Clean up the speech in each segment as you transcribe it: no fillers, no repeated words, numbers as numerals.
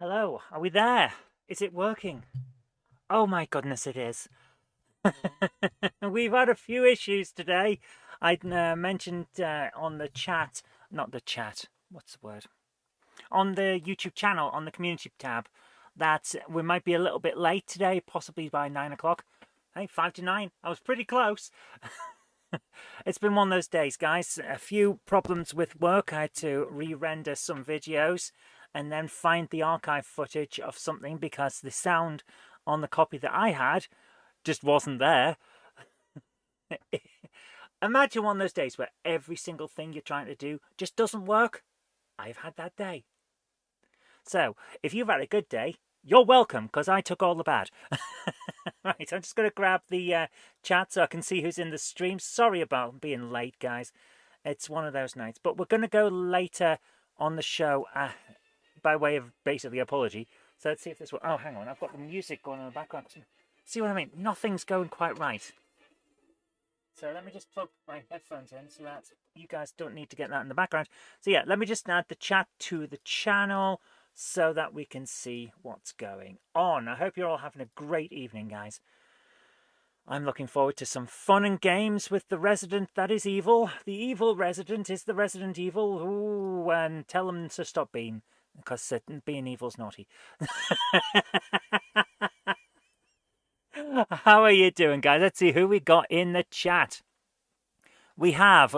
Hello, are we there? Is it working? Oh my goodness, it is. We've had a few issues today. I mentioned on the chat, not the chat, what's the word? On the YouTube channel, on the community tab, that we might be a little bit late today, possibly by 9 o'clock. Hey, 5 to 9. I was pretty close. It's been one of those days, guys. A few problems with work. I had to re-render some videos and then find the archive footage of something because the sound on the copy that I had just wasn't there. Imagine one of those days where every single thing you're trying to do just doesn't work. I've had that day. So, if you've had a good day, you're welcome, because I took all the bad. Right, I'm just going to grab the chat so I can see who's in the stream. Sorry about being late, guys. It's one of those nights. But we're going to go later on the show by way of basically apology. So let's see if this will... Oh, hang on. I've got the music going in the background. See what I mean? Nothing's going quite right. So let me just plug my headphones in so that you guys don't need to get that in the background. So yeah, let me just add the chat to the channel so that we can see what's going on. I hope you're all having a great evening, guys. I'm looking forward to some fun and games with the resident that is evil. The evil resident is the resident evil. Ooh, and tell them to stop being, because being evil's naughty. How are you doing, guys? Let's see who we got in the chat. We have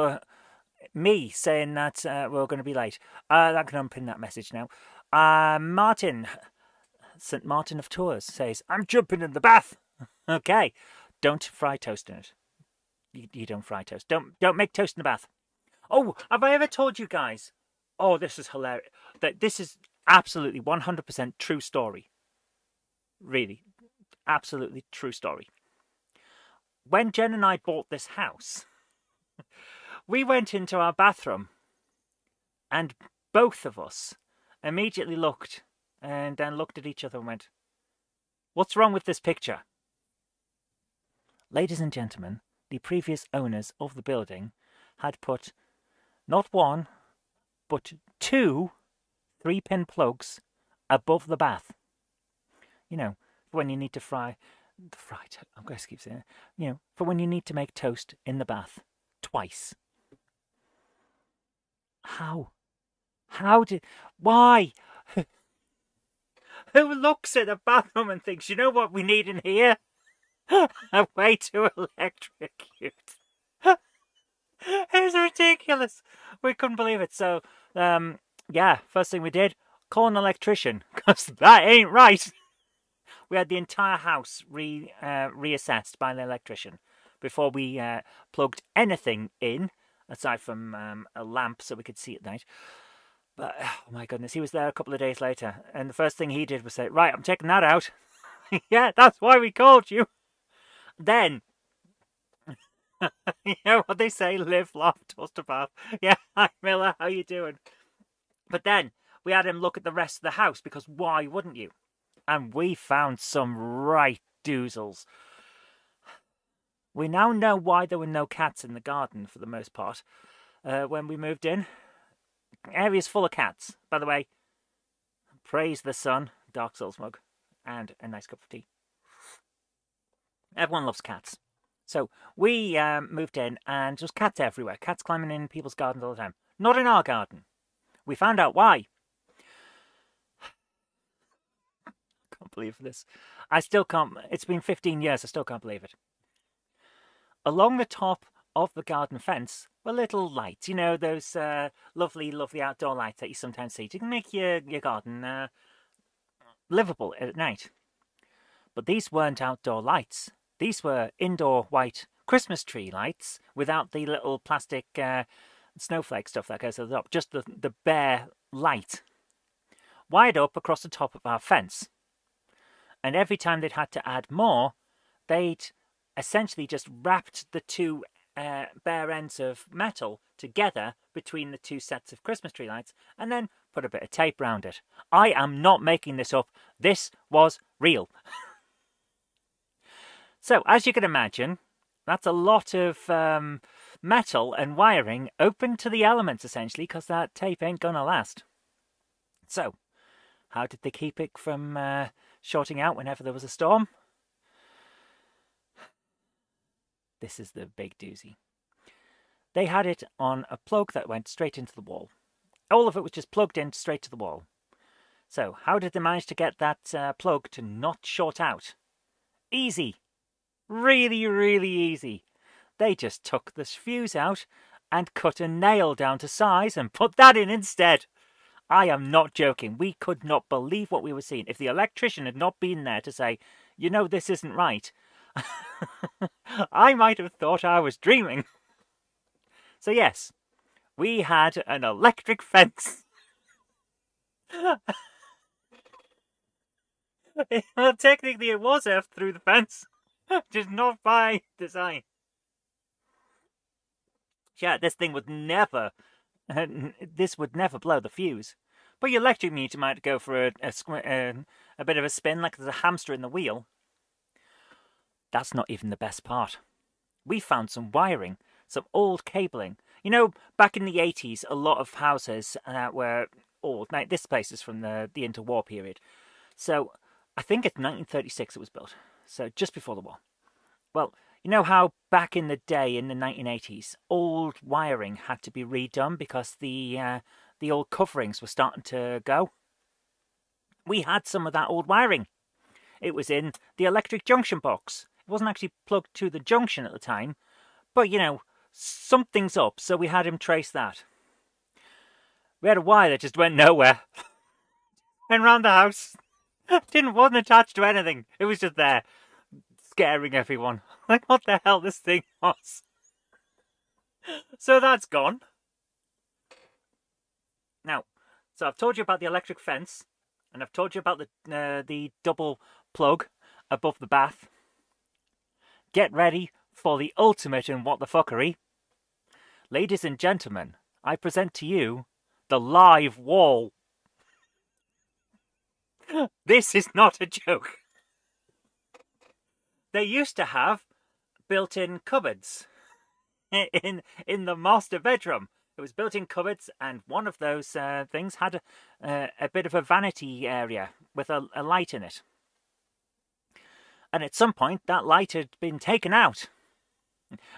me saying that we're going to be late. I can unpin that message now. Martin, St. Martin of Tours, says, I'm jumping in the bath. Okay. Don't fry toast in it. You don't fry toast. Don't make toast in the bath. Oh, have I ever told you guys? Oh, this is hilarious. That this is absolutely 100% true story. Really. Absolutely true story. When Jen and I bought this house, we went into our bathroom and both of us immediately looked and then looked at each other and went, what's wrong with this picture? Ladies and gentlemen, the previous owners of the building had put not one, but 2 3-pin plugs above the bath. You know, when you need to I'm going to keep saying it. You know, for when you need to make toast in the bath twice. How? Why? Who looks at a bathroom and thinks, you know what we need in here? A way to electrocute. It's ridiculous. We couldn't believe it. So, yeah, first thing we did, call an electrician, because that ain't right. We had the entire house reassessed by an electrician before we plugged anything in, aside from a lamp so we could see at night. But, oh my goodness, he was there a couple of days later, and the first thing he did was say, right, I'm taking that out. Yeah, that's why we called you. Then, you know what they say, live, laugh, toast a bath. Yeah, hi Miller, how you doing? But then, we had him look at the rest of the house, because why wouldn't you? And we found some right doozles. We now know why there were no cats in the garden, for the most part, when we moved in. Area's full of cats. By the way, praise the sun, Dark Souls mug, and a nice cup of tea. Everyone loves cats. So we moved in and there was cats everywhere. Cats climbing in people's gardens all the time. Not in our garden. We found out why. I can't believe this. I still can't. It's been 15 years. I still can't believe it. Along the top of the garden fence were little lights. You know, those lovely, lovely outdoor lights that you sometimes see. You can make your garden livable at night. But these weren't outdoor lights. These were indoor white Christmas tree lights without the little plastic snowflake stuff that goes at the top. Just the bare light. Wired up across the top of our fence. And every time they'd had to add more, they'd essentially just wrapped the 2 bare ends of metal together between the 2 sets of Christmas tree lights and then put a bit of tape round it. I am not making this up. This was real. So, as you can imagine, that's a lot of metal and wiring open to the elements, essentially, because that tape ain't going to last. So, How did they keep it from shorting out whenever there was a storm? This is the big doozy. They had it on a plug that went straight into the wall. All of it was just plugged in straight to the wall. So how did they manage to get that plug to not short out? Easy. Really, really easy. They just took the fuse out and cut a nail down to size and put that in instead. I am not joking. We could not believe what we were seeing. If the electrician had not been there to say, you know, this isn't right, I might have thought I was dreaming. So yes, we had an electric fence. Well, technically it was earthed through the fence, just not by design. Yeah, this thing would never, this would never blow the fuse. But your electric meter might go for a bit of a spin like there's a hamster in the wheel. That's not even the best part. We found some wiring, some old cabling. You know, back in the 80s, a lot of houses were old. Now, this place is from the interwar period. So, I think it's 1936 it was built. So, just before the war. Well, you know how back in the day, in the 1980s, old wiring had to be redone because the old coverings were starting to go? We had some of that old wiring. It was in the electric junction box. It wasn't actually plugged to the junction at the time, but, you know, something's up, so we had him trace that. We had a wire that just went nowhere. Went round the house. Wasn't attached to anything. It was just there, scaring everyone. Like, what the hell this thing was. So that's gone. Now, so I've told you about the electric fence, and I've told you about the double plug above the bath. Get ready for the ultimate in what the fuckery. Ladies and gentlemen, I present to you the live wall. This is not a joke. They used to have built-in cupboards in the master bedroom. It was built-in cupboards, and one of those things had a bit of a vanity area with a light in it. And at some point, that light had been taken out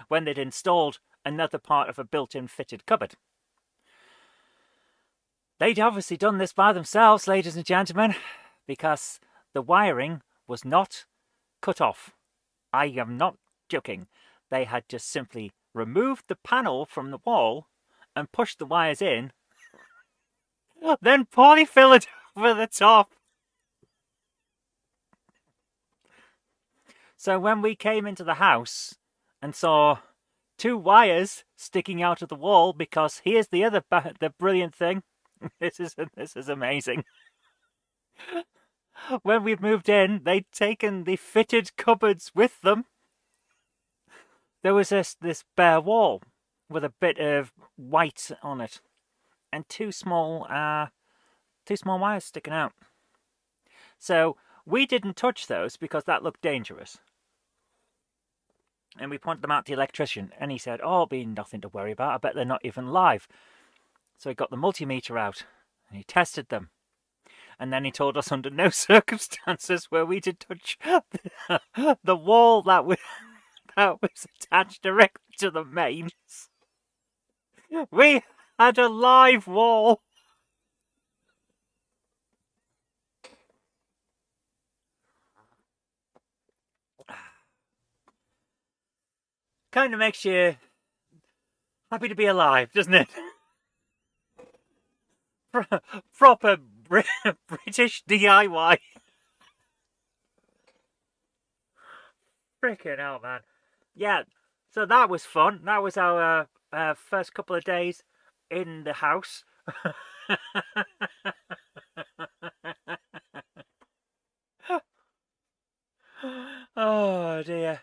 when they'd installed another part of a built-in fitted cupboard. They'd obviously done this by themselves, ladies and gentlemen, because the wiring was not cut off. I am not joking. They had just simply removed the panel from the wall and pushed the wires in, then polyfill it over the top. So when we came into the house and saw two wires sticking out of the wall, because here's the other the brilliant thing. This is amazing. When we moved in, they'd taken the fitted cupboards with them. There was this bare wall with a bit of white on it, and two small wires sticking out. So we didn't touch those because that looked dangerous. And we pointed them out to the electrician, and he said, "Oh, it'll be nothing to worry about. I bet they're not even live." So he got the multimeter out, and he tested them. And then he told us under no circumstances were we to touch the wall that was attached directly to the mains. We had a live wall. Kind of makes you happy to be alive, doesn't it? Proper British DIY. Freaking hell, man. Yeah, so that was fun. That was our first couple of days in the house. Oh, dear.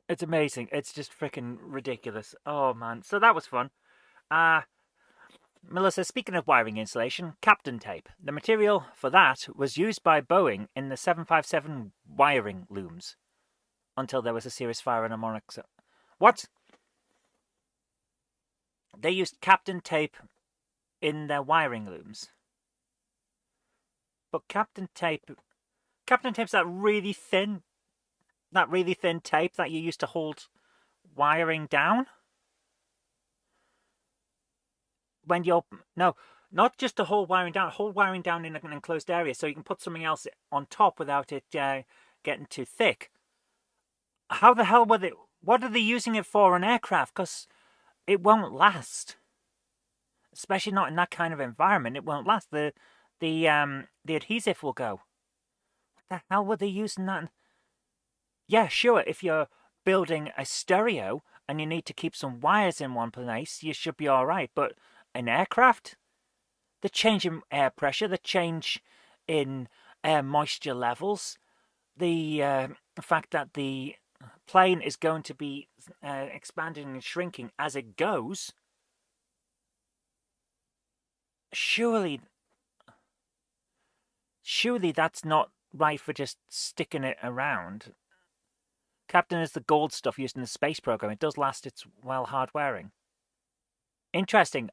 It's amazing. It's just freaking ridiculous. Oh, man. So that was fun. Melissa, speaking of wiring insulation, Captain tape. The material for that was used by Boeing in the 757 wiring looms until there was a serious fire in a Monarch. What? They used Captain tape in their wiring looms. But Captain Tape's that really thin tape that you used to hold wiring down. When you're no, not just to hold wiring down in an enclosed area, so you can put something else on top without it getting too thick. How the hell were they? What are they using it for on aircraft? Because it won't last, especially not in that kind of environment. It won't last. The adhesive will go. What the hell were they using that? Yeah, sure. If you're building a stereo and you need to keep some wires in one place, you should be all right. But an aircraft, the change in air pressure, the change in air moisture levels, the fact that the plane is going to be expanding and shrinking as it goes, surely that's not right for just sticking it around. Captain is the gold stuff used in the space program. It does last. It's well hard wearing. Interesting.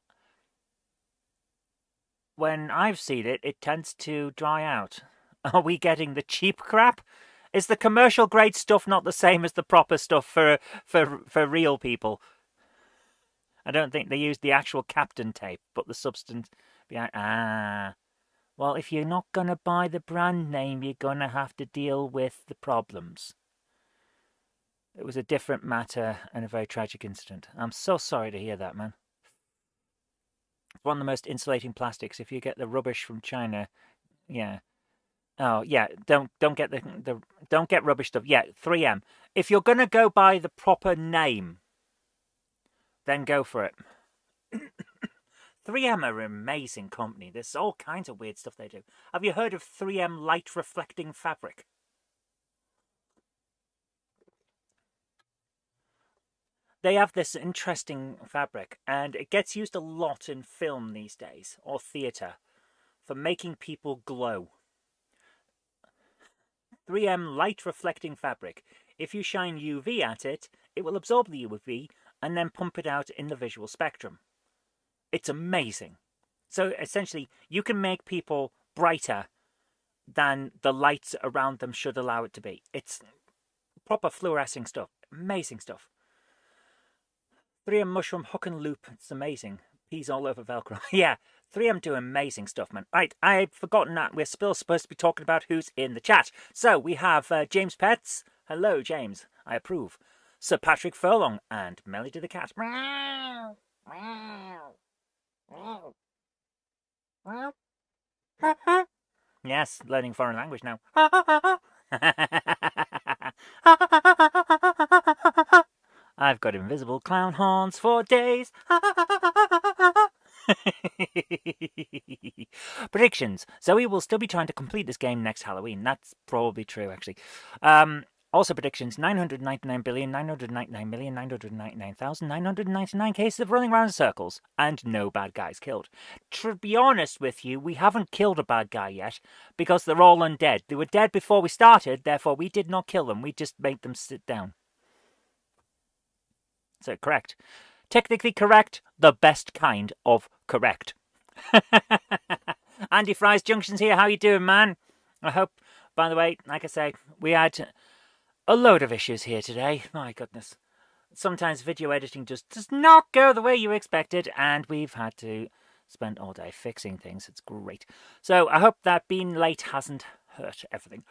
When I've seen it, it tends to dry out. Are we getting the cheap crap? Is the commercial grade stuff not the same as the proper stuff for real people? I don't think they used the actual Captain tape, but the substance behind. Well, if you're not going to buy the brand name, you're going to have to deal with the problems. It was a different matter and a very tragic incident. I'm so sorry to hear that, man. It's one of the most insulating plastics. If you get the rubbish from China, yeah. Oh yeah, don't get don't get rubbish stuff. Yeah, 3M. If you're gonna go by the proper name, then go for it. 3M are an amazing company. There's all kinds of weird stuff they do. Have you heard of 3M light reflecting fabric? They have this interesting fabric, and it gets used a lot in film these days, or theatre, for making people glow. 3M light reflecting fabric. If you shine UV at it, it will absorb the UV and then pump it out in the visual spectrum. It's amazing. So essentially, you can make people brighter than the lights around them should allow it to be. It's proper fluorescing stuff. Amazing stuff. 3M mushroom hook and loop. It's amazing. Peas all over Velcro. Yeah, 3M do amazing stuff, man. Right, I've forgotten that we're still supposed to be talking about who's in the chat. So we have James Pets. Hello, James. I approve. Sir Patrick Furlong and Melody the Cat. Meow. Meow. Meow. Yes, learning foreign language now. I've got invisible clown horns for days. Predictions. Zoe will still be trying to complete this game next Halloween. That's probably true, actually. Also predictions. 999,999,999,999 cases of running around in circles. And no bad guys killed. To be honest with you, we haven't killed a bad guy yet. Because they're all undead. They were dead before we started. Therefore, we did not kill them. We just made them sit down. So correct. Technically correct, the best kind of correct. Andy Fry's Junction's here. How you doing, man? I hope, by the way, like I say, we had a load of issues here today. My goodness. Sometimes video editing just does not go the way you expected, and we've had to spend all day fixing things. It's great. So I hope that being late hasn't hurt everything.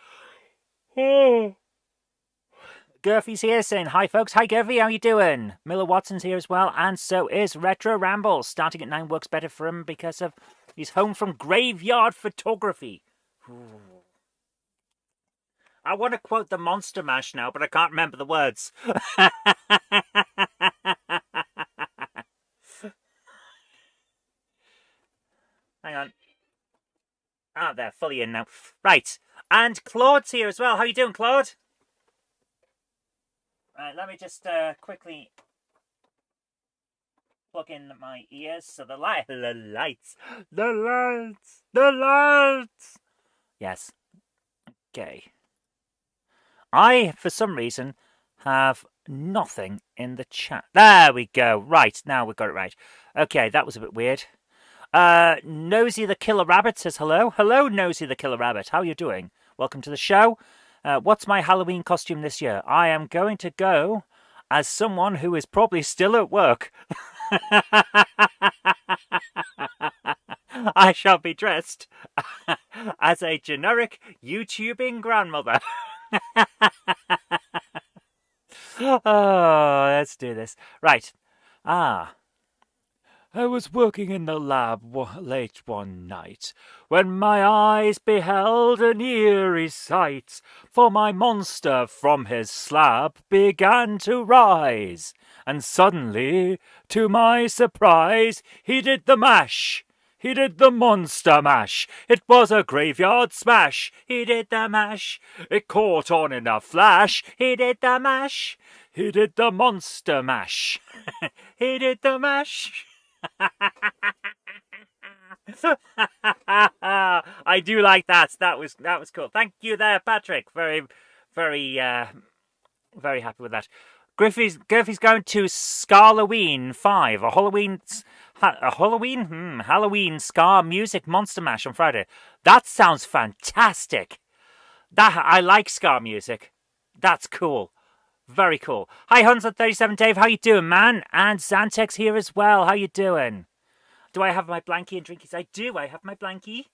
Gurphy's here saying, hi folks, hi Gurphy, how you doing? Miller Watson's here as well, and so is Retro Ramble. Starting at 9 works better for him because of he's home from graveyard photography. Ooh. I want to quote the Monster Mash now, but I can't remember the words. Hang on. Ah, they're fully in now. Right, and Claude's here as well. How you doing, Claude? Right, let me just quickly plug in my ears so the lights. Yes. Okay. I, for some reason, have nothing in the chat. There we go. Right, now we've got it right. Okay, that was a bit weird. Nosy the Killer Rabbit says hello. Hello, Nosy the Killer Rabbit. How are you doing? Welcome to the show. What's my Halloween costume this year? I am going to go as someone who is probably still at work. I shall be dressed as a generic YouTubing grandmother. Oh, let's do this. Right. I was working in the lab late one night, when my eyes beheld an eerie sight, for my monster from his slab began to rise, and suddenly, to my surprise, he did the mash. He did the monster mash. It was a graveyard smash. He did the mash. It caught on in a flash. He did the mash. He did the monster mash. He did the mash. I do like that. That was cool. Thank you there, Patrick. Very happy with that. Griffey's going to Scarloween 5, Halloween Scar Music Monster Mash on Friday. That sounds fantastic. I like Scar music. That's cool. Very cool. Hi, Huns37 Dave. How you doing, man? And Xantex here as well. How you doing? Do I have my blankie and drinkies? I do. I have my blankie.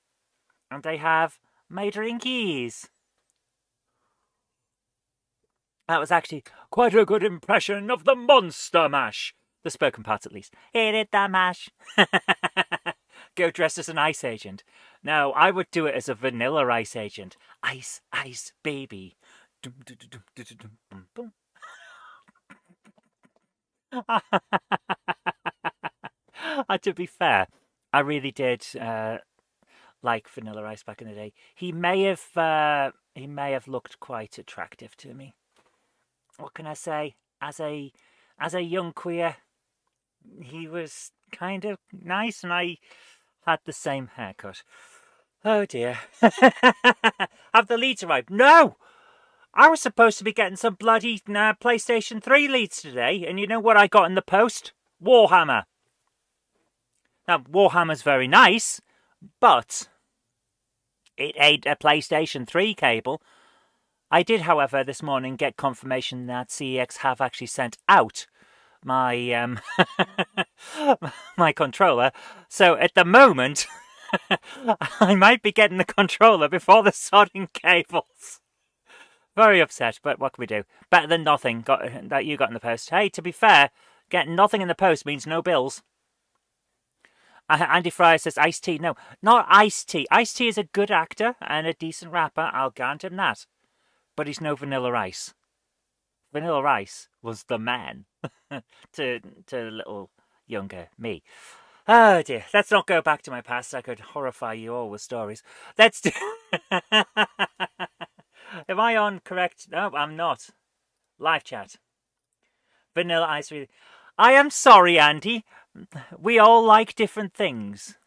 And I have my drinkies. That was actually quite a good impression of the monster mash. The spoken parts, at least. He did the mash. Go dressed as an ice agent. No, I would do it as a vanilla ice agent. Ice, ice, baby. To be fair, I really did like Vanilla Ice back in the day. He may have looked quite attractive to me. What can I say? As a young queer, he was kind of nice, and I had the same haircut. Oh dear. Have the leads arrived? No! I was supposed to be getting some bloody PlayStation 3 leads today, and you know what I got in the post? Warhammer. Now, Warhammer's very nice, but it ain't a PlayStation 3 cable. I did, however, this morning get confirmation that CEX have actually sent out my my controller. So at the moment, I might be getting the controller before the sodding cables. Very upset, but what can we do? Better than nothing that you got in the post. Hey, to be fair, getting nothing in the post means no bills. Andy Fryer says Ice-T. No, not Ice-T. Ice-T is a good actor and a decent rapper. I'll grant him that. But he's no Vanilla Ice. Vanilla Ice was the man to little younger me. Oh dear. Let's not go back to my past. I could horrify you all with stories. Let's do... Am I on correct? No, I'm not. Live chat. Vanilla Ice. Really. I am sorry, Andy. We all like different things.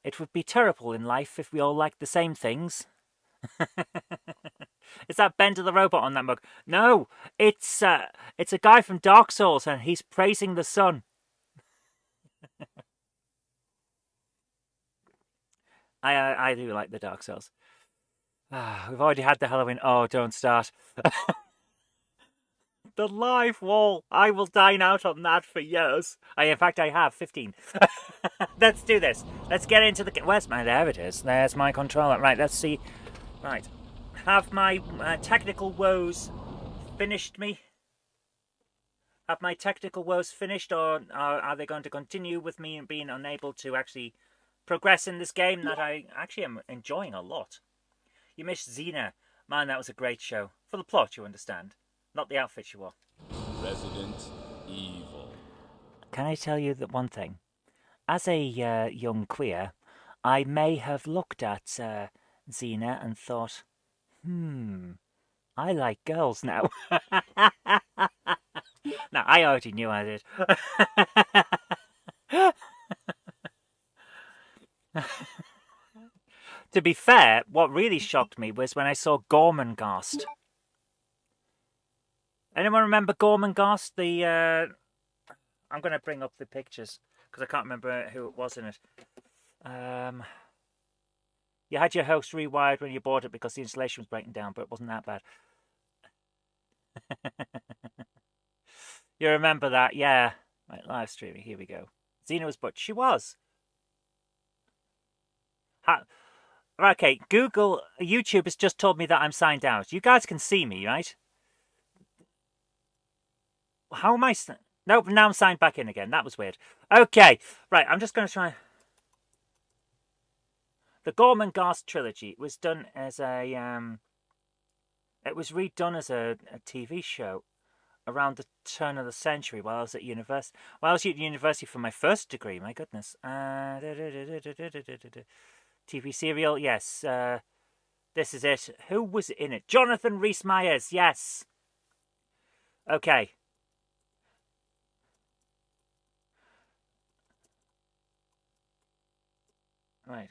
It would be terrible in life if we all liked the same things. Is that Bender the Robot on that mug? No, it's a guy from Dark Souls, and he's praising the sun. I do like the Dark Souls. We've already had the Halloween. Oh, don't start. The live wall. I will dine out on that for years. In fact, I have 15. Let's do this. Let's get into the... Where's my... There it is. There's my controller. Right, let's see. Right. Have my technical woes finished me? Have my technical woes finished, or are they going to continue with me being unable to actually progress in this game that I actually am enjoying a lot? You missed Xena. Man, that was a great show. For the plot, you understand. Not the outfit you wore. Resident Evil. Can I tell you that one thing? As a young queer, I may have looked at Xena and thought, I like girls now. Now, I already knew I did. To be fair, what really shocked me was when I saw Gormenghast. Anyone remember Gormenghast? I'm going to bring up the pictures. because I can't remember who it was in it. You had your host rewired when you bought it because the installation was breaking down, but it wasn't that bad. You remember that? Yeah. Right, live streaming. Here we go. Xena was butch. She was. Okay, YouTube has just told me that I'm signed out. You guys can see me, right? How am I? Nope, now I'm signed back in again. That was weird. Okay, right, I'm just going to try. The Gorman Gast trilogy was done as a. It was redone as a TV show around the turn of the century while I was at university. While I was at university for my first degree, my goodness. TV serial, yes. This is it. Who was in it? Jonathan Rhys-Meyers, yes. Okay. Right.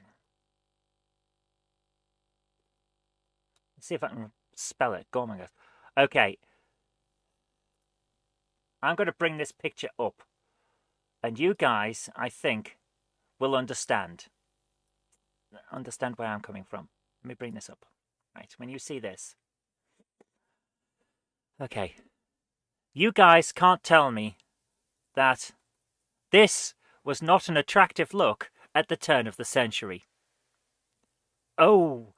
Let's see if I can spell it. Go on, my God. Okay. I'm going to bring this picture up. And you guys, I think, will understand. Understand where I'm coming from. Let me bring this up. Right, when you see this. Okay. You guys can't tell me that this was not an attractive look at the turn of the century. Oh,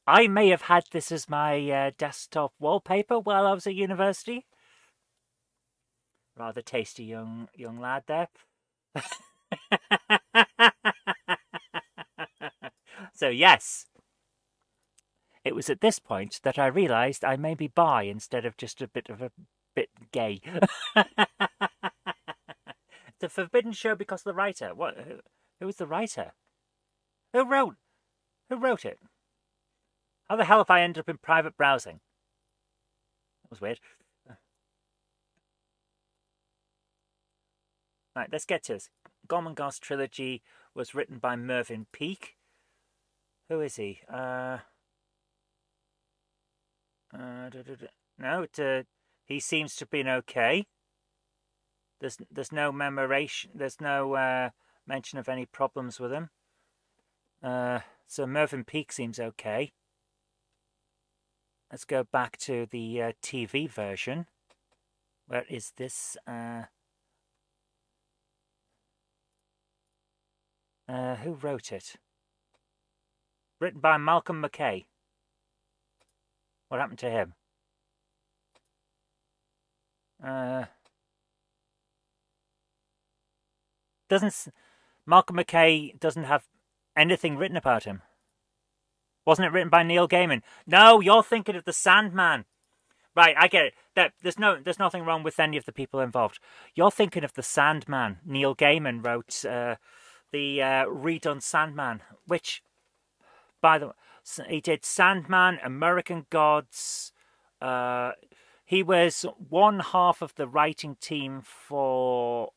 I may have had this as my desktop wallpaper while I was at university. Rather tasty young lad there. So yes, it was at this point that I realised I may be bi instead of just a bit gay. It's a forbidden show because of the writer. What? Who was the writer? Who wrote it? How the hell have I ended up in private browsing? That was weird. Right, let's get to this. Gorman Gast trilogy was written by Mervyn Peake. Who is he? No, he seems to have been okay. There's no memoration. There's no mention of any problems with him. So Mervyn Peake seems okay. Let's go back to the TV version. Where is this? Who wrote it? Written by Malcolm McKay. What happened to him? Malcolm McKay doesn't have anything written about him. Wasn't it written by Neil Gaiman? No, you're thinking of the Sandman. Right, I get it. There's nothing wrong with any of the people involved. You're thinking of the Sandman. Neil Gaiman wrote the redone Sandman, which, by the way, he did Sandman, American Gods. He was one half of the writing team for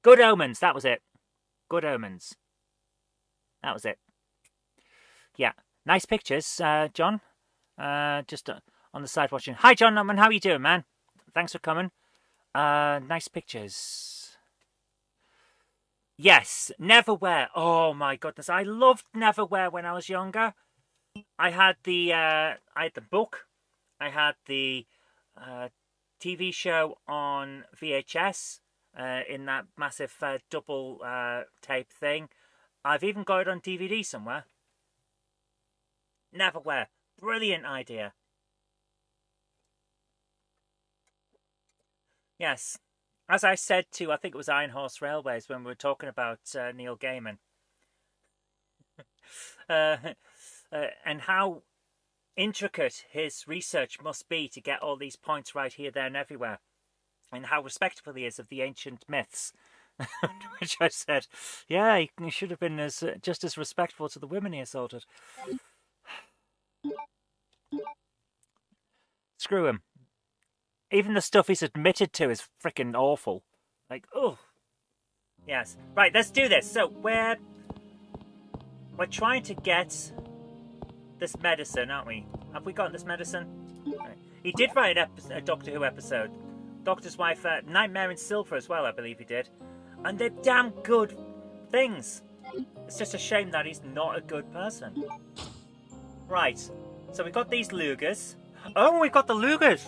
Good Omens. That was it. Good Omens. That was it. Yeah, nice pictures, John. Just on the side watching. Hi, John Nutman. How are you doing, man? Thanks for coming. Nice pictures. Yes, Neverwhere. Oh my goodness, I loved Neverwhere when I was younger. I had the book. I had the TV show on VHS in that massive double tape thing. I've even got it on DVD somewhere. Neverwhere. Brilliant idea. Yes. As I said to, I think it was Iron Horse Railways when we were talking about Neil Gaiman. And how intricate his research must be to get all these points right here, there and everywhere. And how respectful he is of the ancient myths. Which I said, yeah, he should have been just as respectful to the women he assaulted. Screw him. Even the stuff he's admitted to is freaking awful. Like, oh. Yes. Right, let's do this. So, we're trying to get this medicine, aren't we? Have we got this medicine? Right. He did write a Doctor Who episode Doctor's Wife, Nightmare in Silver as well, I believe he did. And they're damn good things. It's just a shame that he's not a good person. Right, so we've got these Lugers. Oh, we've got the Lugers!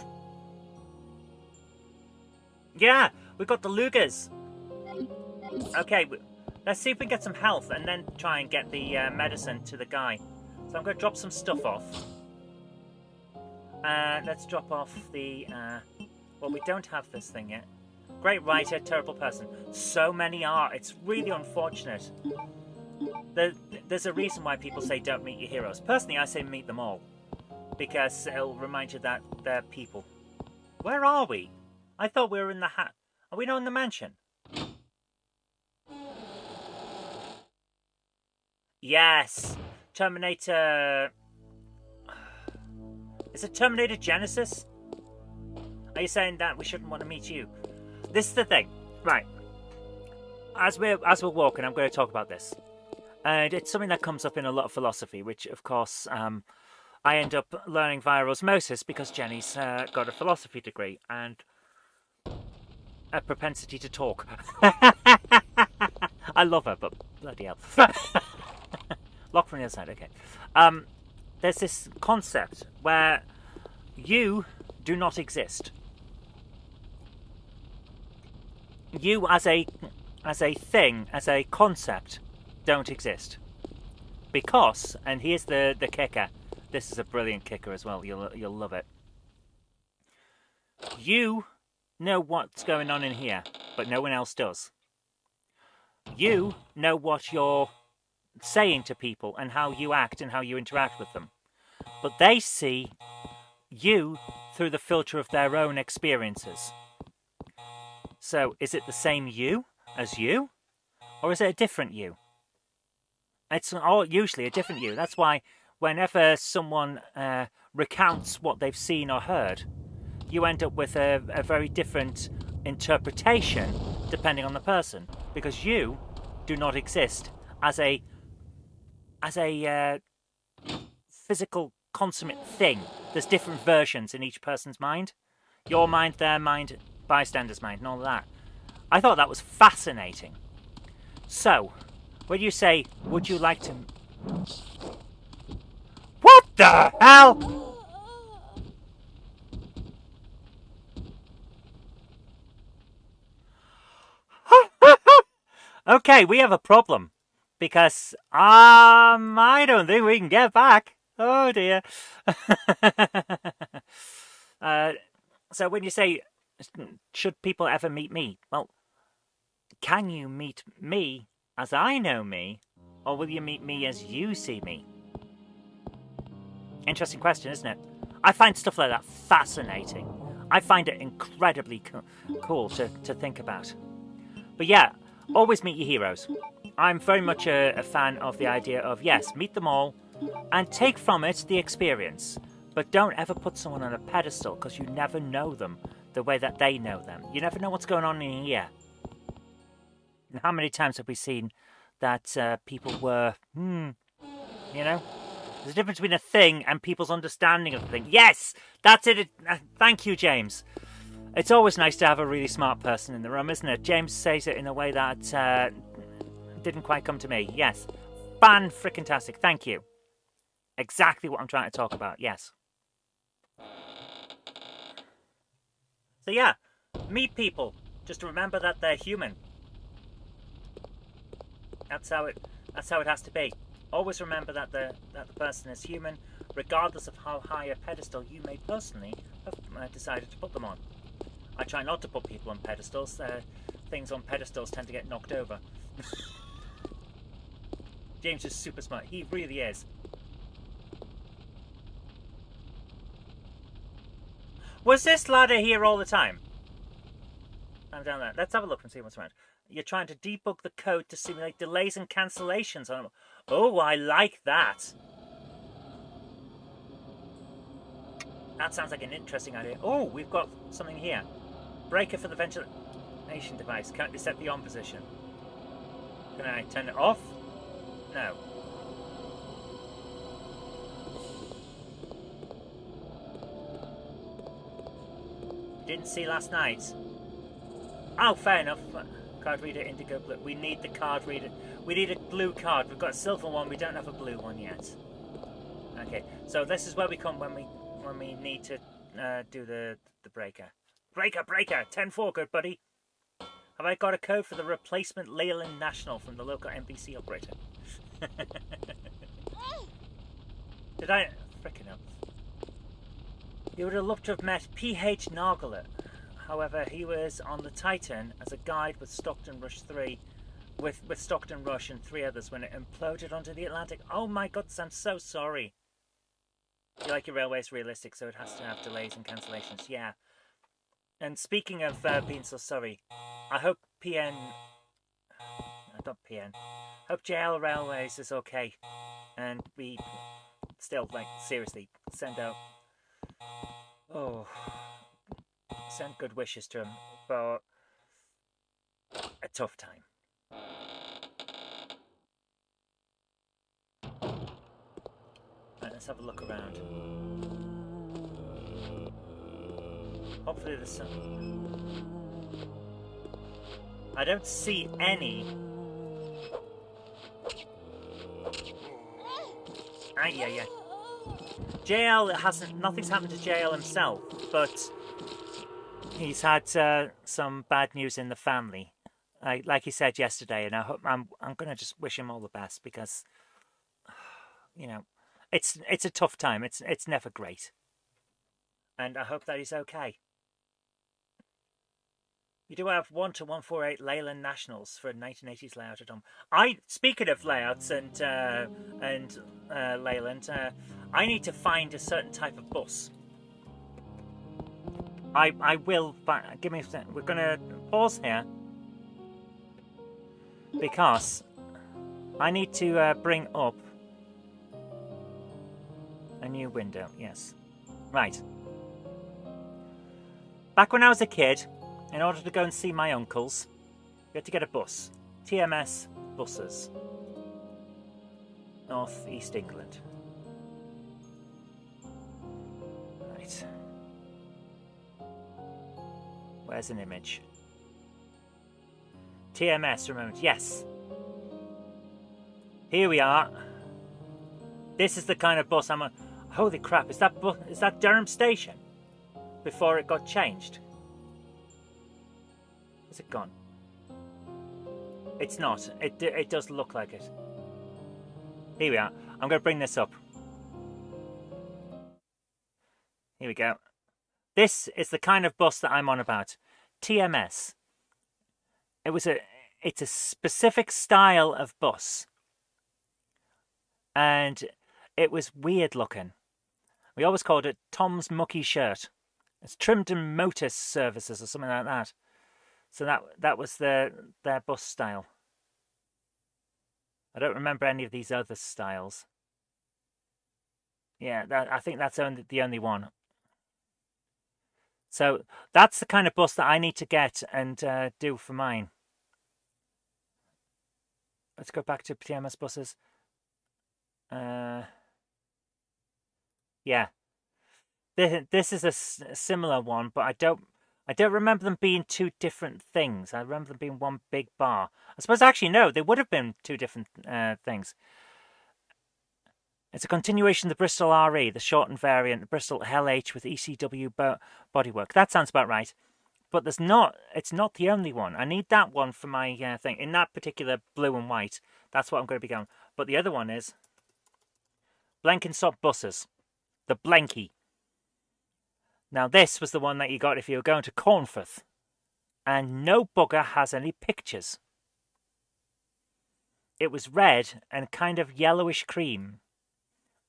Yeah, we've got the Lugers. Okay, let's see if we can get some health and then try and get the medicine to the guy. So I'm going to drop some stuff off. Let's drop off the... well, we don't have this thing yet. Great writer, terrible person. So many are. It's really unfortunate. There's a reason why people say don't meet your heroes. Personally, I say meet them all. Because it'll remind you that they're people. Where are we? I thought we were in the Are we not in the mansion? Yes! Terminator... Is it Terminator Genesis? Are you saying that we shouldn't want to meet you? This is the thing. Right. As we're walking, I'm going to talk about this. And it's something that comes up in a lot of philosophy, which, of course, I end up learning via osmosis because Jenny's got a philosophy degree and a propensity to talk. I love her, but bloody hell. Lock from the other side, okay. There's this concept where you do not exist. You as a thing, as a concept, don't exist. Because, and here's the kicker. This is a brilliant kicker as well. You'll love it. You know what's going on in here, but no one else does. You know what you're saying to people and how you act and how you interact with them. But they see you through the filter of their own experiences. So, is it the same you as you? Or is it a different you? It's usually a different you. That's why whenever someone recounts what they've seen or heard, you end up with a very different interpretation depending on the person. Because you do not exist as a physical consummate thing. There's different versions in each person's mind. Your mind, their mind, bystander's mind, and all that. I thought that was fascinating. So, when you say, would you like to... What the hell? Okay, we have a problem. Because, I don't think we can get back. Oh dear. So when you say, should people ever meet me? Well, can you meet me as I know me? Or will you meet me as you see me? Interesting question, isn't it? I find stuff like that fascinating. I find it incredibly cool to think about. But yeah, always meet your heroes. I'm very much a fan of the idea of, yes, meet them all and take from it the experience. But don't ever put someone on a pedestal because you never know them the way that they know them. You never know what's going on in here. And how many times have we seen that people were, you know? There's a difference between a thing and people's understanding of the thing. Yes! That's it! Thank you, James. It's always nice to have a really smart person in the room, isn't it? James says it in a way that didn't quite come to me. Yes. Fan-frickin-tastic. Thank you. Exactly what I'm trying to talk about. Yes. So yeah, meet people. Just remember that they're human. That's how it has to be. Always remember that the person is human, regardless of how high a pedestal you may personally have decided to put them on. I try not to put people on pedestals. Things on pedestals tend to get knocked over. James is super smart. He really is. Was this ladder here all the time? I'm down there. Let's have a look and see what's around. You're trying to debug the code to simulate delays and cancellations. Oh, I like that. That sounds like an interesting idea. Oh, we've got something here. Breaker for the ventilation device. Currently set the on position. Can I turn it off? No. Didn't see last night. Oh, fair enough. Card reader, indigo, blue. We need the card reader. We need a blue card. We've got a silver one. We don't have a blue one yet. Okay, so this is where we come when we need to do the breaker. Breaker! 10-4, good buddy. Have I got a code for the replacement Leyland National from the local NBC operator? Did I? Frickin' hell. You would have loved to have met P.H. Nargalet. However, he was on the Titan as a guide with Stockton Rush 3, with Stockton Rush and 3 others when it imploded onto the Atlantic. Oh my goodness, I'm so sorry. You like your railways realistic, so it has to have delays and cancellations. Yeah. And speaking of being so sorry, I hope not PN. Hope JL Railways is okay, and we still seriously send good wishes to him for a tough time. Right, let's have a look around. Hopefully there's some. I don't see any. Yeah. JL nothing's happened to JL himself, but he's had some bad news in the family, like he said yesterday, and I'm gonna just wish him all the best because, it's a tough time. It's never great, and I hope that he's okay. You do have 1-148 Leyland Nationals for a 1980s layout at home. Speaking of layouts and Leyland, I need to find a certain type of bus. I will. Give me a second. We're gonna pause here because I need to bring up a new window. Yes, right. Back when I was a kid, in order to go and see my uncles, you had to get a bus. TMS buses. North East England. Right. Where's an image? TMS, remember? Yes. Here we are. This is the kind of bus I'm on. Holy crap, is that Durham Station? Before it got changed? Is it gone? It's not. It does look like it. Here we are. I'm going to bring this up. Here we go. This is the kind of bus that I'm on about. TMS. It's a specific style of bus. And it was weird looking. We always called it Tom's Mucky Shirt. It's Trimden Motor Services or something like that. So that was their bus style. I don't remember any of these other styles. Yeah, I think that's the only one. So that's the kind of bus that I need to get and do for mine. Let's go back to TMS buses. Yeah. This is a similar one, but I don't remember them being two different things. I remember them being one big bar. I suppose actually no, they would have been two different things. It's a continuation of the Bristol RE, the shortened variant, the Bristol LH with ECW bodywork. That sounds about right. But it's not the only one. I need that one for my thing. In that particular blue and white, that's what I'm going to be going. But the other one is Blenkinsop buses. The Blenky. Now this was the one that you got if you were going to Cornforth. And no bugger has any pictures. It was red and kind of yellowish cream.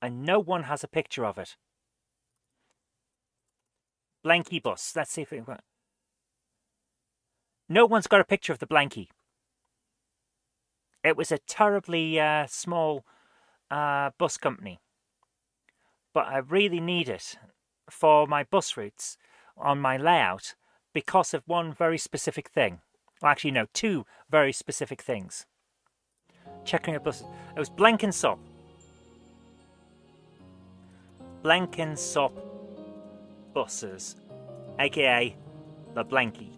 And no one has a picture of it. Blanky bus. Let's see if it... No one's got a picture of the Blanky. It was a terribly small bus company. But I really need it for my bus routes on my layout because of one very specific thing. Well, actually, no, two very specific things. Checking a bus. It was Blenkinsop. Blenkinsop buses, aka the blankie.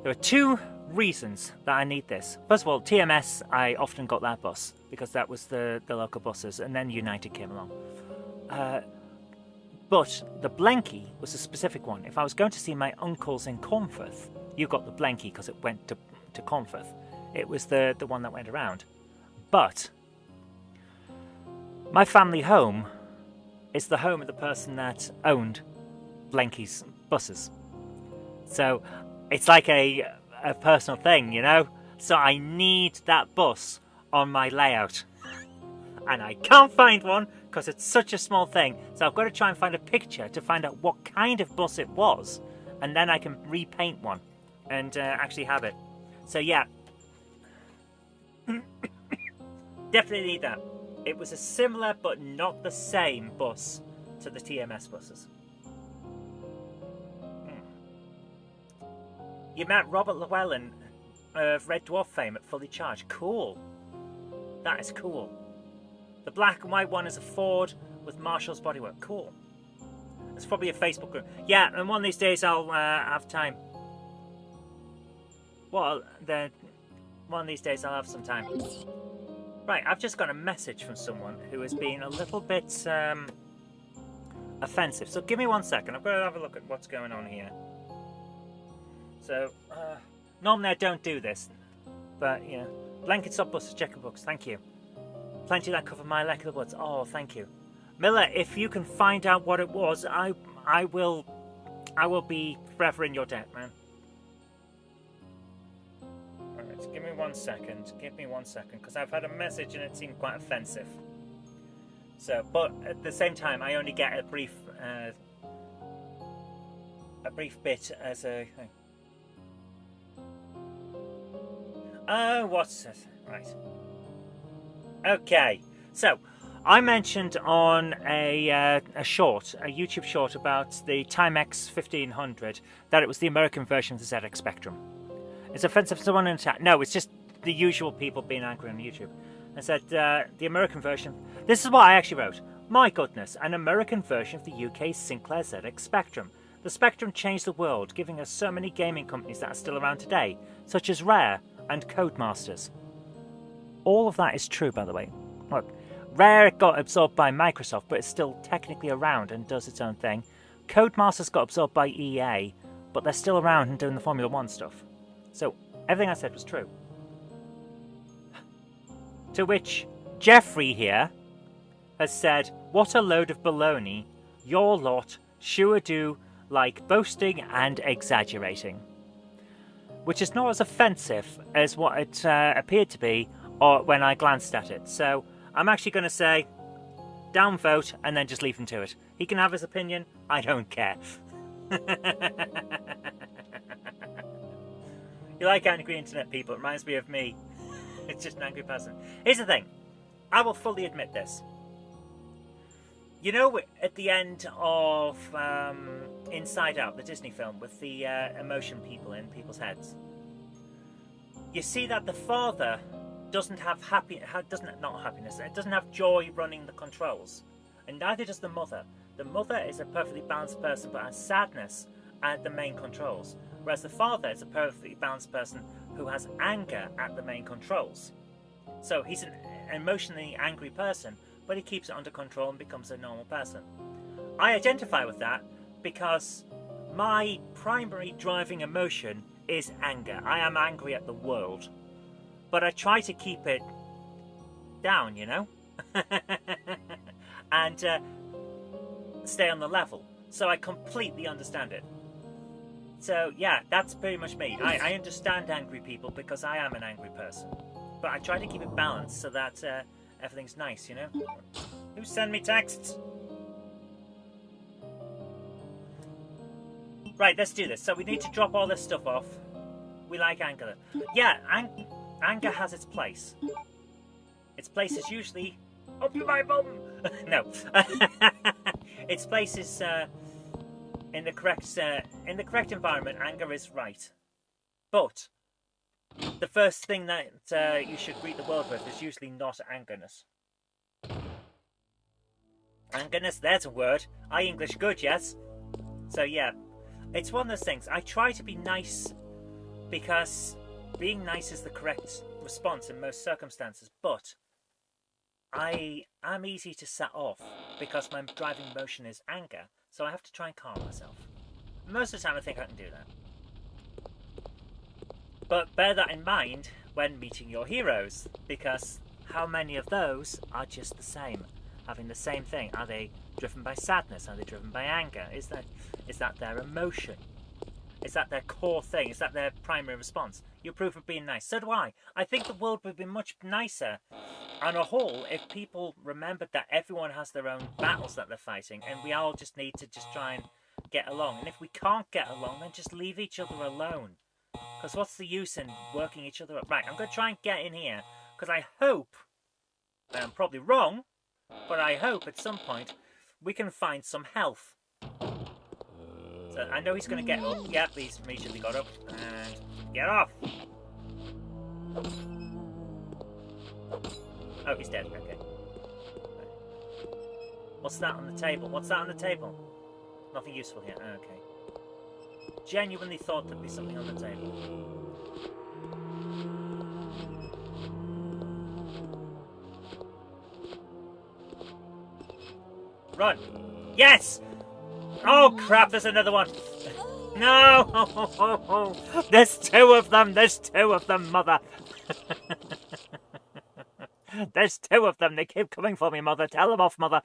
There are two reasons that I need this. First of all, TMS, I often got that bus because that was the local buses, and then United came along. But the blankie was a specific one. If I was going to see my uncles in Cornforth, you got the blankie because it went to Cornforth. It was the one that went around. But my family home is the home of the person that owned Blankie's buses. So it's like a personal thing, you know? So I need that bus on my layout. And I can't find one because it's such a small thing. So I've got to try and find a picture to find out what kind of bus it was. And then I can repaint one and actually have it. So yeah. Definitely need that. It was a similar but not the same bus to the TMS buses. You met Robert Llewellyn of Red Dwarf fame at Fully Charged. Cool. That is cool. The black and white one is a Ford with Marshall's bodywork. Cool. It's probably a Facebook group. Yeah, and one of these days I'll have time. Well, one of these days I'll have some time. Right, I've just got a message from someone who has been a little bit offensive. So give me 1 second. I've got to have a look at what's going on here. So, normally I don't do this. But, yeah. Blankets up buses, checker books. Thank you. Plenty that cover my neck of the woods. Oh, thank you. Miller, if you can find out what it was, I will be forever in your debt, man. Alright, give me 1 second. Give me 1 second, because I've had a message and it seemed quite offensive. So, but at the same time, I only get a brief bit as a thing. Oh, what's this? Right. Okay, so I mentioned on a YouTube short about the Timex 1500 that it was the American version of the ZX Spectrum. It's offensive to someone in chat. No, it's just the usual people being angry on YouTube. I said the American version. This is what I actually wrote. My goodness, an American version of the UK's Sinclair ZX Spectrum. The Spectrum changed the world, giving us so many gaming companies that are still around today, such as Rare and Codemasters. All of that is true, by the way. Look, Rare got absorbed by Microsoft, but it's still technically around and does its own thing. Codemasters got absorbed by EA, but they're still around and doing the Formula 1 stuff. So, everything I said was true. To which Jeffrey here has said, what a load of baloney. Your lot sure do like boasting and exaggerating. Which is not as offensive as what it appeared to be or when I glanced at it. So I'm actually going to say downvote and then just leave him to it. He can have his opinion. I don't care. You like angry internet people. It reminds me of me. It's just an angry person. Here's the thing. I will fully admit this. You know, at the end of Inside Out, the Disney film, with the emotion people in people's heads, you see that the father doesn't have doesn't have joy running the controls, and neither does the mother. The mother is a perfectly balanced person, but has sadness at the main controls, whereas the father is a perfectly balanced person who has anger at the main controls. So he's an emotionally angry person, but he keeps it under control and becomes a normal person. I identify with that because my primary driving emotion is anger. I am angry at the world, but I try to keep it down, you know, and stay on the level. So I completely understand it. So yeah, that's pretty much me. I understand angry people because I am an angry person, but I try to keep it balanced so that everything's nice, you know. Who send me texts? Right, let's do this. So we need to drop all this stuff off. We like anger. Yeah, anger has its place. Its place is usually up my bum. No, its place is in the correct environment. Anger is right, but the first thing that you should greet the world with is usually not angerness. Angerness, there's a word. I English good, yes. So yeah, It's one of those things. I try to be nice because being nice is the correct response in most circumstances, but I am easy to set off because my driving emotion is anger, so I have to try and calm myself. Most of the time I think I can do that. But bear that in mind when meeting your heroes, because how many of those are just the same, having the same thing? Are they driven by sadness? Are they driven by anger? Is that their emotion? Is that their core thing? Is that their primary response? You approve of being nice. So do I. I think the world would be much nicer on a whole if people remembered that everyone has their own battles that they're fighting, and we all just need to just try and get along. And if we can't get along, then just leave each other alone. Because what's the use in working each other up? Right, I'm going to try and get in here, because I hope, and I'm probably wrong, but I hope at some point we can find some health. So I know he's going to get up. Yep, he's immediately got up. And get off! Oh, he's dead. Okay. What's that on the table? What's that on the table? Nothing useful here. Okay. Genuinely thought there'd be something on the table. Run! Yes! Oh crap, there's another one! No! There's two of them! There's two of them, mother! There's two of them! They keep coming for me, mother! Tell them off, mother!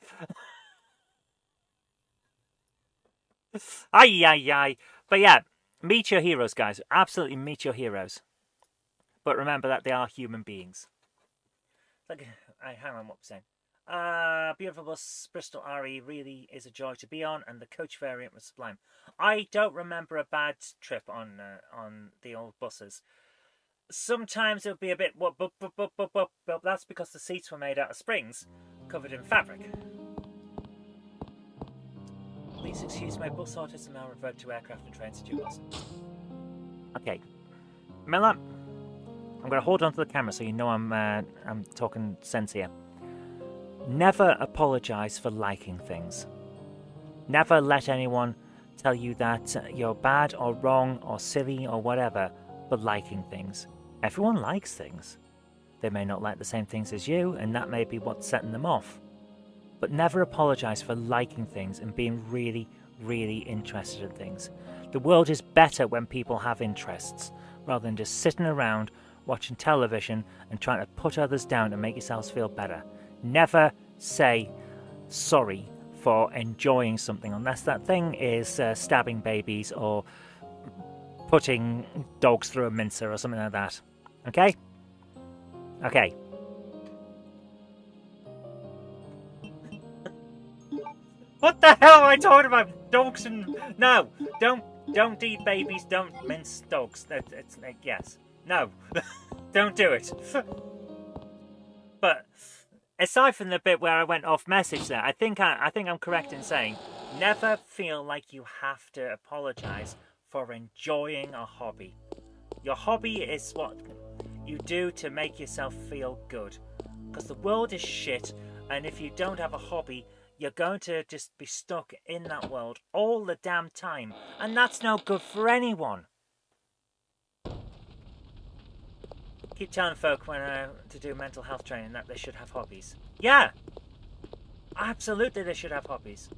Ay, ay, ay. But yeah, meet your heroes, guys. Absolutely meet your heroes. But remember that they are human beings. Like, hang on, what was I saying? Beautiful bus, Bristol RE really is a joy to be on, and the coach variant was sublime. I don't remember a bad trip on the old buses. Sometimes it would be a bit but that's because the seats were made out of springs, covered in fabric. Please excuse my bus autism, now revert to aircraft and trains to bus. Okay, Miller, I'm going to hold on to the camera so you know I'm talking sense here. Never apologise for liking things. Never let anyone tell you that you're bad or wrong or silly or whatever for liking things. Everyone likes things. They may not like the same things as you, and that may be what's setting them off. But never apologise for liking things and being really, really interested in things. The world is better when people have interests, rather than just sitting around watching television and trying to put others down to make yourselves feel better. Never say sorry for enjoying something unless that thing is stabbing babies or putting dogs through a mincer or something like that. Okay? Okay. What the hell am I talking about? Dogs and... No! Don't eat babies, don't mince dogs. It's like, yes. No. Don't do it. But aside from the bit where I went off message there, I think I'm correct in saying never feel like you have to apologise for enjoying a hobby. Your hobby is what you do to make yourself feel good. Because the world is shit, and if you don't have a hobby, you're going to just be stuck in that world all the damn time. And that's no good for anyone. Keep telling folk when to do mental health training that they should have hobbies. Yeah! Absolutely they should have hobbies.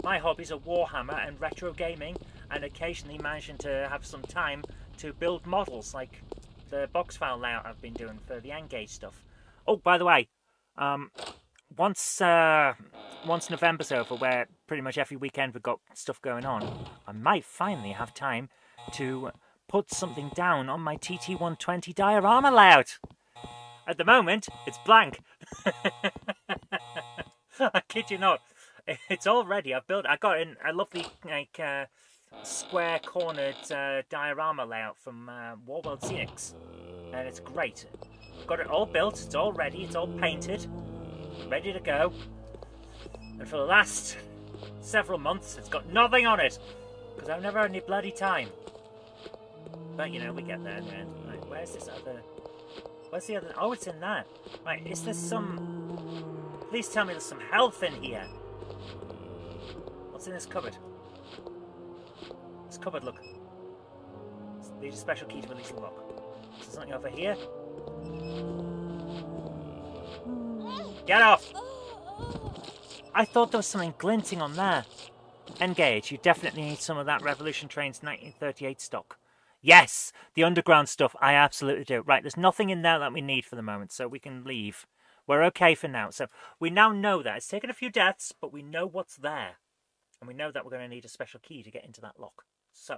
My hobbies are Warhammer and retro gaming, and occasionally managing to have some time to build models, like the box file layout I've been doing for the Engage stuff. Oh, by the way, once November's over, where pretty much every weekend we've got stuff going on, I might finally have time to put something down on my TT120 diorama layout. At the moment, it's blank. I kid you not. It's all ready. I got in a lovely square-cornered diorama layout from Warworld Scenics, and it's great. Got it all built. It's all ready. It's all painted, ready to go. And for the last several months, it's got nothing on it because I've never had any bloody time. But you know, we get there in the end. Right, where's this other? Where's the other? Oh, it's in that. Right, is there some? Please tell me there's some health in here. What's in this cupboard? cupboard, look. Need a special key to release the lock. Is there something over here? Get off! I thought there was something glinting on there. Engage. You definitely need some of that Revolution Trains 1938 stock. Yes! The underground stuff, I absolutely do. Right, there's nothing in there that we need for the moment, so we can leave. We're okay for now. So we now know that. It's taken a few deaths, but we know what's there. And we know that we're going to need a special key to get into that lock. So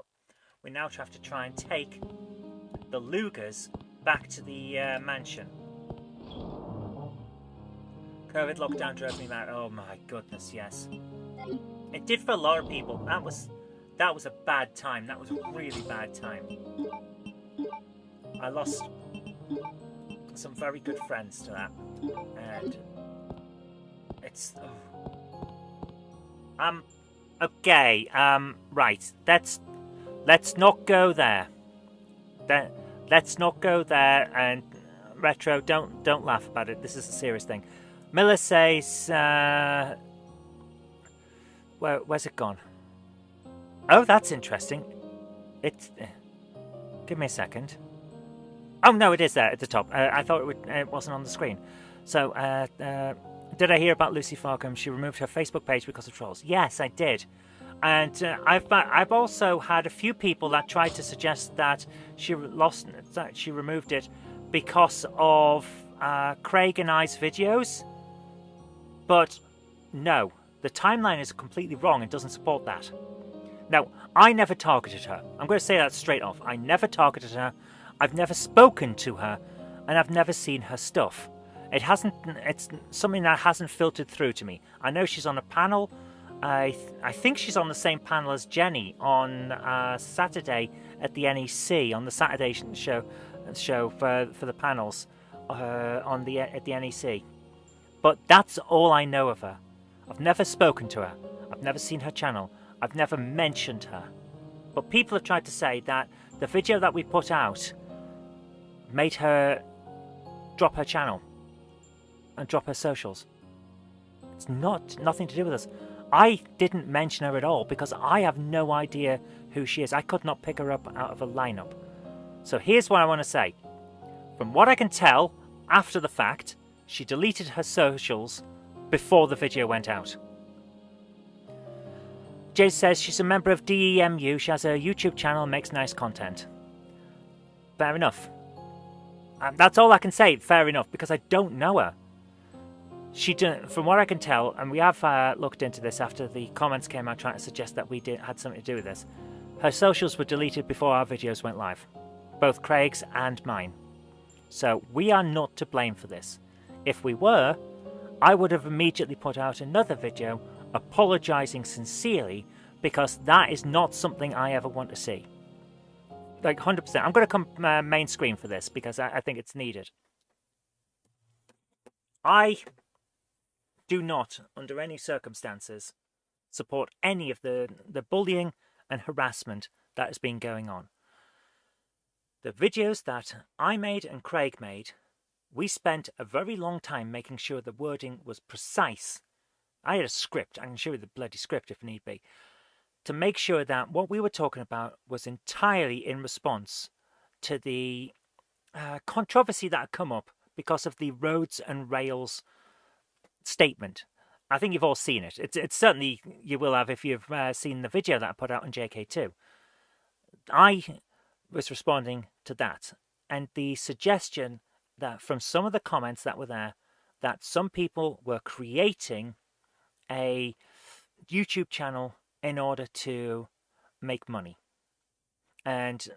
we now have to try and take the Lugers back to the mansion. COVID lockdown drove me mad. Oh my goodness, yes. It did for a lot of people. That was a bad time. That was a really bad time. I lost some very good friends to that, and it's okay. Right. Let's not go there. Let's not go there. And Retro, don't laugh about it. This is a serious thing. Miller says, where's it gone? Oh, that's interesting. Give me a second. Oh no, it is there at the top. I thought it wasn't on the screen. So, did I hear about Lucy Farkham? She removed her Facebook page because of trolls. Yes, I did. And I've also had a few people that tried to suggest that she removed it because of Craig and I's videos. But no, the timeline is completely wrong and doesn't support that. Now, I never targeted her. I'm going to say that straight off. I never targeted her. I've never spoken to her, and I've never seen her stuff. It's something that hasn't filtered through to me. I know she's on a panel. I think she's on the same panel as Jenny on Saturday at the NEC, on the Saturday show for the panels at the NEC. But that's all I know of her. I've never spoken to her. I've never seen her channel. I've never mentioned her. But people have tried to say that the video that we put out made her drop her channel and drop her socials. It's nothing to do with us. I didn't mention her at all because I have no idea who she is. I could not pick her up out of a lineup. So here's what I want to say. From what I can tell, after the fact, she deleted her socials before the video went out. Jay says she's a member of DEMU. She has a YouTube channel and makes nice content. Fair enough. That's all I can say, fair enough, because I don't know her. From what I can tell, and we have looked into this after the comments came out trying to suggest that we had something to do with this, her socials were deleted before our videos went live. Both Craig's and mine. So we are not to blame for this. If we were, I would have immediately put out another video apologising sincerely, because that is not something I ever want to see. Like 100%. I'm going to come main screen for this because I think it's needed. I do not, under any circumstances, support any of the bullying and harassment that has been going on. The videos that I made and Craig made, we spent a very long time making sure the wording was precise. I had a script, I can show you the bloody script if need be, to make sure that what we were talking about was entirely in response to the controversy that had come up because of the roads and rails statement. I think you've all seen it. It's certainly you will have if you've seen the video that I put out on JK2. I was responding to that, and the suggestion that from some of the comments that were there, that some people were creating a YouTube channel in order to make money. And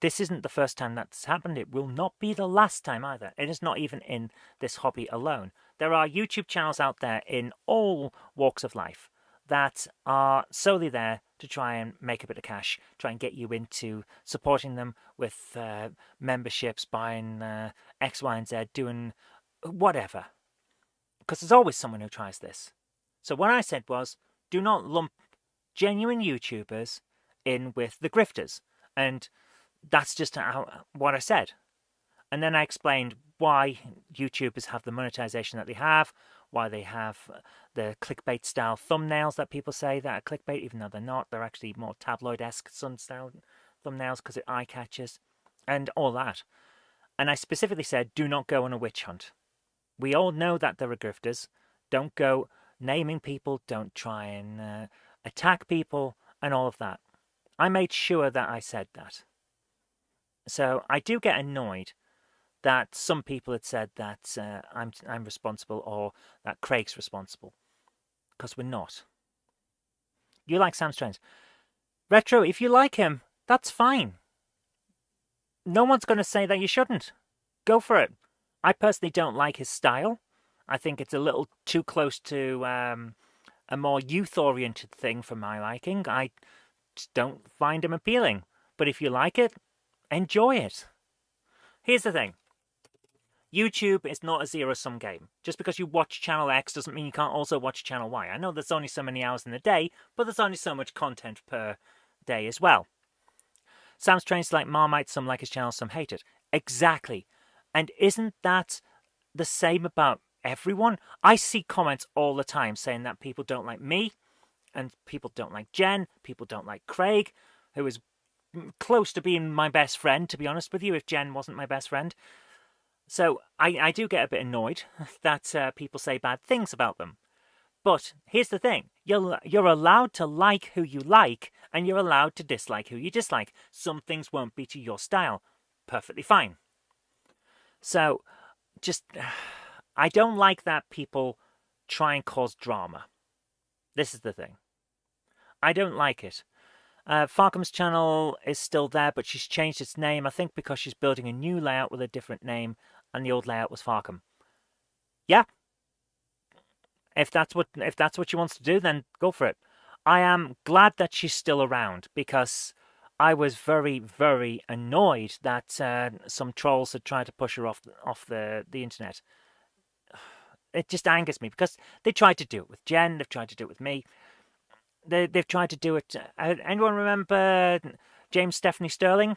this isn't the first time that's happened. It will not be the last time either. It is not even in this hobby alone. There are YouTube channels out there in all walks of life that are solely there to try and make a bit of cash, try and get you into supporting them with memberships, buying X, Y, and Z, doing whatever. Because there's always someone who tries this. So what I said was, do not lump genuine YouTubers in with the grifters. And that's just what I said. And then I explained why YouTubers have the monetization that they have, why they have the clickbait style thumbnails that people say that are clickbait, even though they're not. They're actually more tabloid-esque style thumbnails because it eye catches and all that. And I specifically said, do not go on a witch hunt. We all know that there are grifters. Don't go naming people. Don't try and attack people and all of that. I made sure that I said that. So I do get annoyed that some people had said that I'm responsible or that Craig's responsible, because we're not. You like Sam Strange. Retro, if you like him, that's fine. No one's going to say that you shouldn't. Go for it. I personally don't like his style. I think it's a little too close to a more youth-oriented thing for my liking. I just don't find him appealing. But if you like it, enjoy it. Here's the thing. YouTube is not a zero-sum game. Just because you watch Channel X doesn't mean you can't also watch Channel Y. I know there's only so many hours in the day, but there's only so much content per day as well. Sam Strange like Marmite, some like his channel, some hate it. Exactly. And isn't that the same about everyone? I see comments all the time saying that people don't like me, and people don't like Jen, people don't like Craig, who is close to being my best friend, to be honest with you, if Jen wasn't my best friend. So I do get a bit annoyed that people say bad things about them. But here's the thing. You're allowed to like who you like, and you're allowed to dislike who you dislike. Some things won't be to your style. Perfectly fine. So, just... I don't like that people try and cause drama. This is the thing. I don't like it. Farkham's channel is still there, but she's changed its name, I think because she's building a new layout with a different name, and the old layout was Farkham. Yeah. If that's what she wants to do, then go for it. I am glad that she's still around, because I was very, very annoyed that some trolls had tried to push her off the internet. It just angers me, because they tried to do it with Jen, they've tried to do it with me. They've tried to do it. Anyone remember James Stephanie Sterling?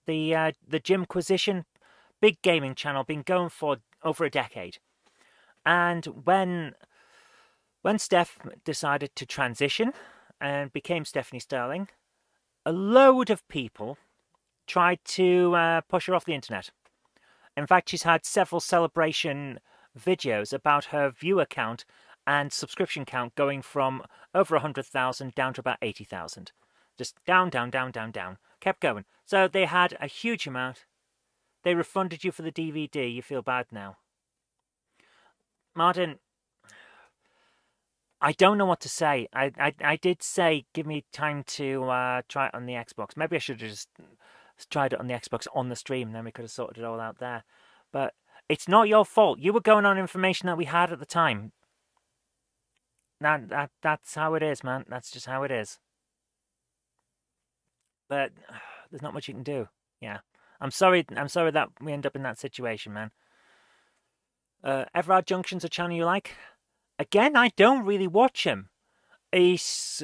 The Jimquisition, big gaming channel, been going for over a decade. And when Steph decided to transition and became Stephanie Sterling, a load of people tried to push her off the internet. In fact, she's had several celebration videos about her viewer count and subscription count going from over 100,000 down to about 80,000. Just down, down, down, down, down. Kept going. So they had a huge amount. They refunded you for the DVD. You feel bad now. Martin, I don't know what to say. I did say give me time to try it on the Xbox. Maybe I should have just tried it on the Xbox on the stream, then we could have sorted it all out there. But it's not your fault. You were going on information that we had at the time. That's how it is, man. That's just how it is. But there's not much you can do. Yeah. I'm sorry that we end up in that situation, man. Everard Junction's a channel you like? Again, I don't really watch him. He's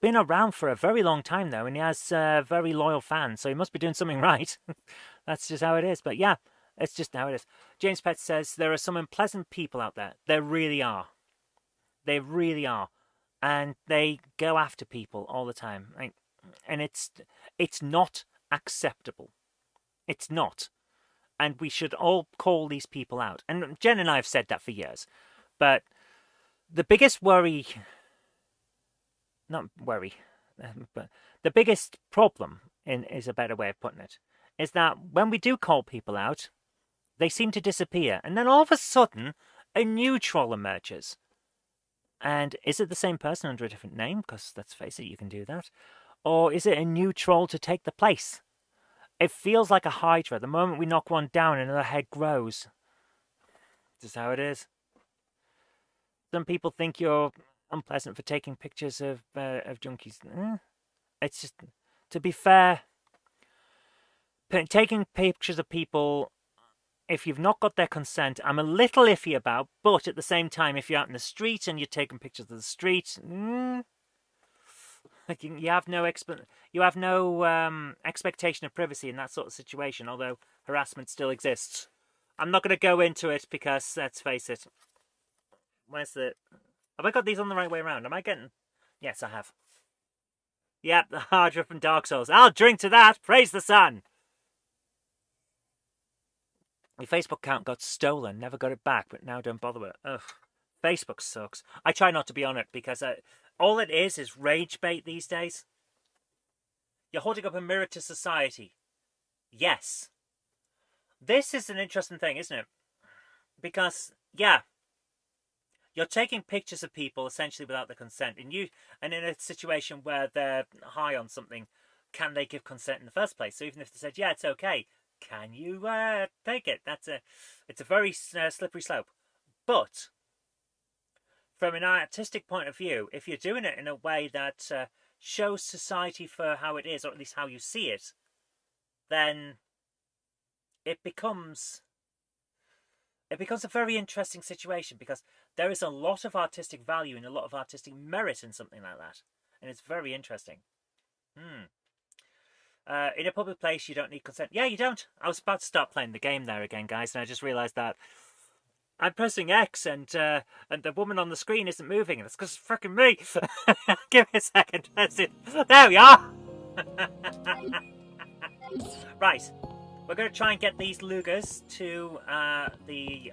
been around for a very long time, though, and he has very loyal fans, so he must be doing something right. That's just how it is. But yeah, it's just how it is. James Pett says, there are some unpleasant people out there. There really are. They really are. And they go after people all the time. And it's not acceptable. It's not. And we should all call these people out. And Jen and I have said that for years. But the biggest worry... Not worry. But the biggest problem, is a better way of putting it, is that when we do call people out, they seem to disappear. And then all of a sudden, a new troll emerges. And is it the same person under a different name? Because let's face it, you can do that. Or is it a new troll to take the place? It feels like a hydra. The moment we knock one down, another head grows. This is how it is. Some people think you're unpleasant for taking pictures of junkies. It's just, to be fair, taking pictures of people, if you've not got their consent, I'm a little iffy about. But at the same time, if you're out in the street and you're taking pictures of the street, like you have no expectation of privacy in that sort of situation. Although harassment still exists, I'm not going to go into it because, let's face it, where's the... Have I got these on the right way around? Am I getting... Yes, I have. Yep, the Hardra from Dark Souls. I'll drink to that! Praise the sun! My Facebook account got stolen, never got it back, but now don't bother with it. Ugh. Facebook sucks. I try not to be on it because all it is rage bait these days. You're holding up a mirror to society. Yes. This is an interesting thing, isn't it? Because, yeah, you're taking pictures of people essentially without their consent. And in a situation where they're high on something, can they give consent in the first place? So even if they said, yeah, it's okay, can you take it? It's a very slippery slope. But from an artistic point of view, if you're doing it in a way that shows society for how it is, or at least how you see it, then it becomes a very interesting situation, because there is a lot of artistic value and a lot of artistic merit in something like that, and it's very interesting. In a public place, you don't need consent. Yeah, you don't. I was about to start playing the game there again, guys, and I just realised that I'm pressing X and the woman on the screen isn't moving. That's because it's fucking me. Give me a second. That's it. There we are. Right. We're going to try and get these Lugers to the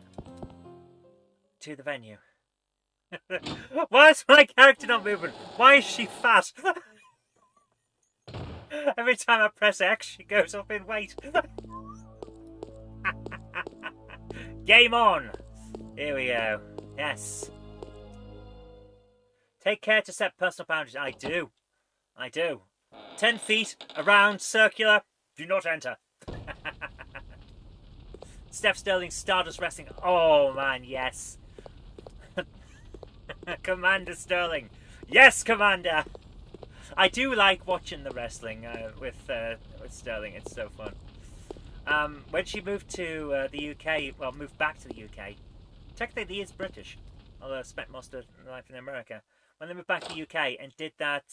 venue. Why is my character not moving? Why is she fat? Every time I press X, she goes up in weight. Game on! Here we go. Yes. Take care to set personal boundaries. I do. 10 feet, around, circular. Do not enter. Steph Sterling, Stardust Wrestling. Oh, man, yes. Commander Sterling. Yes, Commander! I do like watching the wrestling with Sterling. It's so fun. When she moved to the UK, well, moved back to the UK, technically he is British, although I spent most of my life in America. When they moved back to the UK and did that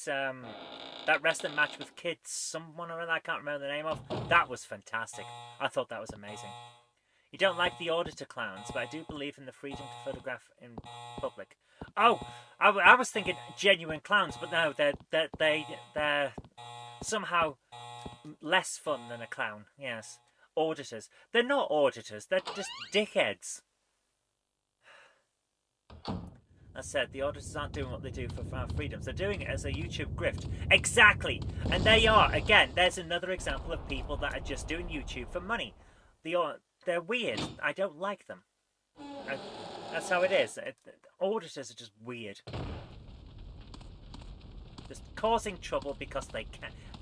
wrestling match with kids, someone or other I can't remember the name of, that was fantastic. I thought that was amazing. You don't like the auditor clowns, but I do believe in the freedom to photograph in public. Oh, I was thinking genuine clowns, but no, they're somehow less fun than a clown. Yes, auditors. They're not auditors. They're just dickheads. I said the auditors aren't doing what they do for our freedoms. They're doing it as a YouTube grift. Exactly, and they are. Again, there's another example of people that are just doing YouTube for money. They're weird. I don't like them. That's how it is. Auditors are just weird. Just causing trouble because they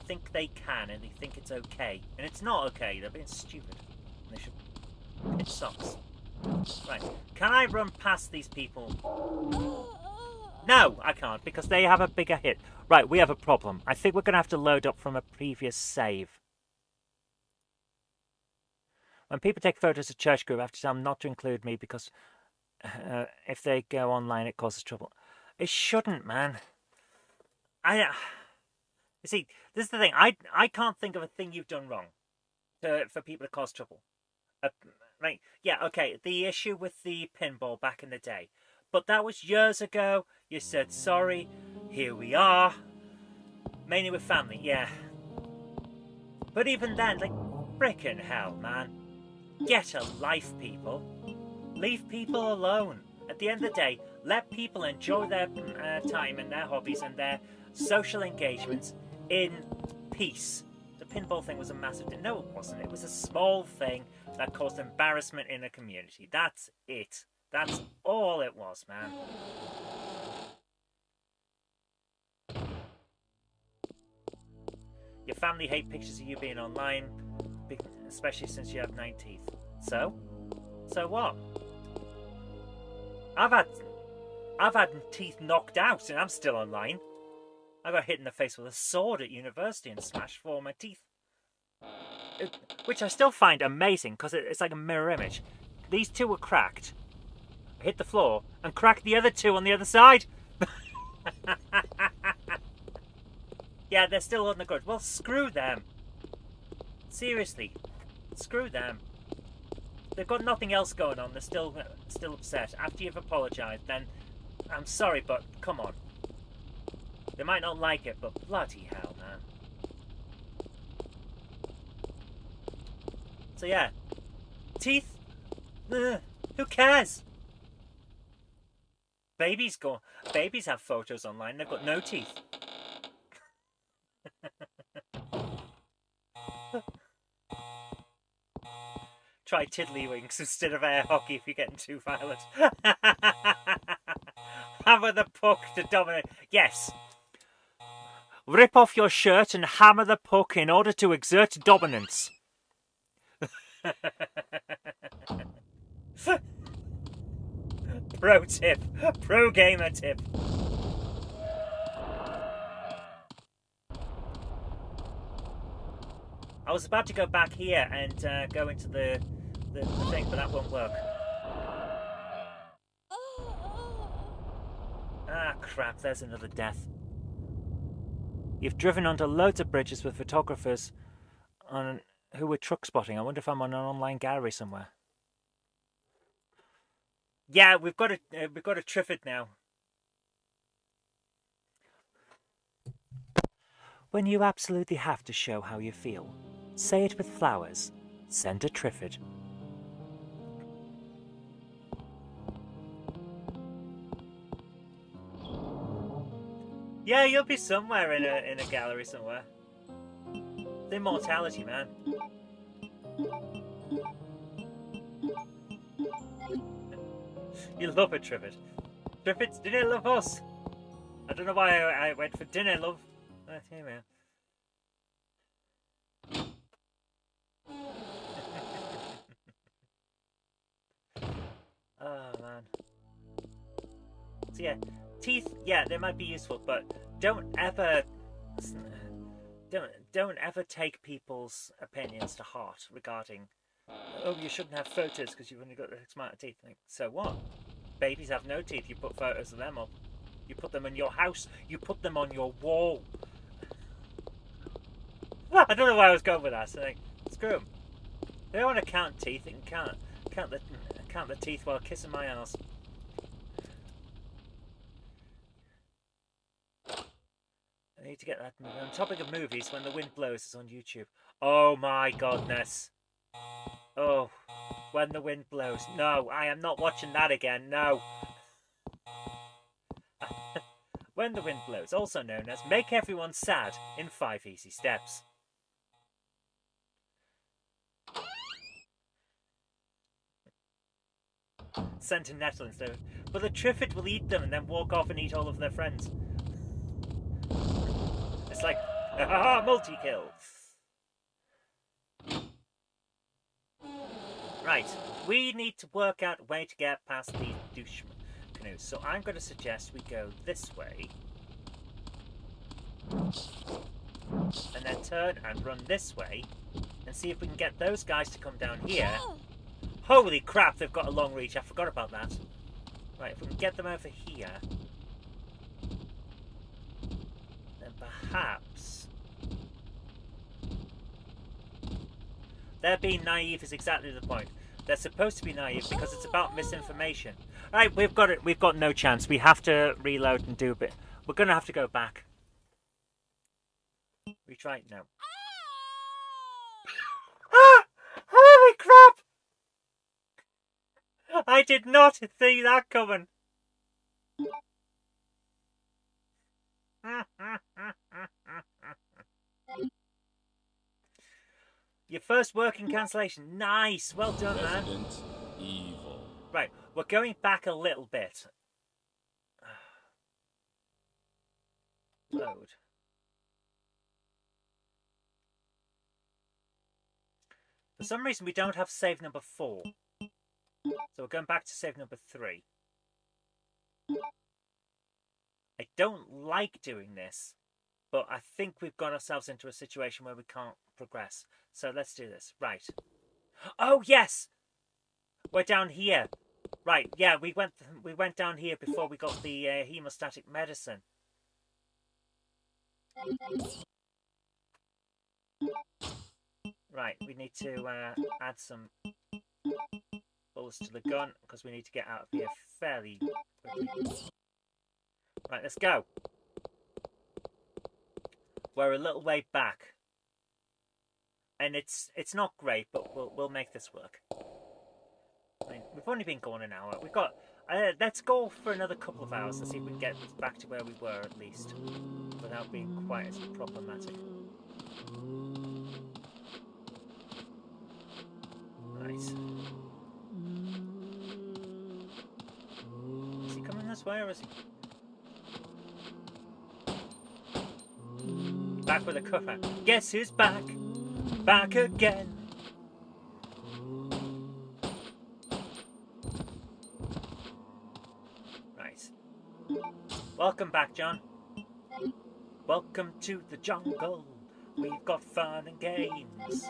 think they can and they think it's okay. And it's not okay. They're being stupid. And they should pinch socks. Right. Can I run past these people? No, I can't, because they have a bigger hit. Right, we have a problem. I think we're going to have to load up from a previous save. When people take photos of church group, I have to tell them not to include me because if they go online, it causes trouble. It shouldn't, man. You see, this is the thing. I can't think of a thing you've done wrong for people to cause trouble. Right? Yeah, okay. The issue with the pinball back in the day. But that was years ago. You said sorry. Here we are. Mainly with family, yeah. But even then, like, frickin' hell, man. Get a life, people. Leave people alone. At the end of the day, let people enjoy their time and their hobbies and their social engagements in peace. The pinball thing was a massive thing. No, it wasn't. It was a small thing that caused embarrassment in a community. That's it. That's all it was, man. Your family hate pictures of you being online, especially since you have 9 teeth. So? So what? I've had teeth knocked out and I'm still online. I got hit in the face with a sword at university and smashed 4 of my teeth. Which I still find amazing because it's like a mirror image. These 2 were cracked, hit the floor, and cracked the other 2 on the other side. Yeah, they're still on the grudge. Well, screw them. Seriously. Screw them. they've got nothing else going on. They're still upset. After you've apologised, then I'm sorry, but come on. They might not like it, but bloody hell, man. So yeah, teeth. Who cares? Babies have photos online. They've got no teeth. Try tiddlywinks instead of air hockey if you're getting too violent. Hammer the puck to dominate. Yes. Rip off your shirt and hammer the puck in order to exert dominance. Pro tip. Pro gamer tip. I was about to go back here and go into the thing, but that won't work. Ah, crap, there's another death. You've driven onto loads of bridges with photographers who were truck spotting. I wonder if I'm on an online gallery somewhere. Yeah, we've got a Triffid now. When you absolutely have to show how you feel, say it with flowers. Send a Triffid. Yeah, you'll be somewhere in a gallery somewhere. The immortality, man. You love a Triffid. Triffids, did they love us? I don't know why I went for dinner, love. Here we are. Oh man. So yeah, teeth. Yeah, they might be useful, but don't ever take people's opinions to heart regarding. Oh, you shouldn't have photos because you've only got X amount of teeth. So what? Babies have no teeth. You put photos of them up. You put them in your house. You put them on your wall. I don't know why I was going with that. So screw them. They don't want to count teeth. They can count the teeth while kissing my ass. I need to get that movie. On topic of movies, When the Wind Blows is on YouTube. Oh my godness. Oh, When the Wind Blows. No, I am not watching that again. No. When the Wind Blows, also known as Make Everyone Sad in 5 Easy Steps. Sent to Netherlands though. But the Triffid will eat them and then walk off and eat all of their friends. It's like, multi-kill. Right, we need to work out a way to get past these douche canoes. So I'm going to suggest we go this way. And then turn and run this way. And see if we can get those guys to come down here. Holy crap, they've got a long reach. I forgot about that. Right, if we can get them over here. Then perhaps... They're being naive is exactly the point. They're supposed to be naive because it's about misinformation. Right, we've got no chance. We have to reload and do a bit. We're going to have to go back. Retry it now. Ah! Holy crap! I did not see that coming. Your first working cancellation. Nice. Well done, man. Resident Evil. Right, we're going back a little bit. Load. For some reason, we don't have save number 4. So we're going back to save number 3. I don't like doing this, but I think we've got ourselves into a situation where we can't progress. So let's do this. Right. Oh, yes! We're down here. Right, yeah, we went down here before we got the hemostatic medicine. Right, we need to add some bullets to the gun, because we need to get out of here fairly quickly. Right, let's go. We're a little way back. And it's not great, but we'll make this work. I mean, we've only been going an hour. We've got... let's go for another couple of hours and see if we can get back to where we were at least. Without being quite as problematic. Right. Is he coming this way or is he... Back with a cover. Guess who's back? Back again. Right. Welcome back, John. Welcome to the jungle. We've got fun and games.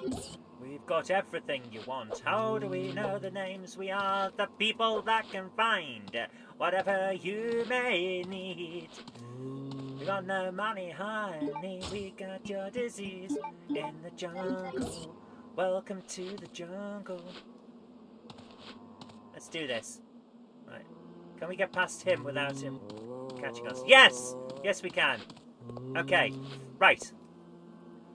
We've got everything you want. How do we know the names? We are the people that can find whatever you may need. We got no money, honey. We got your disease in the jungle. Welcome to the jungle. Let's do this. Right. Can we get past him without him catching us? Yes! Yes, we can. Okay. Right.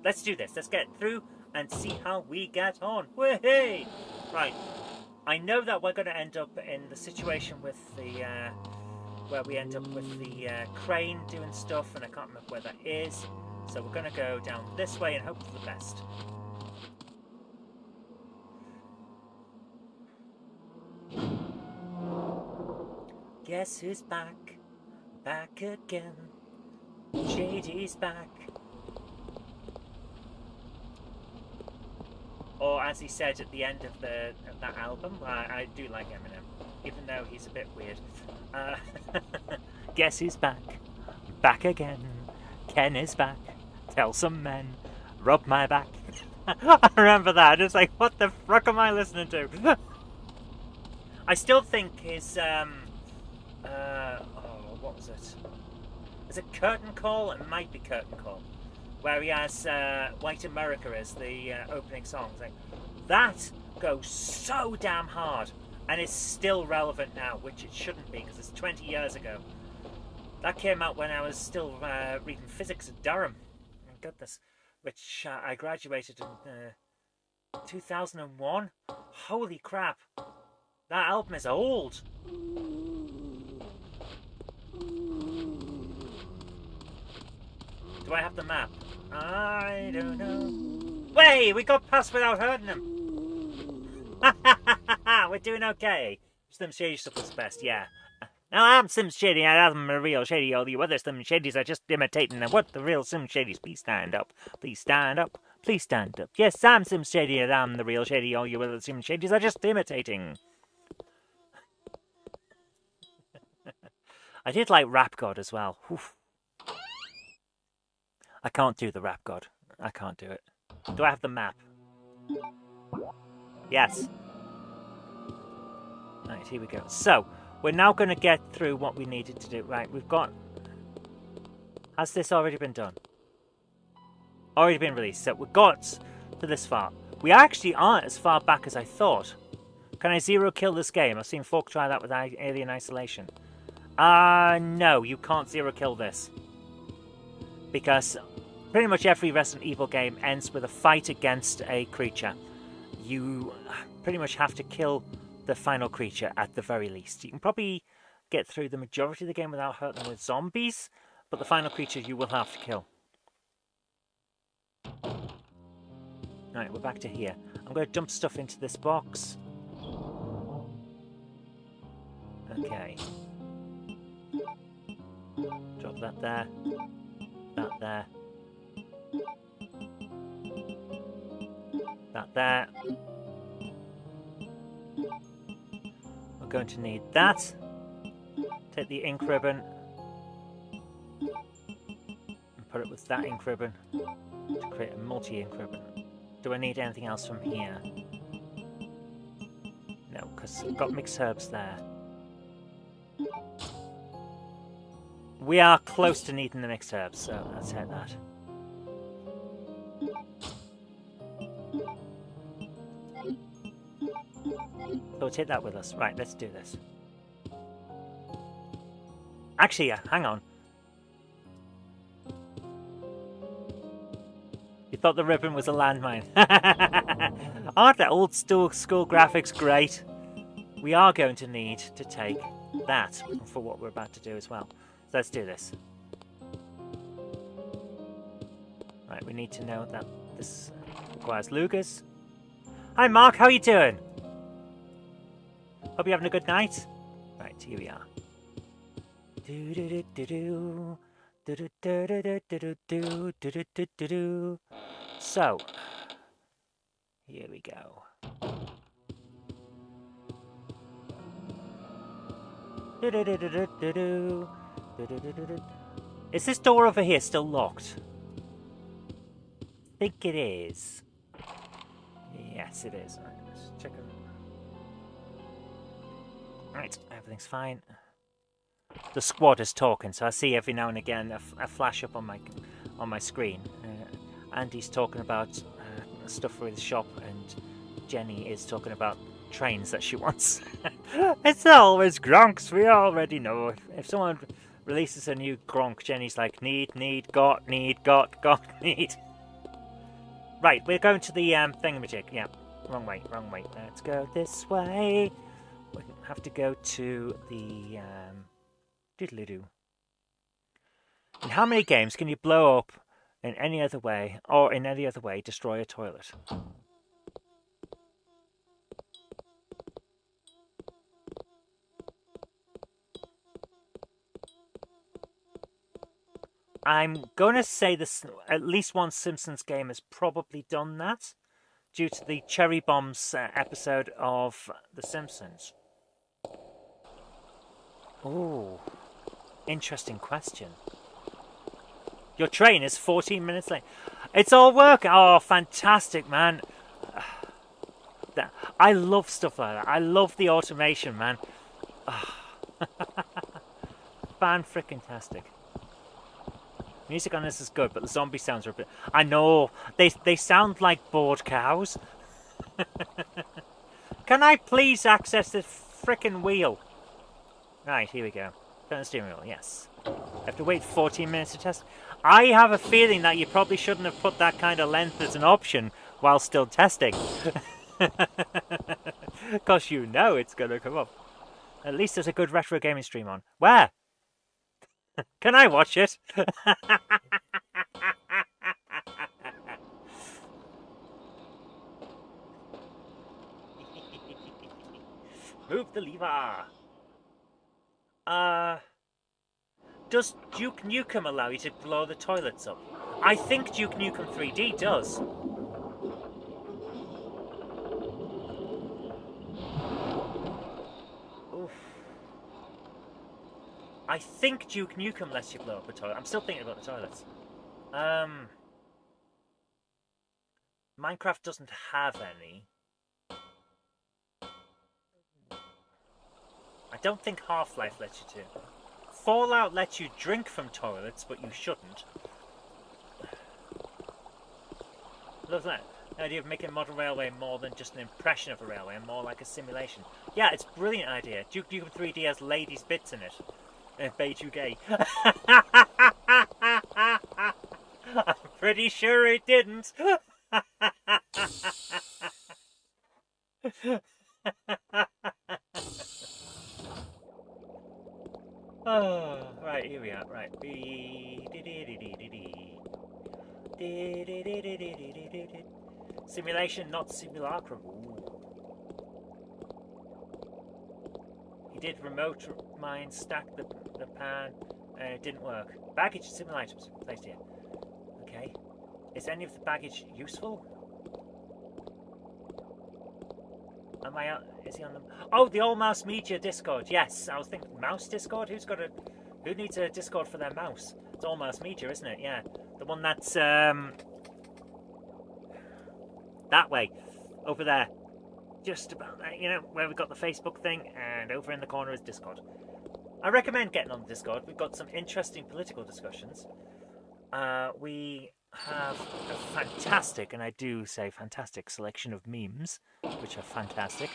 Let's do this. Let's get through and see how we get on. Whee! Right. I know that we're going to end up in the situation with the... where we end up with the crane doing stuff, and I can't remember where that is. So we're going to go down this way and hope for the best. Guess who's back? Back again. Shady's back. Or as he said at the end of that album, I do like Eminem, even though he's a bit weird. Guess who's back? Back again. Ken is back. Tell some men. Rub my back. I remember that. It's like, what the fuck am I listening to? I still think his, what was it? Is it Curtain Call? It might be Curtain Call. Where he has White America as the opening song. It's like, that goes so damn hard. And it's still relevant now, which it shouldn't be, because it's 20 years ago. That came out when I was still reading physics at Durham. My goodness. Which I graduated in 2001. Holy crap. That album is old. Do I have the map? I don't know. Wait, we got past without hurting him. We're doing okay. Slim Shady stuff was best, yeah. Now I'm Slim Shady, and I'm a real Shady. All the other Slim Shadys are just imitating what the real Slim Shadys. Please stand up. Please stand up. Please stand up. Yes, I'm Slim Shady, and I'm the real Shady. All you other Slim Shadys are just imitating. I did like Rap God as well. Oof. I can't do the Rap God. I can't do it. Do I have the map? Yes. Right, here we go. So, we're now going to get through what we needed to do. Right, we've got... Has this already been done? Already been released. So, we got to this far. We actually aren't as far back as I thought. Can I zero kill this game? I've seen folk try that with Alien Isolation. No, you can't zero kill this. Because pretty much every Resident Evil game ends with a fight against a creature. You pretty much have to kill the final creature at the very least. You can probably get through the majority of the game without hurting them with zombies, but the final creature you will have to kill. Alright, we're back to here. I'm going to dump stuff into this box. Okay. Drop that there. That there. That there. We're going to need that. Take the ink ribbon and put it with that ink ribbon to create a multi-ink ribbon. Do I need anything else from here? No, because I've got mixed herbs there. We are close to needing the mixed herbs, so let's hit that. So take that with us. Right, let's do this. Actually, hang on. You thought the ribbon was a landmine. Aren't the old school graphics great? We are going to need to take that for what we're about to do as well. So let's do this. Right, we need to know that this requires Lugas. Hi Mark, how are you doing? Hope you're having a good night. Right, here we are. So, here we go. Is this door over here still locked? I think it is. Yes, it is. Right, let's check it. Right, everything's fine. The squad is talking, so I see every now and again a flash up on my screen. Andy's talking about stuff for his shop, and Jenny is talking about trains that she wants. It's always Gronks, we already know. If someone releases a new Gronk, Jenny's like, need, got, need. Right, we're going to the thingamajig. Yeah, wrong way. Let's go this way. We have to go to the doodle-doo. In how many games can you blow up in any other way, or in any other way destroy a toilet? I'm going to say this. At least one Simpsons game has probably done that, due to the Cherry Bombs episode of The Simpsons. Ooh, interesting question. Your train is 14 minutes late. It's all working. Oh, fantastic, man. I love stuff like that. I love the automation, man. Fan-frickin-tastic. Music on this is good, but the zombie sounds are a bit... I know. They sound like bored cows. Can I please access this frickin' wheel? Right, here we go. Turn the steering wheel, yes. I have to wait 14 minutes to test. I have a feeling that you probably shouldn't have put that kind of length as an option while still testing. Because you know it's going to come up. At least there's a good retro gaming stream on. Where? Can I watch it? Move the lever. Does Duke Nukem allow you to blow the toilets up? I think Duke Nukem 3D does. Oof. I think Duke Nukem lets you blow up a toilet. I'm still thinking about the toilets. Minecraft doesn't have any. I don't think Half-Life lets you to. Fallout lets you drink from toilets, but you shouldn't. Love that. The idea of making a modern railway more than just an impression of a railway, and more like a simulation. Yeah, it's a brilliant idea. Duke Nukem 3D has ladies' bits in it. Beiju gay. I'm pretty sure it didn't. Oh, right, here we are. Right. Simulation, not simulacrum. He did remote mine, stack the pan, and it didn't work. Baggage similar items placed here. Okay. Is any of the baggage useful? Am I out? Is he on the... Oh, the All Mouse Media Discord. Yes, I was thinking mouse Discord. Who needs a Discord for their mouse? It's All Mouse Media, isn't it? Yeah, the one that's that way, over there, just about there. You know where we got the Facebook thing, and over in the corner is Discord. I recommend getting on the Discord. We've got some interesting political discussions. We have a fantastic, and I do say fantastic, selection of memes, which are fantastic.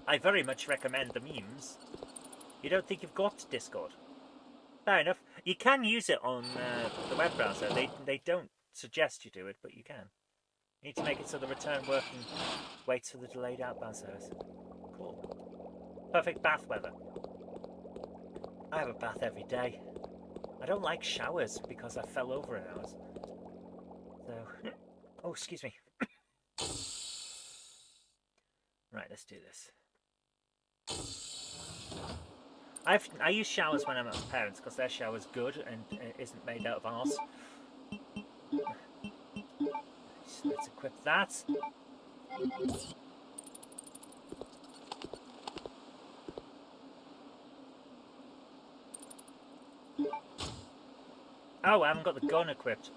I very much recommend the memes. You don't think you've got Discord? Fair enough. You can use it on the web browser. They don't suggest you do it, but you can. You need to make it so the return working waits for the delayed outbound service. Cool. Perfect bath weather. I have a bath every day. I don't like showers because I fell over in ours. So, oh, excuse me. Right, let's do this. I use showers when I'm at my parents because their shower's good and it isn't made out of arse. So let's equip that. Oh, I haven't got the gun equipped.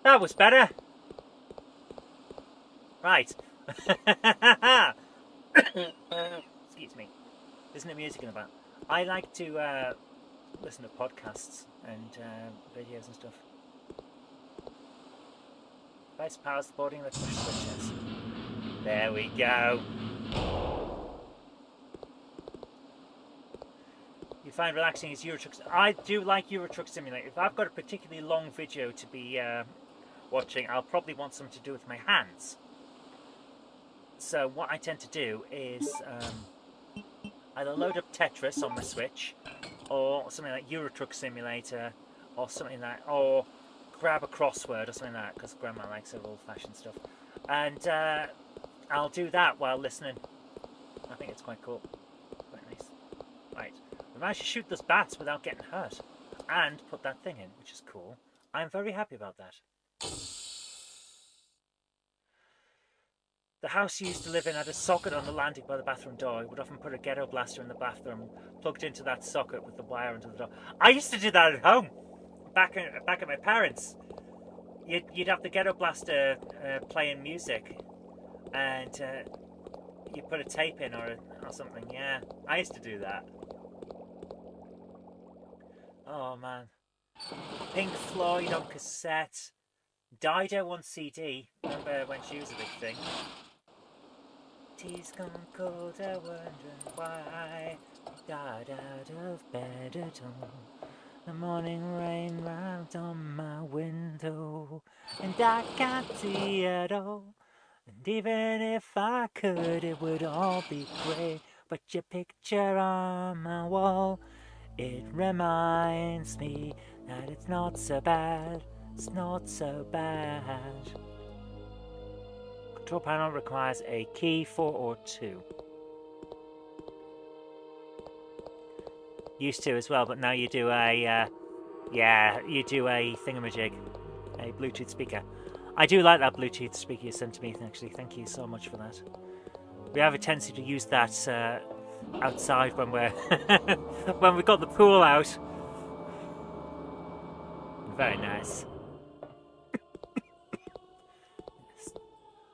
That was better. Right. Excuse me. Isn't it music in the back? I like to listen to podcasts and videos and stuff. Best powers the boarding, let's push switches. There we go. You find relaxing as Euro Truck. I do like Euro Truck Simulator. If I've got a particularly long video to be watching, I'll probably want something to do with my hands. So what I tend to do is either load up Tetris on my Switch, or something like Euro Truck Simulator, or something like, or grab a crossword or something like that, because Grandma likes her old-fashioned stuff. And I'll do that while listening. I think it's quite cool. Quite nice. Right. We managed to shoot those bats without getting hurt. And put that thing in, which is cool. I'm very happy about that. The house you used to live in had a socket on the landing by the bathroom door. You would often put a ghetto blaster in the bathroom, plugged into that socket with the wire under the door. I used to do that at home, back at my parents'. You'd have the ghetto blaster playing music, and you put a tape in or something. Yeah, I used to do that. Oh man, Pink Floyd on cassette, Dido on CD. Remember when she was a big thing? Tea's gone cold, I'm wondering why I died out of bed at all. The morning rain round on my window, and I can't see at all. And even if I could, it would all be grey. But your picture on my wall, it reminds me that it's not so bad. It's not so bad. Control panel requires a key 4 or 2. Used to as well, but now you do a you do a thingamajig, a Bluetooth speaker. I do like that Bluetooth speaker you sent to me, actually. Thank you so much for that. We have a tendency to use that outside when we're when we've got the pool out. Very nice.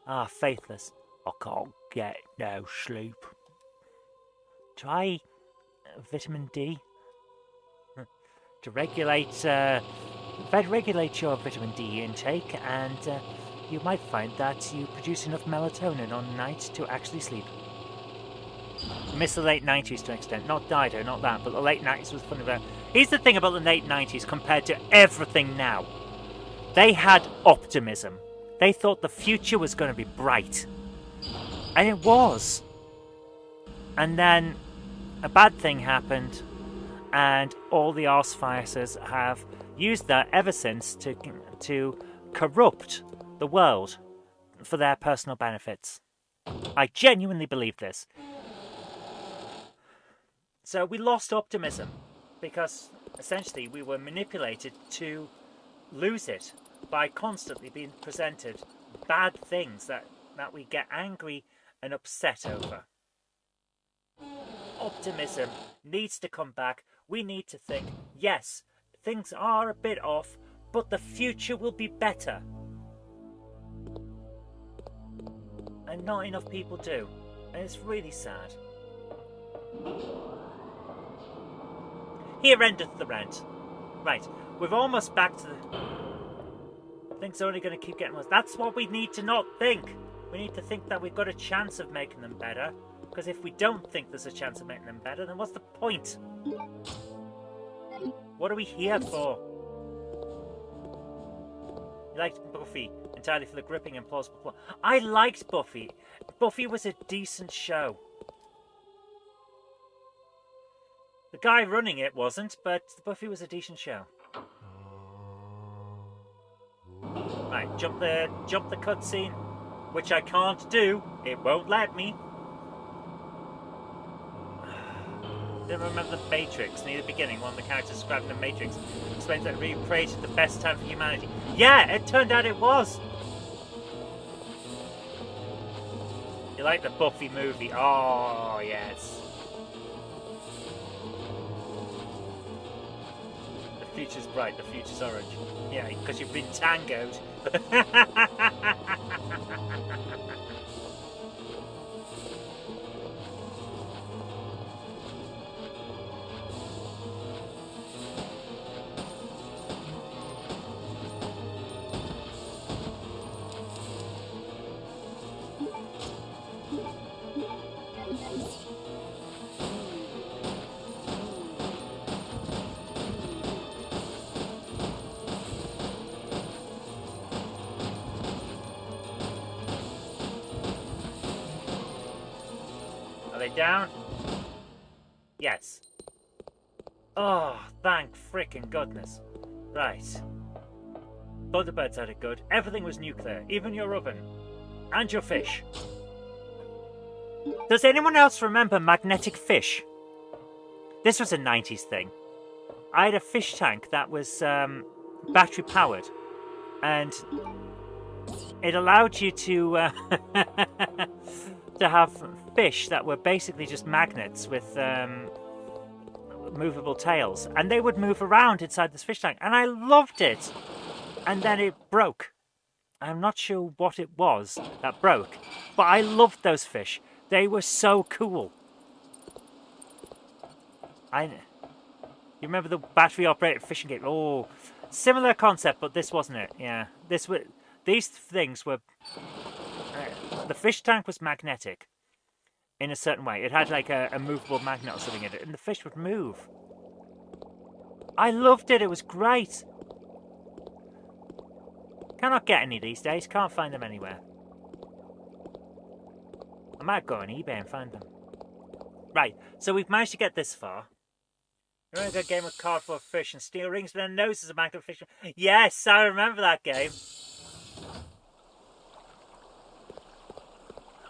Ah, faithless. I can't get no sleep. Try vitamin D to regulate your vitamin D intake, and you might find that you produce enough melatonin on night to actually sleep. I miss the late 90s to an extent. Not Dido, not that, but the late 90s was fun about. Here's the thing about the late 90s compared to everything now. They had optimism. They thought the future was going to be bright. And it was. And then a bad thing happened, and all the arseficers have used that ever since to corrupt the world for their personal benefits. I genuinely believe this. So we lost optimism because essentially we were manipulated to lose it by constantly being presented bad things that we get angry and upset over. Optimism needs to come back. We need to think, yes, things are a bit off, but the future will be better. And not enough people do. And it's really sad. Here endeth the rent. Right, we're almost back to the... Things are only going to keep getting worse. That's what we need to not think. We need to think that we've got a chance of making them better. Because if we don't think there's a chance of making them better, then what's the point? What are we here for? You liked Buffy entirely for the gripping and plausible plot. I liked Buffy. Buffy was a decent show. The guy running it wasn't, but Buffy was a decent show. Right, jump the cutscene, which I can't do. It won't let me. Didn't remember the Matrix near the beginning. One of the characters described the Matrix explains that we created the best time for humanity. Yeah, it turned out it was. You like the Buffy movie? Oh yes. The future's bright. The future's orange. Yeah, because you've been tangoed. Down? Yes. Oh, thank frickin' goodness. Right. Both the beds sounded good. Everything was nuclear. Even your oven. And your fish. Does anyone else remember magnetic fish? This was a 90s thing. I had a fish tank that was battery powered. And it allowed you to... to have fish that were basically just magnets with movable tails, and they would move around inside this fish tank, and I loved it. And then it broke. I'm not sure what it was that broke, but I loved those fish. They were so cool. You remember the battery operated fishing game? Oh, similar concept, but this wasn't it. Yeah, these things were. The fish tank was magnetic in a certain way. It had like a movable magnet or something in it, and the fish would move. I loved it. It was great. Cannot get any these days. Can't find them anywhere. I might go on eBay and find them. Right, so we've managed to get this far. You're in a good game of cardboard fish and steel rings with their noses of magnet fish. Yes, I remember that game.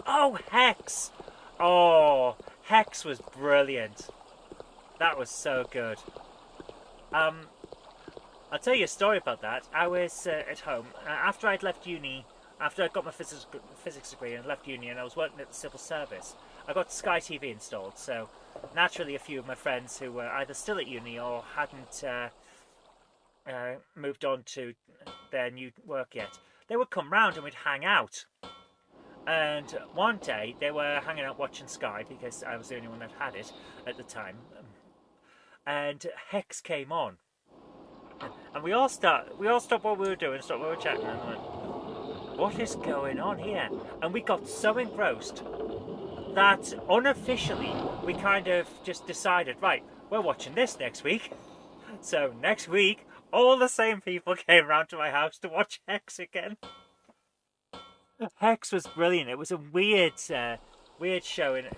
Oh, Hex! Oh, Hex was brilliant. That was so good. I'll tell you a story about that. I was at home after I'd left uni. After I got my physics degree and left uni, and I was working at the civil service. I got Sky TV installed, so naturally a few of my friends who were either still at uni or hadn't moved on to their new work yet, they would come round and we'd hang out. And one day they were hanging out watching Sky because I was the only one that had it at the time. And Hex came on, and we all stopped what we were doing, stopped what we were chatting, and went, "What is going on here?" And we got so engrossed that unofficially we kind of just decided, right, we're watching this next week. So next week, all the same people came round to my house to watch Hex again. Hex was brilliant. It was a weird show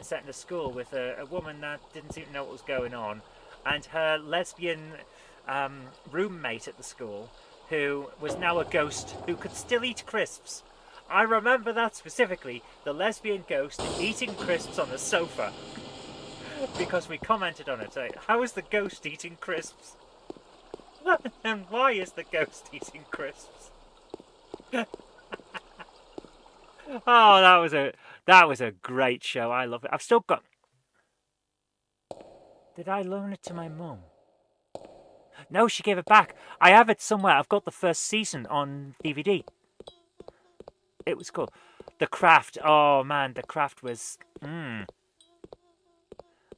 set in a school with a woman that didn't seem to know what was going on, and her lesbian roommate at the school, who was now a ghost who could still eat crisps. I remember that specifically, the lesbian ghost eating crisps on the sofa, because we commented on it. How is the ghost eating crisps? And why is the ghost eating crisps? Oh, that was a great show. I love it. I've still got... Did I loan it to my mum? No, she gave it back. I have it somewhere. I've got the first season on DVD. It was cool. The Craft. Oh man, The Craft was. And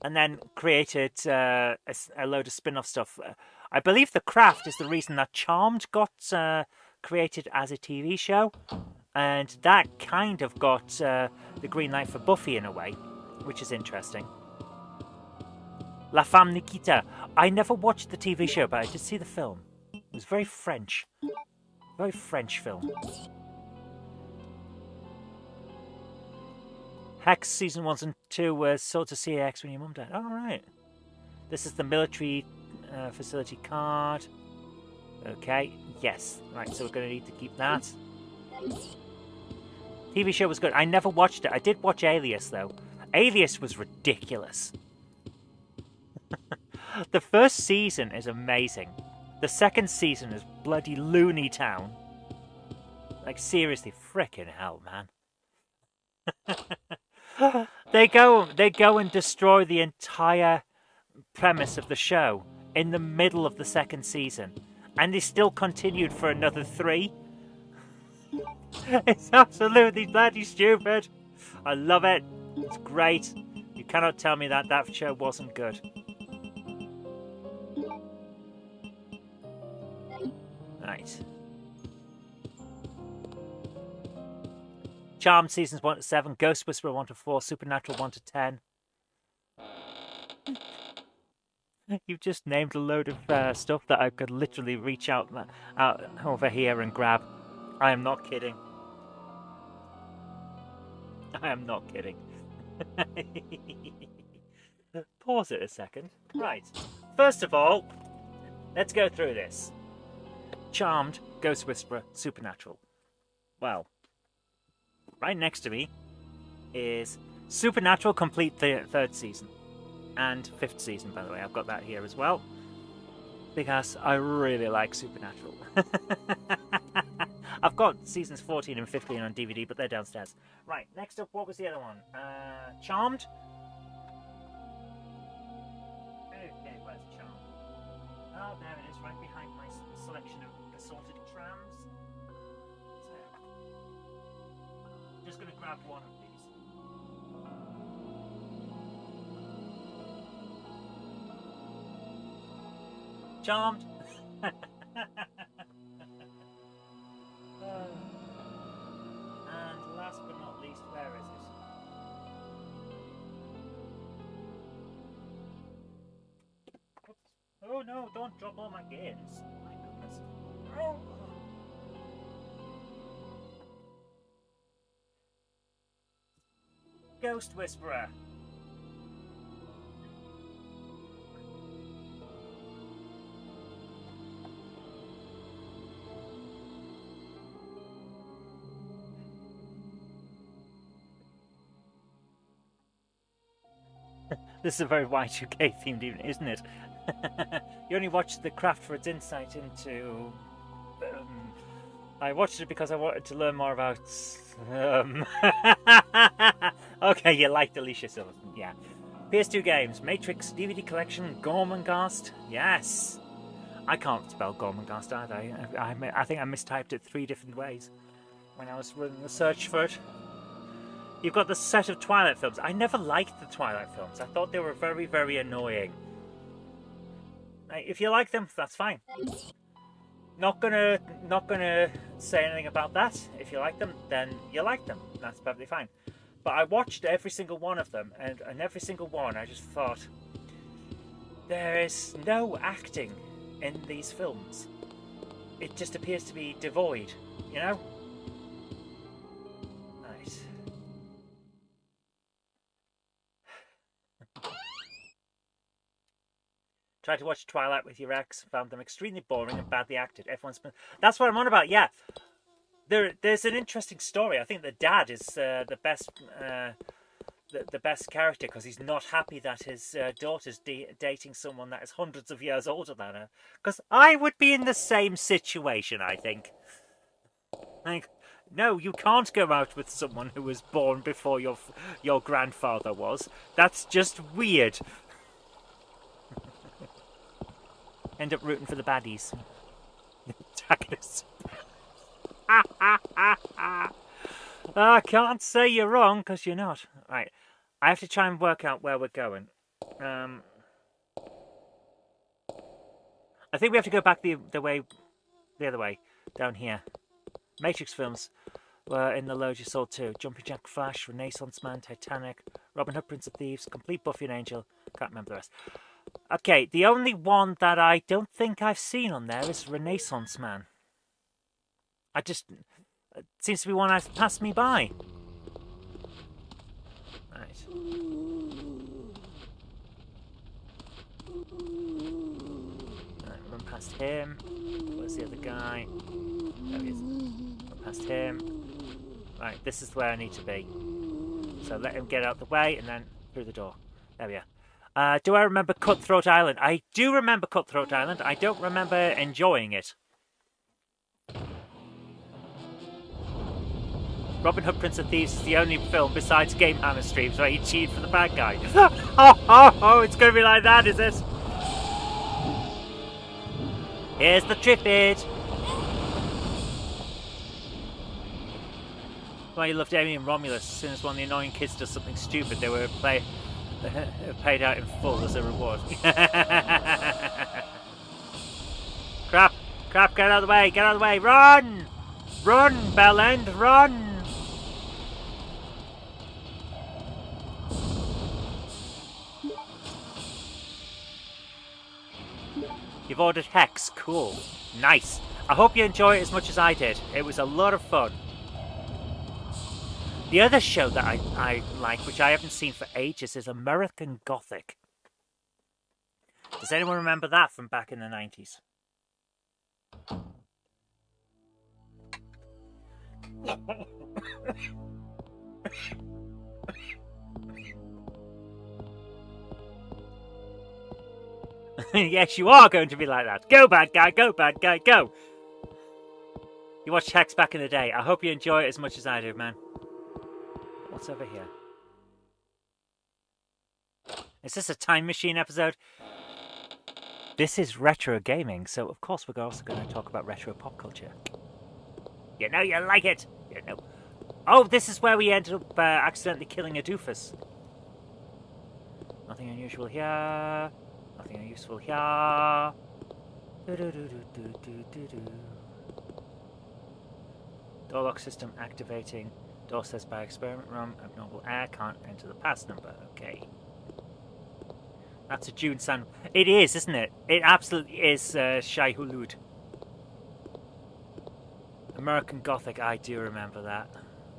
then created a load of spin-off stuff. I believe The Craft is the reason that Charmed got created as a TV show, and that kind of got the green light for Buffy in a way, which is interesting. La Femme Nikita. I never watched the TV show, but I did see the film. It was very French. Very French film. Hex season 1 and 2 were sold to CAX when your mum died. Oh, right. This is the military facility card. Okay, yes. Right, so we're going to need to keep that. TV show was good. I never watched it. I did watch Alias, though. Alias was ridiculous. The first season is amazing. The second season is bloody Looney Town. Like, seriously, frickin' hell, man. They go and destroy the entire premise of the show in the middle of the second season, and they still continued for another 3. It's absolutely bloody stupid. I love it. It's great. You cannot tell me that that show wasn't good. Right. Charmed seasons 1 to 7, Ghost Whisperer 1 to 4, Supernatural 1 to 10. You've just named a load of stuff that I could literally reach out over here and grab. I am not kidding. I am not kidding. Pause it a second. Right. First of all, let's go through this. Charmed, Ghost Whisperer, Supernatural. Well, right next to me is Supernatural complete third season. And 5th season, by the way. I've got that here as well. Because I really like Supernatural. I've got seasons 14 and 15 on DVD, but they're downstairs. Right, next up, what was the other one? Charmed? Okay, where's Charmed? Oh, there it is, right behind my selection of assorted trams. So, I'm just going to grab one of these. Charmed. And last but not least, where is it? Oops. Oh no, don't drop all my games. My goodness. Oh. Ghost Whisperer. This is a very Y2K themed evening, isn't it? You only watched The Craft for its insight into... I watched it because I wanted to learn more about... Okay, you liked Alicia Silverstone, yeah. PS2 games, Matrix, DVD collection, Gormenghast, yes. I can't spell Gormenghast either. I think I mistyped it 3 different ways when I was running the search for it. You've got the set of Twilight films. I never liked the Twilight films. I thought they were very, very annoying. If you like them, that's fine. Not gonna say anything about that. If you like them, then you like them. That's perfectly fine. But I watched every single one of them, and every single one I just thought, there is no acting in these films. It just appears to be devoid, you know? Tried to watch Twilight with your ex, found them extremely boring and badly acted. That's what I'm on about, yeah. There's an interesting story. I think the dad is the best character because he's not happy that his daughter's dating someone that is hundreds of years older than her. Because I would be in the same situation, I think. Like, no, you can't go out with someone who was born before your grandfather was. That's just weird. End up rooting for the baddies. The antagonists. I can't say you're wrong, because you're not. Right. I have to try and work out where we're going. I think we have to go back the other way, down here. Matrix films were in the load you saw too. Jumping Jack Flash, Renaissance Man, Titanic, Robin Hood, Prince of Thieves, Complete Buffy and Angel. Can't remember the rest. Okay, the only one that I don't think I've seen on there is Renaissance Man. It seems to be one that's passed me by. Right. Run past him. Where's the other guy? There he is. Run past him. Right, this is where I need to be. So let him get out the way and then through the door. There we are. Do I remember Cutthroat Island? I do remember Cutthroat Island. I don't remember enjoying it. Robin Hood, Prince of Thieves is the only film besides GameHammer streams where you cheat for the bad guy. Oh, it's going to be like that, is it? Here's the tripid. Well, you loved Amy and Romulus. As soon as one of the annoying kids does something stupid, they were paid out in full as a reward. Crap, get out of the way, run! Run, Bellend, run! You've ordered Hex, cool. Nice. I hope you enjoy it as much as I did. It was a lot of fun. The other show that I like, which I haven't seen for ages, is American Gothic. Does anyone remember that from back in the 90s? Yes, you are going to be like that. Go, bad guy, go! You watched Hex back in the day. I hope you enjoy it as much as I do, man. What's over here? Is this a time machine episode? This is retro gaming, so of course we're also going to talk about retro pop culture. You know you like it! You know. Oh, this is where we ended up accidentally killing a doofus. Nothing unusual here. Nothing useful here. Door lock system activating. Door says by experiment room. Abnormal air can't enter the pass number. Okay. That's a June Sand. It is, isn't it? It absolutely is Shai Hulud. American Gothic. I do remember that.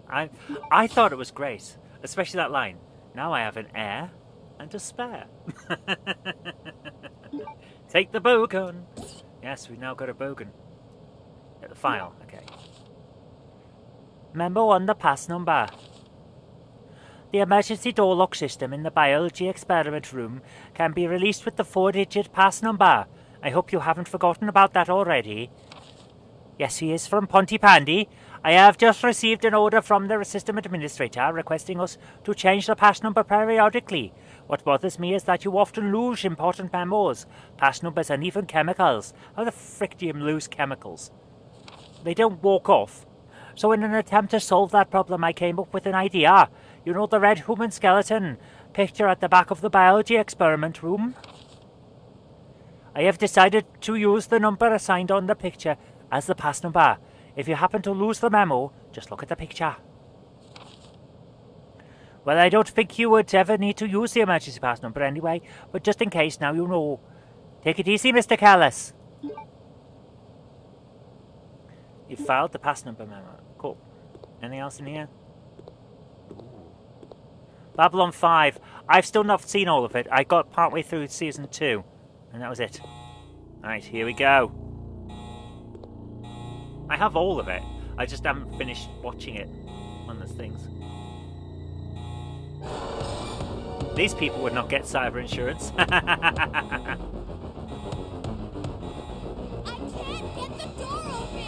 I thought it was great, especially that line. Now I have an heir and a spare. Take the bowgun. Yes, we've now got a bowgun. Get the file. Okay. Memo on the pass number. The emergency door lock system in the biology experiment room can be released with the 4-digit pass number. I hope you haven't forgotten about that already. Yes, he is from Pontypandy. I have just received an order from the system administrator requesting us to change the pass number periodically. What bothers me is that you often lose important memos, pass numbers and even chemicals. How the frick do you lose chemicals? They don't walk off. So in an attempt to solve that problem, I came up with an idea. You know the red human skeleton picture at the back of the biology experiment room? I have decided to use the number assigned on the picture as the pass number. If you happen to lose the memo, just look at the picture. Well, I don't think you would ever need to use the emergency pass number anyway, but just in case, now you know. Take it easy, Mr. Callis. You filed the pass number memo. Cool. Anything else in here? Ooh. Babylon 5. I've still not seen all of it. I got partway through season 2, and that was it. Alright, here we go. I have all of it. I just haven't finished watching it on those things. These people would not get cyber insurance. I can't get the door open!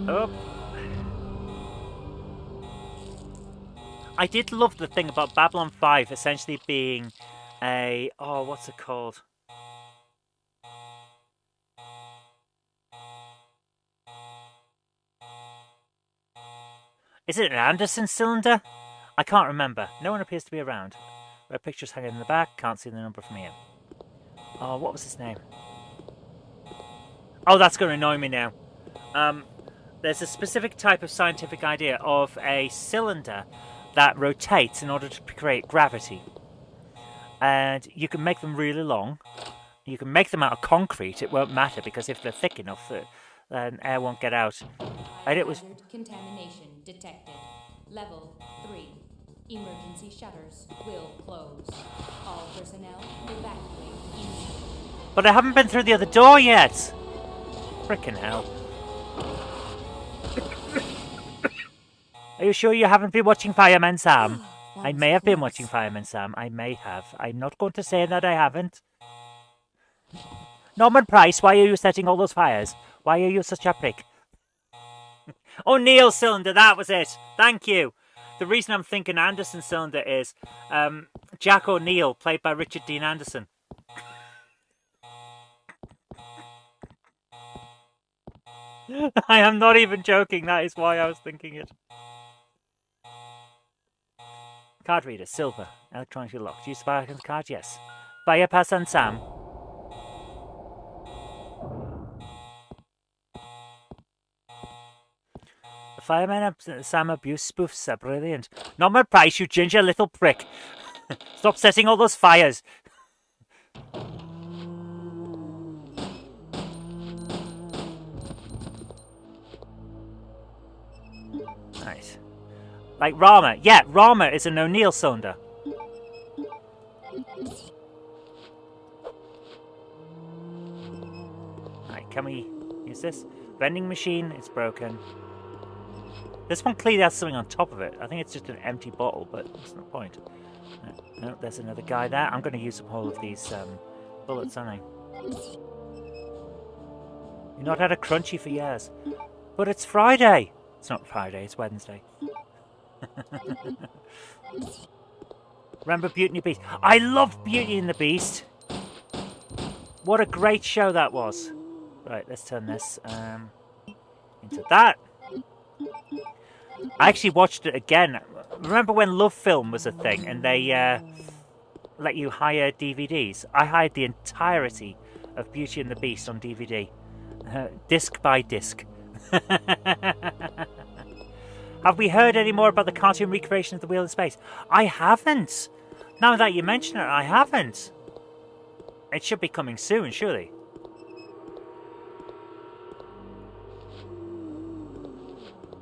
Oh. I did love the thing about Babylon 5 essentially being a... Oh, what's it called? Is it an Anderson cylinder? I can't remember. No one appears to be around. There are pictures hanging in the back. Can't see the number from here. Oh, what was his name? Oh, that's going to annoy me now. There's a specific type of scientific idea of a cylinder that rotates in order to create gravity. And you can make them really long. You can make them out of concrete. It won't matter because if they're thick enough, then air won't get out. And it was... Hazard contamination detected. Level 3. Emergency shutters will close. All personnel evacuate immediately. But I haven't been through the other door yet! Frickin' hell. Are you sure you haven't been watching Fireman Sam? I may have been watching Fireman Sam. I may have. I'm not going to say that I haven't. Norman Price, why are you setting all those fires? Why are you such a prick? O'Neill cylinder, that was it. Thank you. The reason I'm thinking Anderson cylinder is Jack O'Neill, played by Richard Dean Anderson. I am not even joking. That is why I was thinking it. Card reader, silver, electronically locked. Use Sparkle's card, yes. Fire pass and Sam. The fireman and Sam abuse spoofs are brilliant. Norman Price, you ginger little prick. Stop setting all those fires. Nice. Like Rama. Yeah, Rama is an O'Neill cylinder. Right, can we use this? Vending machine, it's broken. This one clearly has something on top of it. I think it's just an empty bottle, but that's no point. No, there's another guy there. I'm going to use up all of these bullets, aren't I? You've not had a crunchy for years. But it's Friday. It's not Friday, it's Wednesday. Remember Beauty and the Beast? I love Beauty and the Beast. What a great show that was. Right, let's turn this into that. I actually watched it again. Remember when Love Film was a thing and they let you hire DVDs? I hired the entirety of Beauty and the Beast on DVD. Disc by disc. Have we heard any more about the cartoon recreation of the Wheel of Space? I haven't. Now that you mention it, I haven't. It should be coming soon, surely.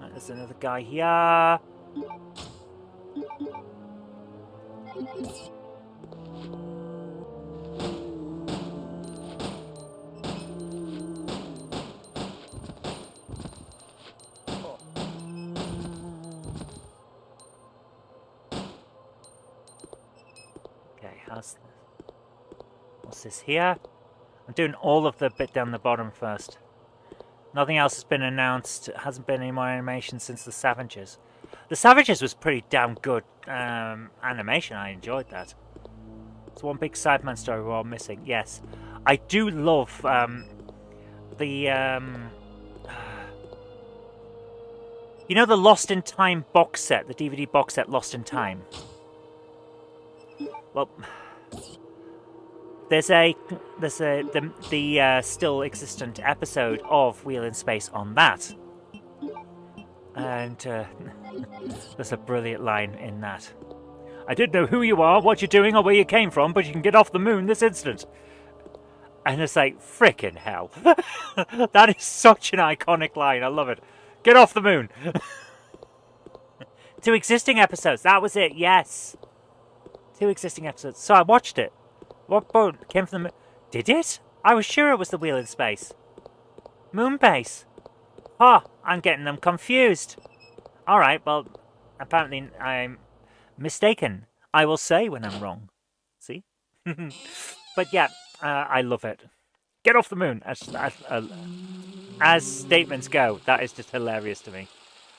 Right, there's another guy here. What's this here? I'm doing all of the bit down the bottom first. Nothing else has been announced. It hasn't been any more animation since The Savages. The Savages was pretty damn good animation. I enjoyed that. It's one big Sideman story we're all missing. Yes. I do love the... you know the Lost in Time box set? The DVD box set Lost in Time? Well... There's the still existent episode of Wheel in Space on that, and there's a brilliant line in that. I didn't know who you are, what you're doing, or where you came from, but you can get off the moon this instant. And it's like, frickin' hell. That is such an iconic line. I love it. Get off the moon. 2 existing episodes. That was it. Yes. 2 existing episodes. So I watched it. What boat came from the moon? Did it? I was sure it was the Wheel in Space. Moonbase. Oh, I'm getting them confused. Alright, well, apparently I'm mistaken. I will say when I'm wrong. See? But yeah, I love it. Get off the moon. As statements go, that is just hilarious to me.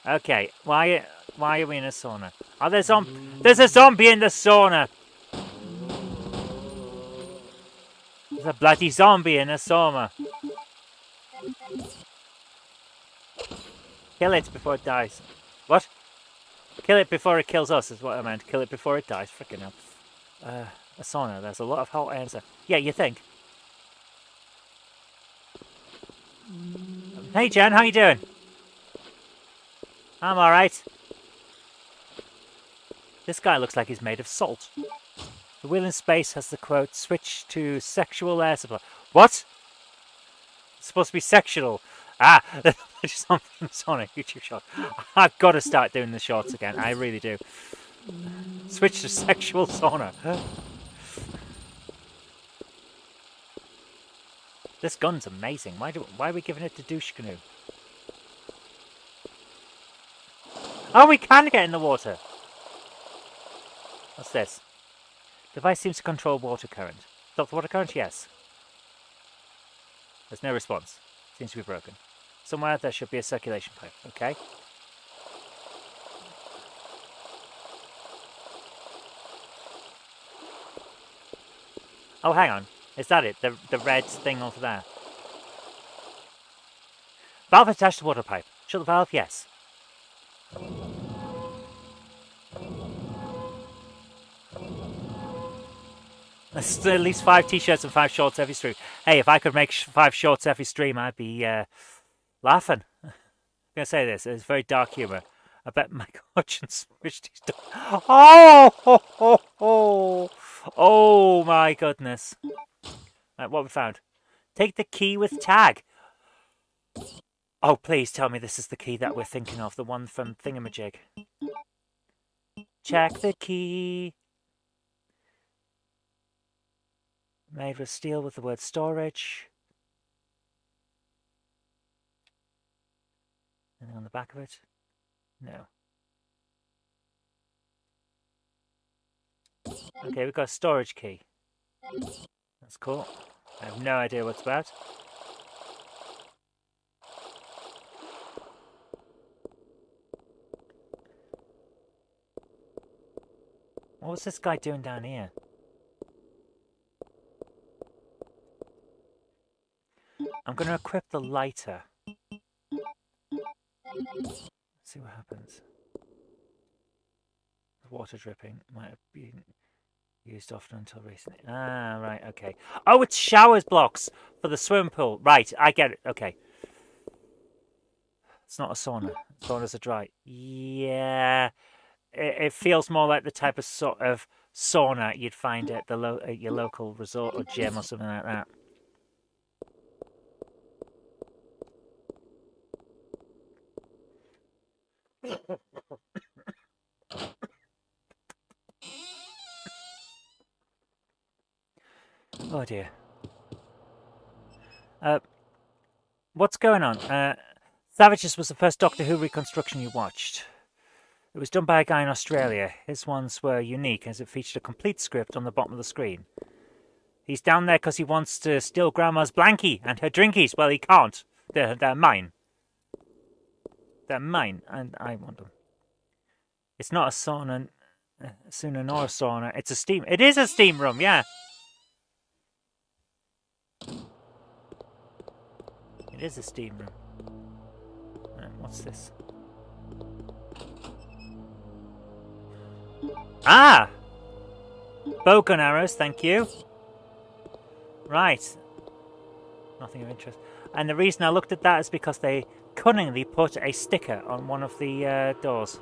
Okay, why are we in a sauna? Oh, there's a zombie in the sauna. There's a bloody zombie in a sauna. Kill it before it dies. What? Kill it before it kills us is what I meant. Kill it before it dies. Freaking hell. A sauna. There's a lot of hot answer. Yeah, you think? Hey, Jen. How you doing? I'm alright. This guy looks like he's made of salt. The wheel in space has the quote, switch to sexual air supply. What? It's supposed to be sexual. Ah, just on a YouTube short. I've got to start doing the shorts again. I really do. Switch to sexual sauna. This gun's amazing. Why are we giving it to Douche Canoe? Oh, we can get in the water. What's this? Device seems to control water current. Stop the water current? Yes. There's no response. Seems to be broken. Somewhere there should be a circulation pipe. Okay. Oh, hang on. Is that it? The red thing over there. Valve attached to water pipe. Shut the valve? Yes. There's at least 5 t-shirts and 5 shorts every stream. Hey, if I could make 5 shorts every stream, I'd be laughing. I'm going to say this. It's very dark humour. I bet Mike Hutchins switched his... Oh, my goodness. Right, what we found? Take the key with tag. Oh, please tell me this is the key that we're thinking of. The one from Thingamajig. Check the key. Made with steel with the word storage. Anything on the back of it? No. Okay, we've got a storage key. That's cool. I have no idea what it's about. What was this guy doing down here? I'm going to equip the lighter. Let's see what happens. The water dripping might have been used often until recently. Ah, right, okay. Oh, it's showers blocks for the swimming pool. Right, I get it. Okay. It's not a sauna. Saunas are dry. Yeah. It feels more like the type of sort of sauna you'd find at at your local resort or gym or something like that. Oh dear. What's going on? Savages was the first Doctor Who reconstruction you watched. It was done by a guy in Australia. His ones were unique as it featured a complete script on the bottom of the screen. He's down there because he wants to steal Grandma's blankie and her drinkies. Well, he can't. They're mine. They're mine, and I want them. It's not a sauna nor a sauna. It's a steam. It is a steam room, yeah. It is a steam room. What's this? Ah! Bow gun arrows, thank you. Right. Nothing of interest. And the reason I looked at that is because they cunningly put a sticker on one of the doors.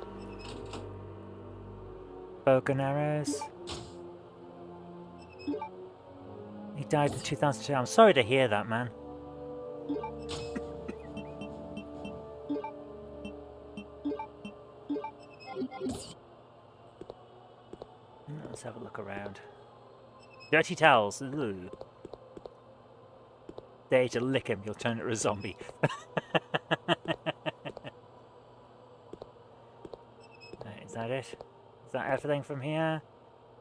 Bow gun arrows. He died in 2002. I'm sorry to hear that, man. Let's have a look around. Dirty towels. Ugh. Dare to lick him, you'll turn into a zombie. Right, is that it? Is that everything from here?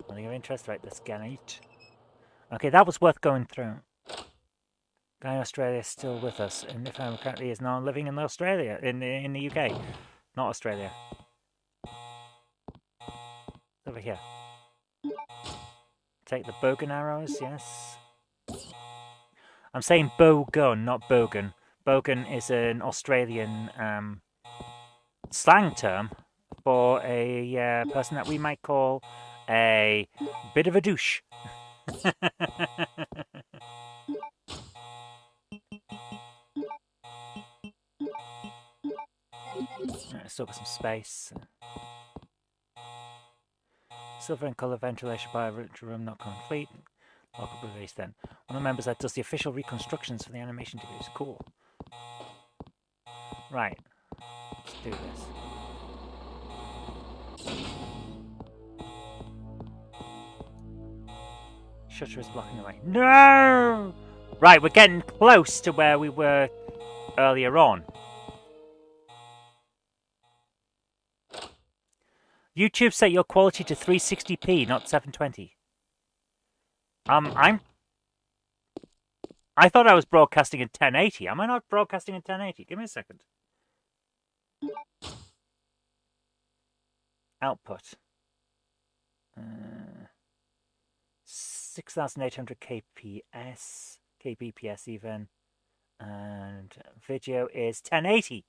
Nothing of interest? Right, let's get it. Okay, that was worth going through. Guy in Australia is still with us, and if I'm correctly, is now living in Australia, in the UK, not Australia. Over here. Take the bogan arrows, yes. I'm saying bow gun, not bogan. Bogan is an Australian slang term, for a person that we might call a bit of a douche. Still got some space. Silver in colour ventilation by a room not complete. Lock up release then. One of the members that does the official reconstructions for the animation debuts. Cool. Right. Let's do this. Shutter is blocking the way. No! Right, we're getting close to where we were earlier on. YouTube set your quality to 360p, not 720. I thought I was broadcasting in 1080. Am I not broadcasting in 1080? Give me a second. Output. 6,800 kbps even. And video is 1080.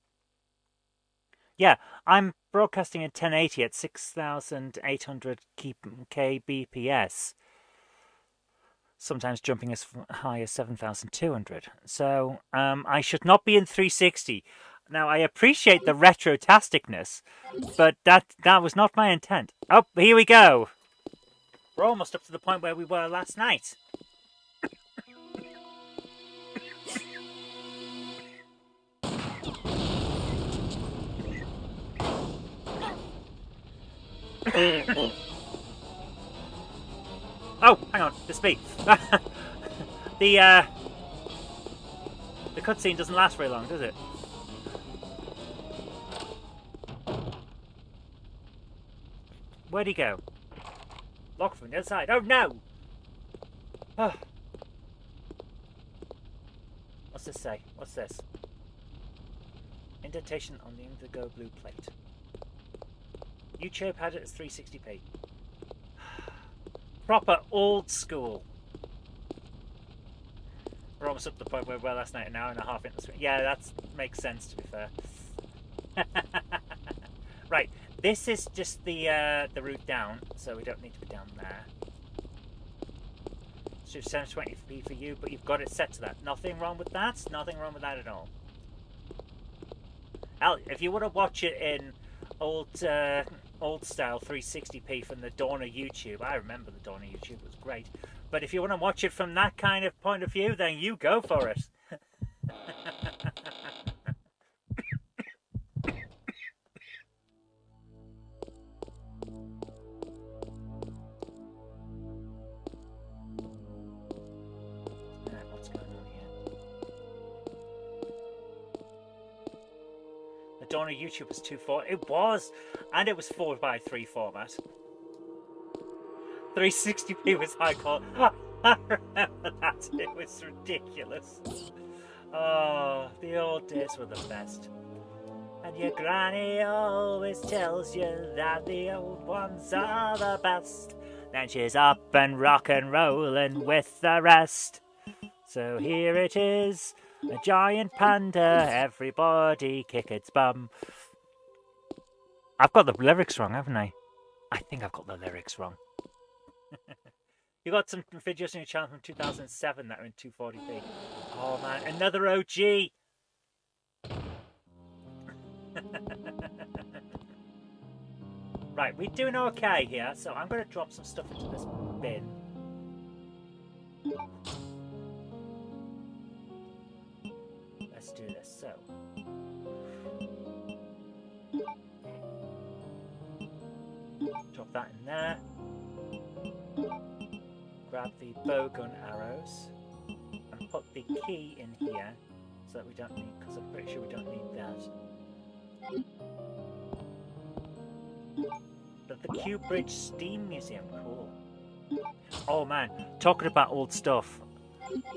Yeah, I'm broadcasting in 1080 at 6,800 kbps. Sometimes jumping as high as 7,200. So I should not be in 360. Now, I appreciate the retro-tasticness, but that was not my intent. Oh, here we go. We're almost up to the point where we were last night. Oh, hang on, the speed. The cutscene doesn't last very long, does it? Where'd he go? Lock from the other side. Oh no! Oh. What's this say? What's this? Indentation on the indigo blue plate. YouTube had it as 360p. Proper old school. We're almost up to the point where we were last night, an hour and a half into the screen. Yeah, that makes sense, to be fair. Right, this is just the route down, so we don't need to be down there. So 720p for you, but you've got it set to that. Nothing wrong with that. Nothing wrong with that at all. Hell, if you want to watch it in old style 360p from the dawn of YouTube, I remember the dawn of YouTube, it was great. But if you want to watch it from that kind of point of view, then you go for it. What's going on here? The dawn of YouTube was 240. It was, and it was 4:3 format. 360p was high quality. I remember that. It was ridiculous. Oh, the old days were the best. And your granny always tells you that the old ones are the best. Then she's up and rock and rolling with the rest. So here it is, a giant panda, everybody kick its bum. I've got the lyrics wrong, haven't I? I think I've got the lyrics wrong. You got some videos on your channel from 2007 that are in 240p. Oh man, another OG! Right, we're doing okay here, so I'm going to drop some stuff into this bin. Let's do this, so. Drop that in there. Grab the bowgun arrows and put the key in here so that we don't need, because I'm pretty sure we don't need that. But the Q Bridge Steam Museum, cool. Oh man, talking about old stuff,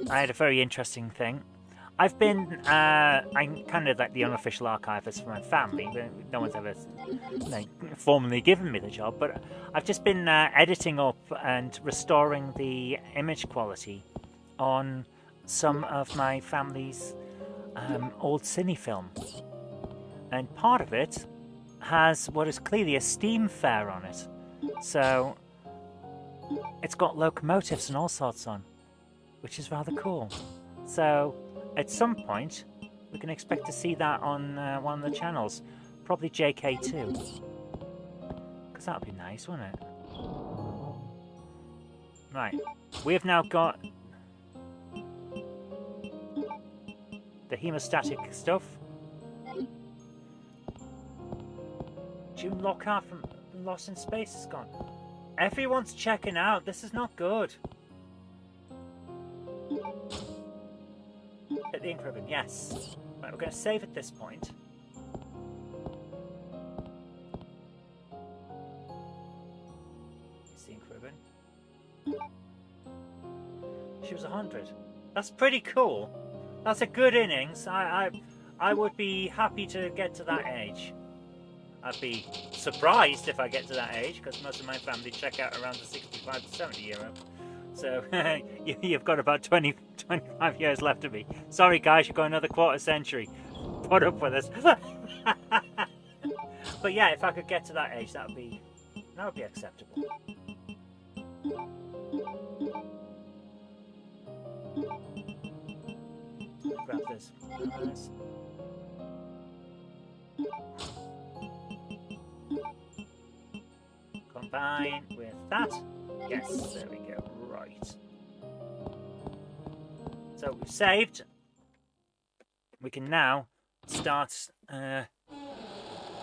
I had a very interesting thing. I've been, I'm kind of like the unofficial archivist for my family. No one's ever formally given me the job, but I've just been editing up and restoring the image quality on some of my family's old cine film. And part of it has what is clearly a steam fare on it. So it's got locomotives and all sorts on, which is rather cool. So at some point, we can expect to see that on one of the channels, probably JK2. Because that would be nice, wouldn't it? Right, we have now got the hemostatic stuff. June Lockhart from Lost in Space is gone. Everyone's checking out. This is not good. Hit the ink ribbon, yes. Right, we're going to save at this point. It's the ink ribbon. She was 100. That's pretty cool. That's a good innings. I would be happy to get to that age. I'd be surprised if I get to that age, because most of my family check out around the 65 to 70 year old. So you've got about 25 years left of me. Sorry guys, you've got another quarter century. Put up with us. But yeah, if I could get to that age, that would be acceptable. Grab this. Nice. Combine with that. Yes, there we go. Right. So we've saved. We can now start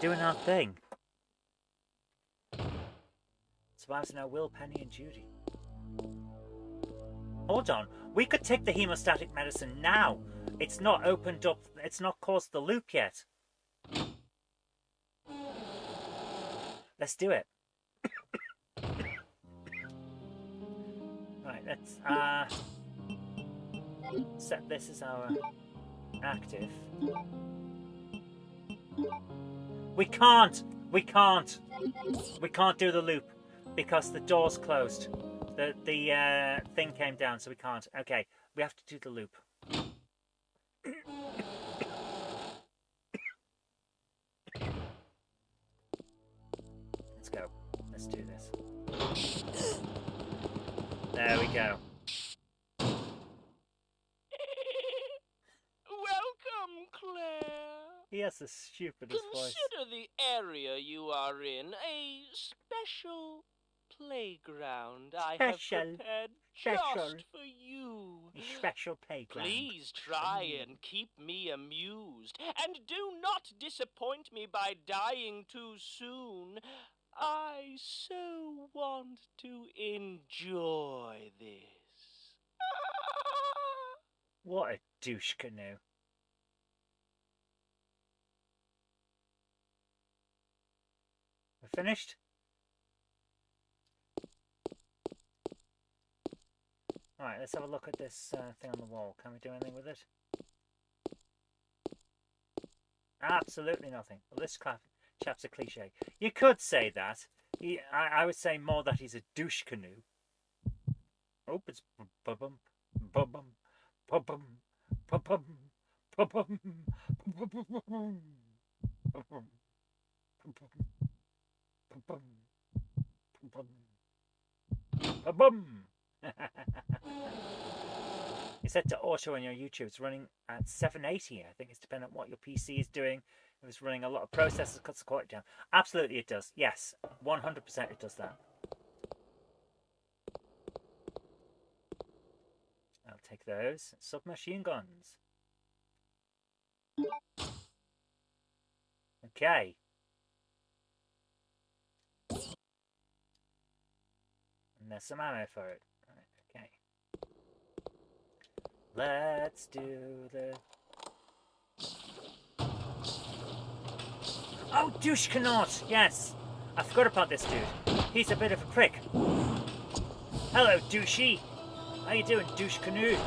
doing our thing. Survivors now Will, Penny, and Judy. Hold on. We could take the hemostatic medicine now. It's not opened up. It's not caused the loop yet. Let's do it. Right, let's set this as our active. We can't do the loop because the door's closed. The thing came down, so we can't. Okay, we have to do the loop. Let's go. Let's do this. There we go. Welcome, Claire. He has the stupidest voice. Consider the area you are in a special playground I have prepared just for you. A special playground. Please try and keep me amused, and do not disappoint me by dying too soon. I so want to enjoy this. What a douche canoe. We're finished? Alright, let's have a look at this thing on the wall. Can we do anything with it? Absolutely nothing. Well, this chap's a cliche. You could say that. I would say more that he's a douche canoe. Oh, it's bum-bum, bum-bum, bum-bum, bum-bum, bum-bum, bum-bum, bum-bum. It's set to auto on your YouTube. It's running at 780. I think it's depending on what your PC is doing. If it's running a lot of processors, it cuts the quality down. Absolutely it does. Yes, 100% it does that. I'll take those. Submachine guns. Okay. And there's some ammo for it. Right, okay. Let's do the... Oh, douche cannot! Yes! I forgot about this dude. He's a bit of a prick. Hello, douchey! How you doing, douche canoe?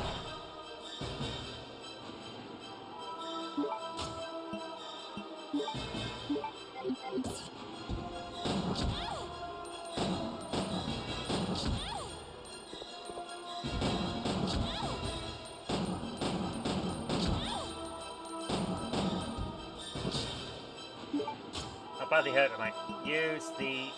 badly hurt, I might use the...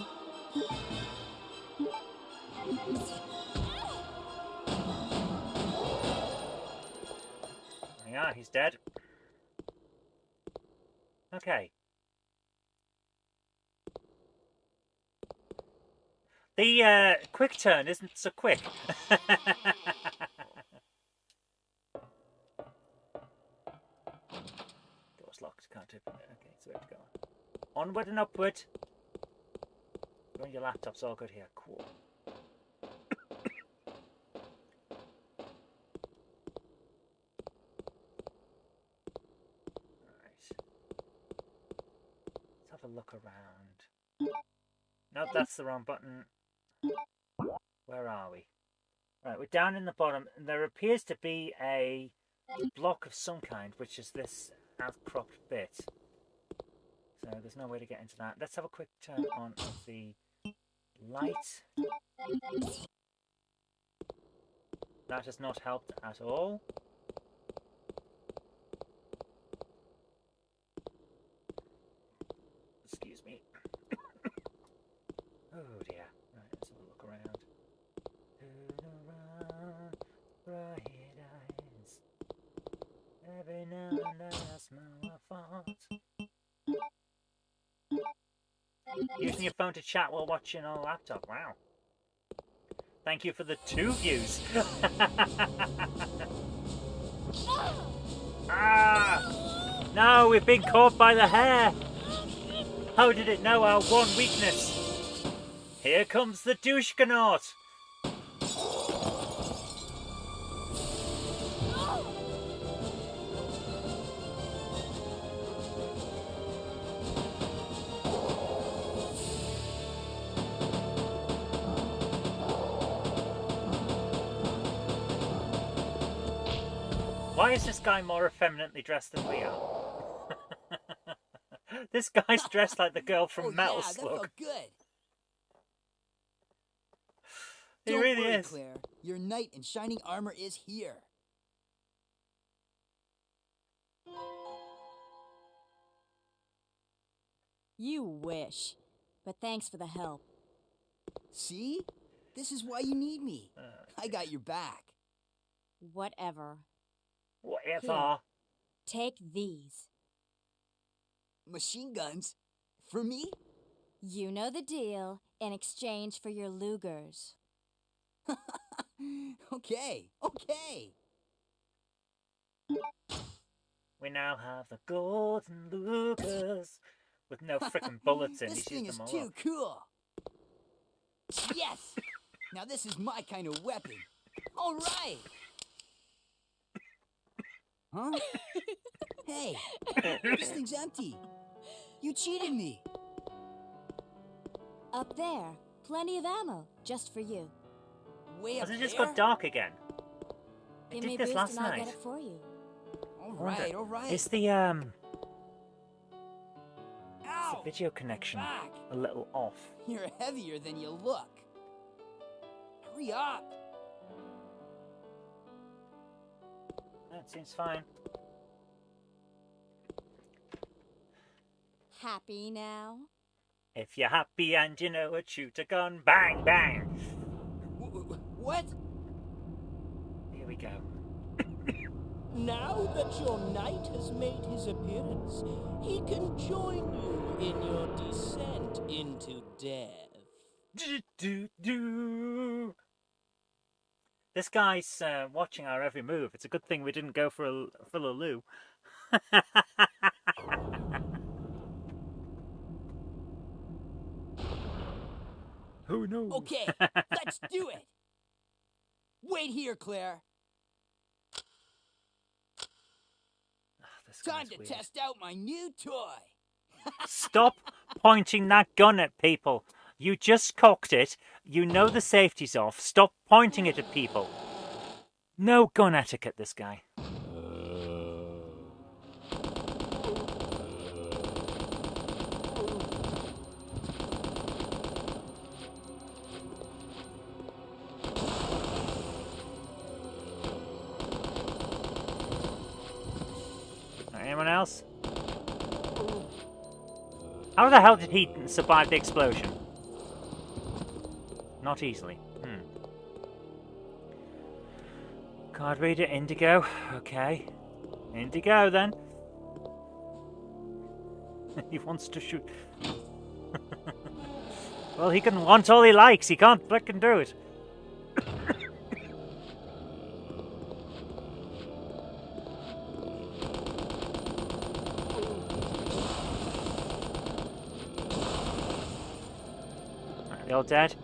Yeah, he's dead. Okay. The quick turn isn't so quick. Door's locked, can't open it. Okay, so where to go? Onward and upward. Run your laptop's all good here. Cool. A look around. Nope, that's the wrong button. Where are we? Right, we're down in the bottom, and there appears to be a block of some kind, which is this outcropped bit. So there's no way to get into that. Let's have a quick turn on of the light. That has not helped at all. Excuse me. Oh dear. Right, let's have a look around. Turn around, bright eyes. Every now and then I smell a fart. Using your phone to chat while watching on a laptop. Wow. Thank you for the 2 views. Ah! No, we've been caught by the hair. How did it know our one weakness? Here comes the doucheganaut. Why is this guy more effeminately dressed than we are? This guy's dressed like the girl from Metal That Slug. felt good. He Don't really worry, is. Claire. Your knight in shining armor is here. You wish. But thanks for the help. See? This is why you need me. I got your back. Whatever. Whatever. Here. Take these. Machine guns? For me? You know the deal, in exchange for your Lugers. Okay. We now have the golden Lucas with no frickin' bullets in. This He's thing used is them all too up. cool. Yes! Now this is my kind of weapon. All right. Huh? Hey, this thing's empty. You cheated me. Up there, plenty of ammo, just for you. Way up Has it just there? got dark again? I Give me did a this boost last and I'll night. get it for you. All Wonder- right. Is the Ow! video connection Back. a little off? You're heavier than you look. Hurry up. That seems fine. Happy now? If you're happy and you know it, shoot a gun, bang, bang. What? Here we go. Now that your knight has made his appearance, he can join you in your descent into death. Do. This guy's watching our every move. It's a good thing we didn't go for a loo. Who knows? Okay, let's do it. Wait here, Claire. This Time guy's to weird. test out my new toy. Stop pointing that gun at people. You just cocked it. You know the safety's off. Stop pointing it at people. No gun etiquette, this guy. Anyone else? How the hell did he survive the explosion? Not easily. Card reader, indigo. Okay. Indigo, then. He wants to shoot. Well, he can want all he likes. He can't frickin' do it. Right, they're all dead.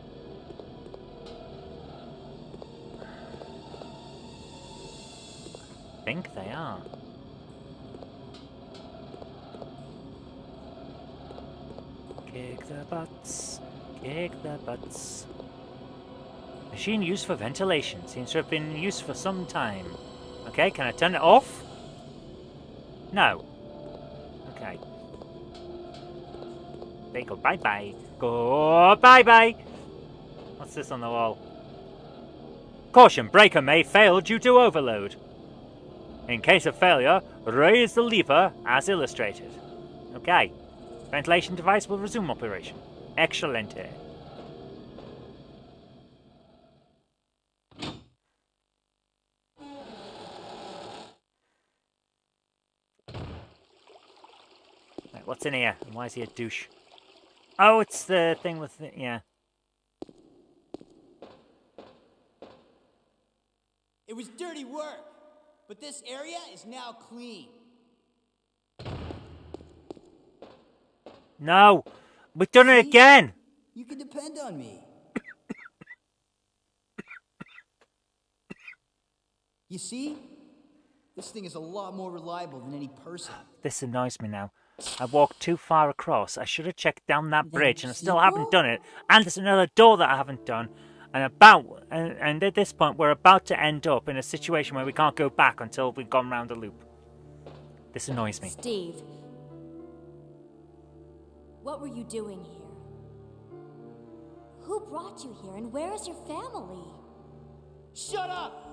I think they are. Kick the butts. Kick the butts. Machine used for ventilation. Seems to have been used for some time. Okay, can I turn it off? No. Okay. They go bye-bye. Go bye-bye. What's this on the wall? Caution, breaker may fail due to overload. In case of failure, raise the lever as illustrated. Okay. Ventilation device will resume operation. Excelente. Right, what's in here? And why is he a douche? Oh, it's the thing with the... yeah. It was dirty work, but this area is now clean. No! We've done it See? again! You can depend on me. You see? This thing is a lot more reliable than any person. This annoys me now. I walked too far across. I should have checked down that bridge, and I still haven't done it. And there's another door that I haven't done. And at this point, we're about to end up in a situation where we can't go back until we've gone round the loop. This annoys me. Steve, what were you doing here? Who brought you here, and where is your family? Shut up!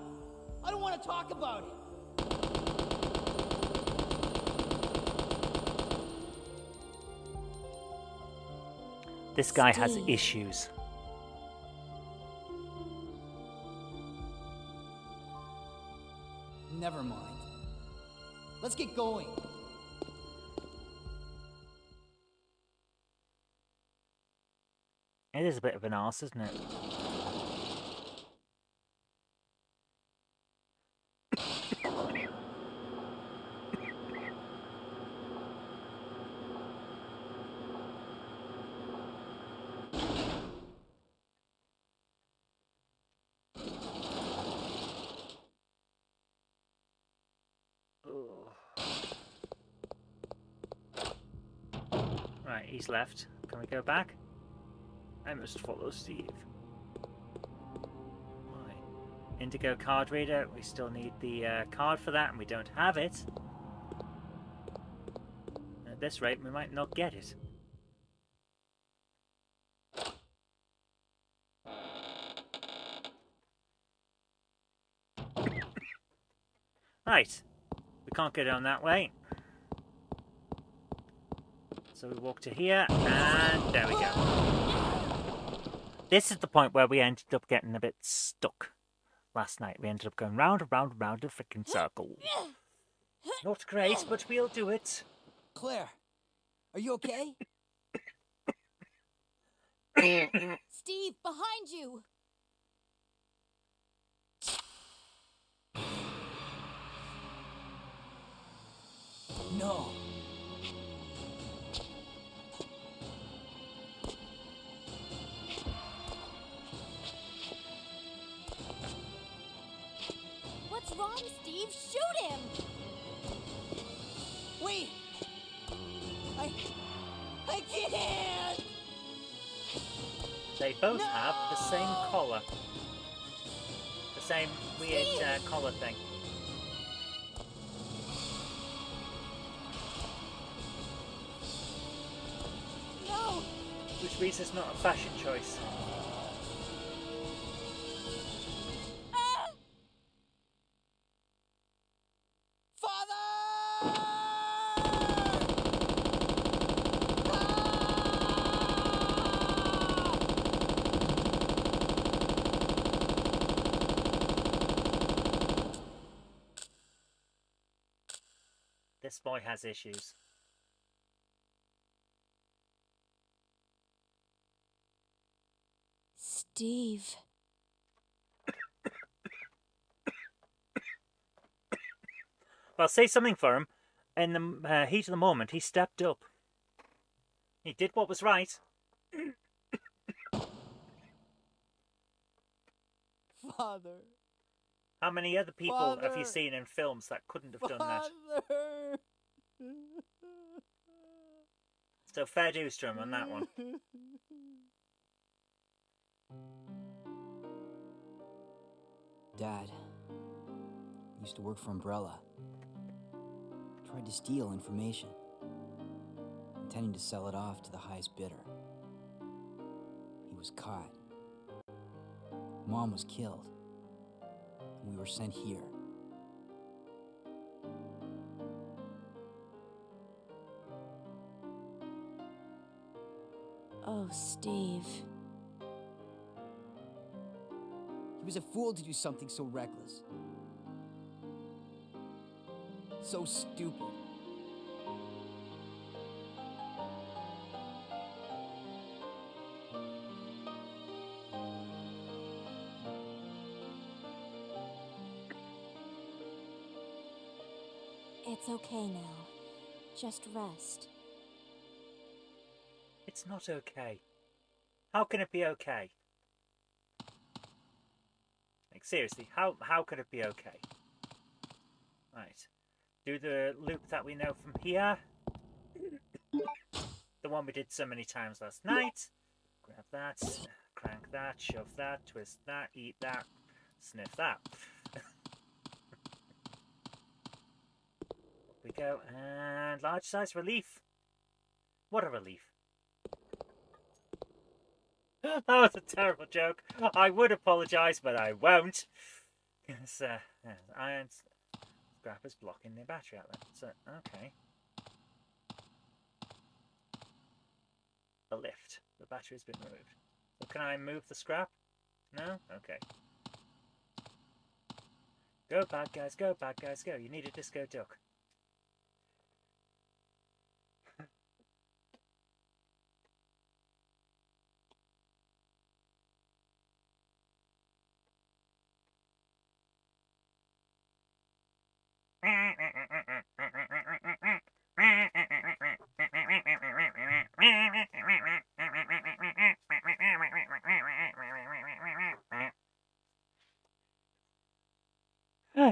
I don't want to talk about it. This guy has Steve. issues. Never mind. Let's get going. It is a bit of an arse, isn't it? Right, he's left. Can we go back? I must follow Steve. Right. Indigo card reader. We still need the card for that, and we don't have it. At this rate, we might not get it. Right. We can't go down that way. So we walk to here, and there we go. This is the point where we ended up getting a bit stuck last night. We ended up going round and round and round a freaking circle. Not great, but we'll do it. Claire, are you okay? Steve, behind you! No. What's wrong, Steve? Shoot him! Wait! I can't! They both have the same collar. The same weird collar thing. No! Which means it's not a fashion choice. Father! This boy has issues. Steve. Well, say something for him. In the heat of the moment, he stepped up. He did what was right. Father. How many other people have you seen in films that couldn't have done that? Father. So fair dues to him on that one. Dad used to work for Umbrella. Tried to steal information, intending to sell it off to the highest bidder. He was caught. Mom was killed. And we were sent here. Oh, Steve. He was a fool to do something so reckless. So stupid. It's okay now. Just rest. It's not okay. How can it be okay? Like, seriously, how could it be okay? Right. Do the loop that we know from here. The one we did so many times last night. Grab that, crank that, shove that, twist that, eat that, sniff that. Up we go, and large size relief. What a relief. That was a terrible joke. I would apologise, but I won't. Because iron scrap is blocking the battery outlet. So, okay. The lift. The battery's been removed. So can I move the scrap? No? Okay. Go, bad guys, go, bad guys, go. You need a disco duck.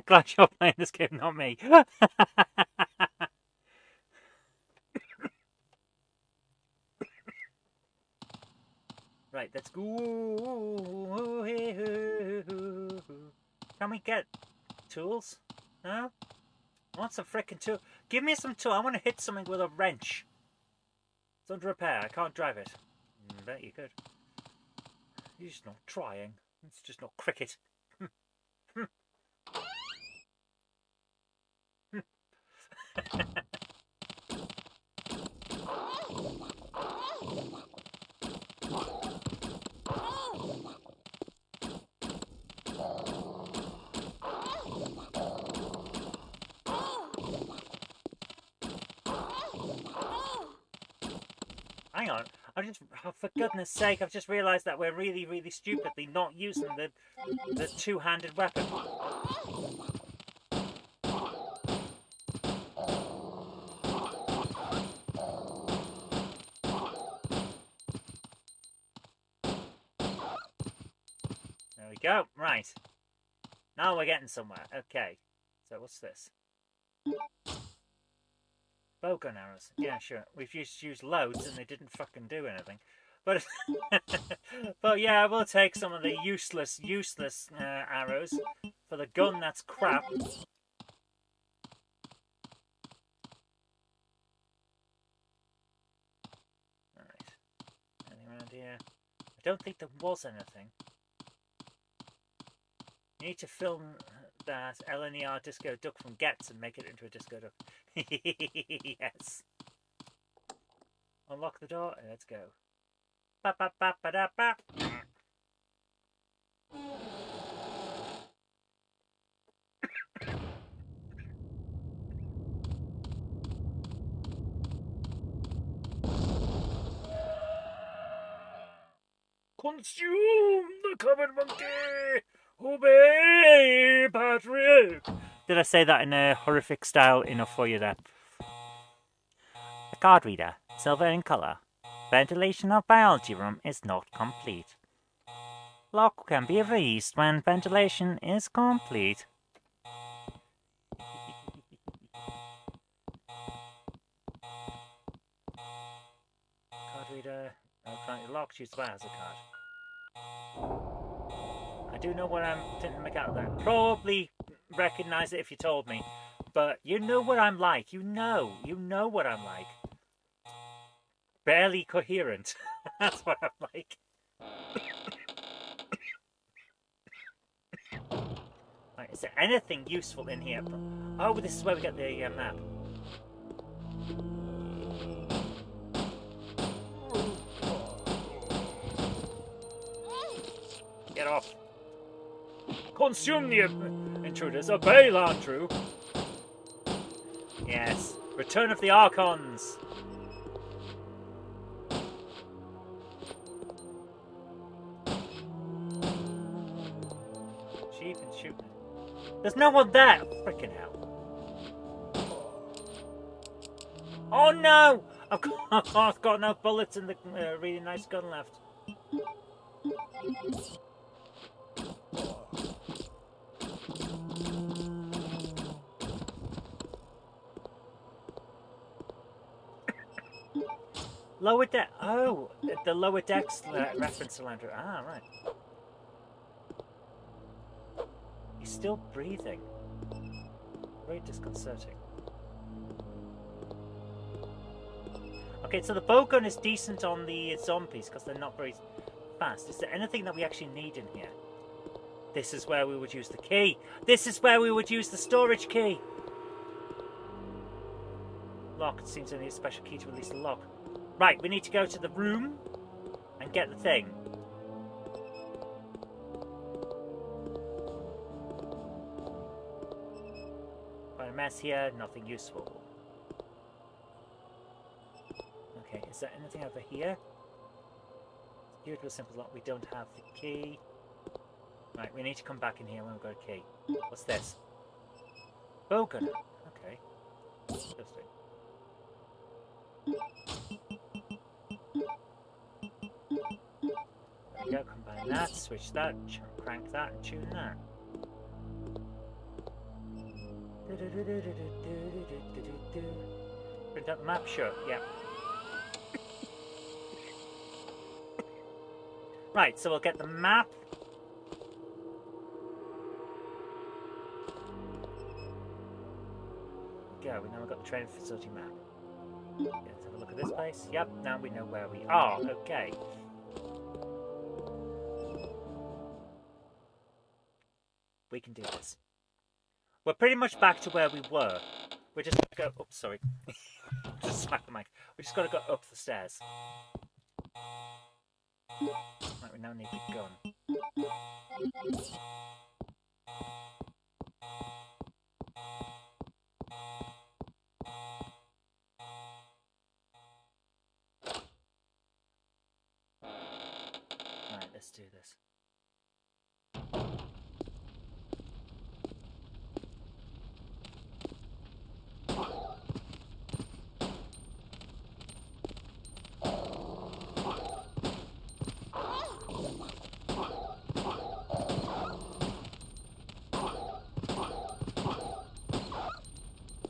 Glad you're playing this game, not me. Right, let's go. Can we get tools? No? I want some frickin' tool. Give me some tool. I want to hit something with a wrench. It's under repair. I can't drive it. Bet you could. You're just not trying. It's just not cricket. Hang on. For goodness sake, I've just realised that we're really, really stupidly not using the two-handed weapon. There we go. Right. Now we're getting somewhere. Okay. So what's this? Bowgun arrows. Yeah, sure. We've used loads and they didn't fucking do anything. But but yeah, we'll take some of the useless arrows for the gun that's crap. Alright. Anything around here? I don't think there was anything. You need to film that LNER disco duck from Getz and make it into a disco duck. Yes. Unlock the door and let's go. Ba ba ba ba da ba. Consume the covered monkey! Obey, Patrick! Did I say that in a horrific style enough for you there? The card reader, silver in colour. Ventilation of biology room is not complete. Lock can be raised when ventilation is complete. Card reader, currently locked, use the biohazard card. I do know what I'm thinking to make out of that. Probably recognise it if you told me. But you know what I'm like. You know what I'm like. Barely coherent. That's what I'm like. Right, is there anything useful in here? Oh, this is where we get the map. Get off. Consume the intruders. Obey, Landrew. Yes. Return of the Archons. Chief and shoot. There's no one there. Frickin' hell. Oh no! I've got no bullets in the really nice gun left. Lower deck. Oh, the lower decks reference to Landrew. Ah, right. He's still breathing. Very disconcerting. Okay, so the bowgun is decent on the zombies because they're not very fast. Is there anything that we actually need in here? This is where we would use the key. This is where we would use the storage key. Lock. It seems I need a special key to release the lock. Right, we need to go to the room and get the thing. Quite a mess here, nothing useful. Okay, is there anything over here? Here to a simple lock, we don't have the key. Right, we need to come back in here when we've got a key. What's this? Bowgun. Okay. Interesting. There we go, combine that, switch that, crank that, and tune that. Print out the map, sure, yeah. Right, so we'll get the map. Go, we now we've got the training facility map. Let's have a look at this place. Yep, now we know where we are. Okay. We can do this. We're pretty much back to where we were. We're just gonna go. Oops, sorry. Just smack the mic. We just got to go up the stairs. Right, we now need the gun. Right, let's do this.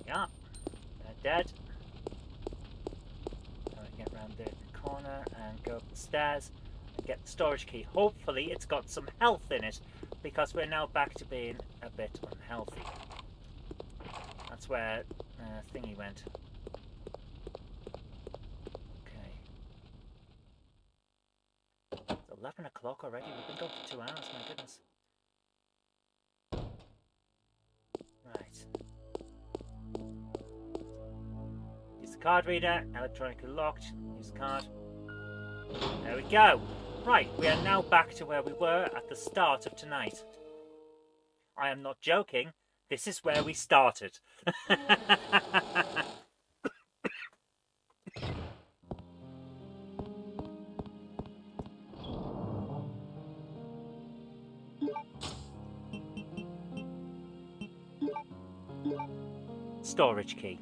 Yeah, they're dead. Now we get around the corner and go up the stairs and get the storage key. Hopefully it's got some health in it, because we're now back to being a bit unhealthy. That's where thingy went. Okay. It's 11 o'clock already. We've been going for 2 hours, my goodness. Right. Use the card reader, electronically locked. Use the card. There we go. Right, we are now back to where we were at the start of tonight. I am not joking. This is where we started. storage key.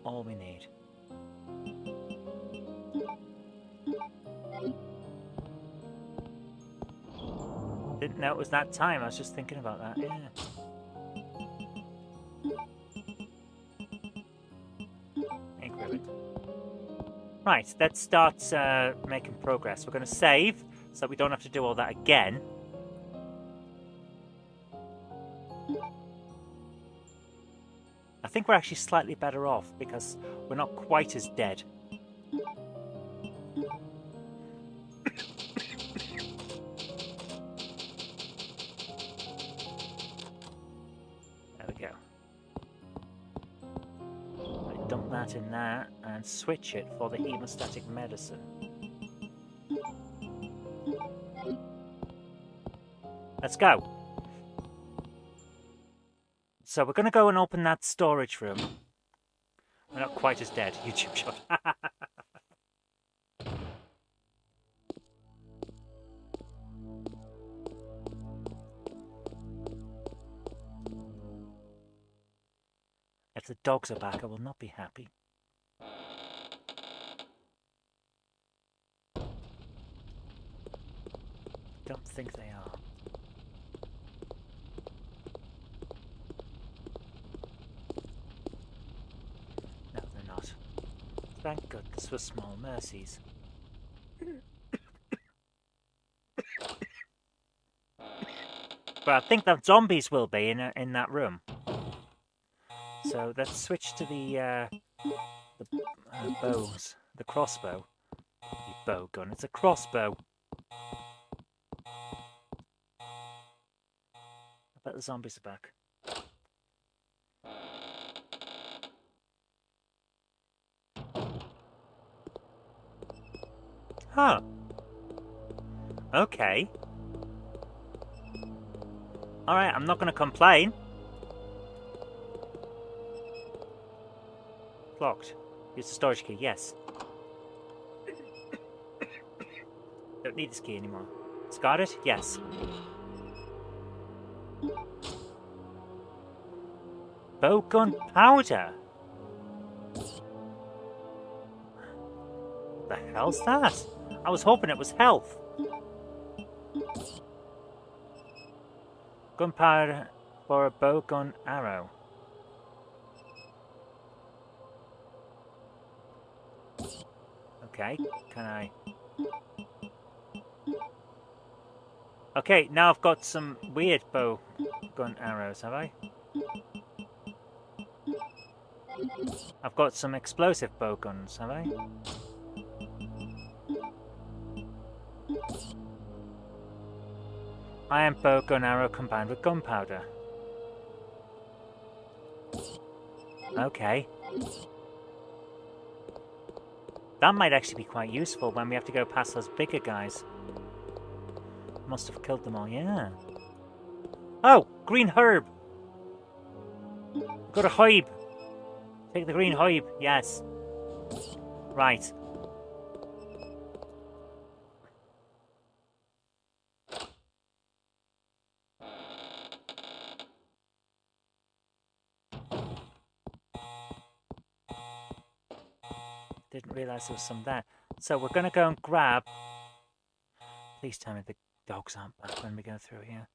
All we need. Didn't know it was that time. I was just thinking about that. Yeah. Ink ribbon. Right, let's start making progress. We're going to save so that we don't have to do all that again. I think we're actually slightly better off because we're not quite as dead. There we go. I dump that in there and switch it for the hemostatic medicine. Let's go. So we're going to go and open that storage room. We're not quite as dead. YouTube shot. If the dogs are back, I will not be happy. Don't think they are. No, they're not. Thank goodness for small mercies. But I think the zombies will be in that room. So let's switch to the bows, the crossbow. The bow gun. It's a crossbow. I bet the zombies are back. Huh. Okay. Alright, I'm not going to complain. Locked. Use the storage key, yes. Don't need this key anymore. It's got it? Yes. Bow gun powder? What the hell's that? I was hoping it was health. Gunpowder for a bow gun arrow. Okay, can I... Okay, now I've got some weird bow gun arrows, have I? I've got some explosive bow guns, have I? Iron bow gun arrow combined with gunpowder. Okay. That might actually be quite useful when we have to go past those bigger guys. Must have killed them all, yeah. Oh! Green herb! Got a herb! Take the green herb, yes. Right. Didn't realise there was some there. So we're going to go and grab... Please tell me the dogs aren't back when we go through here.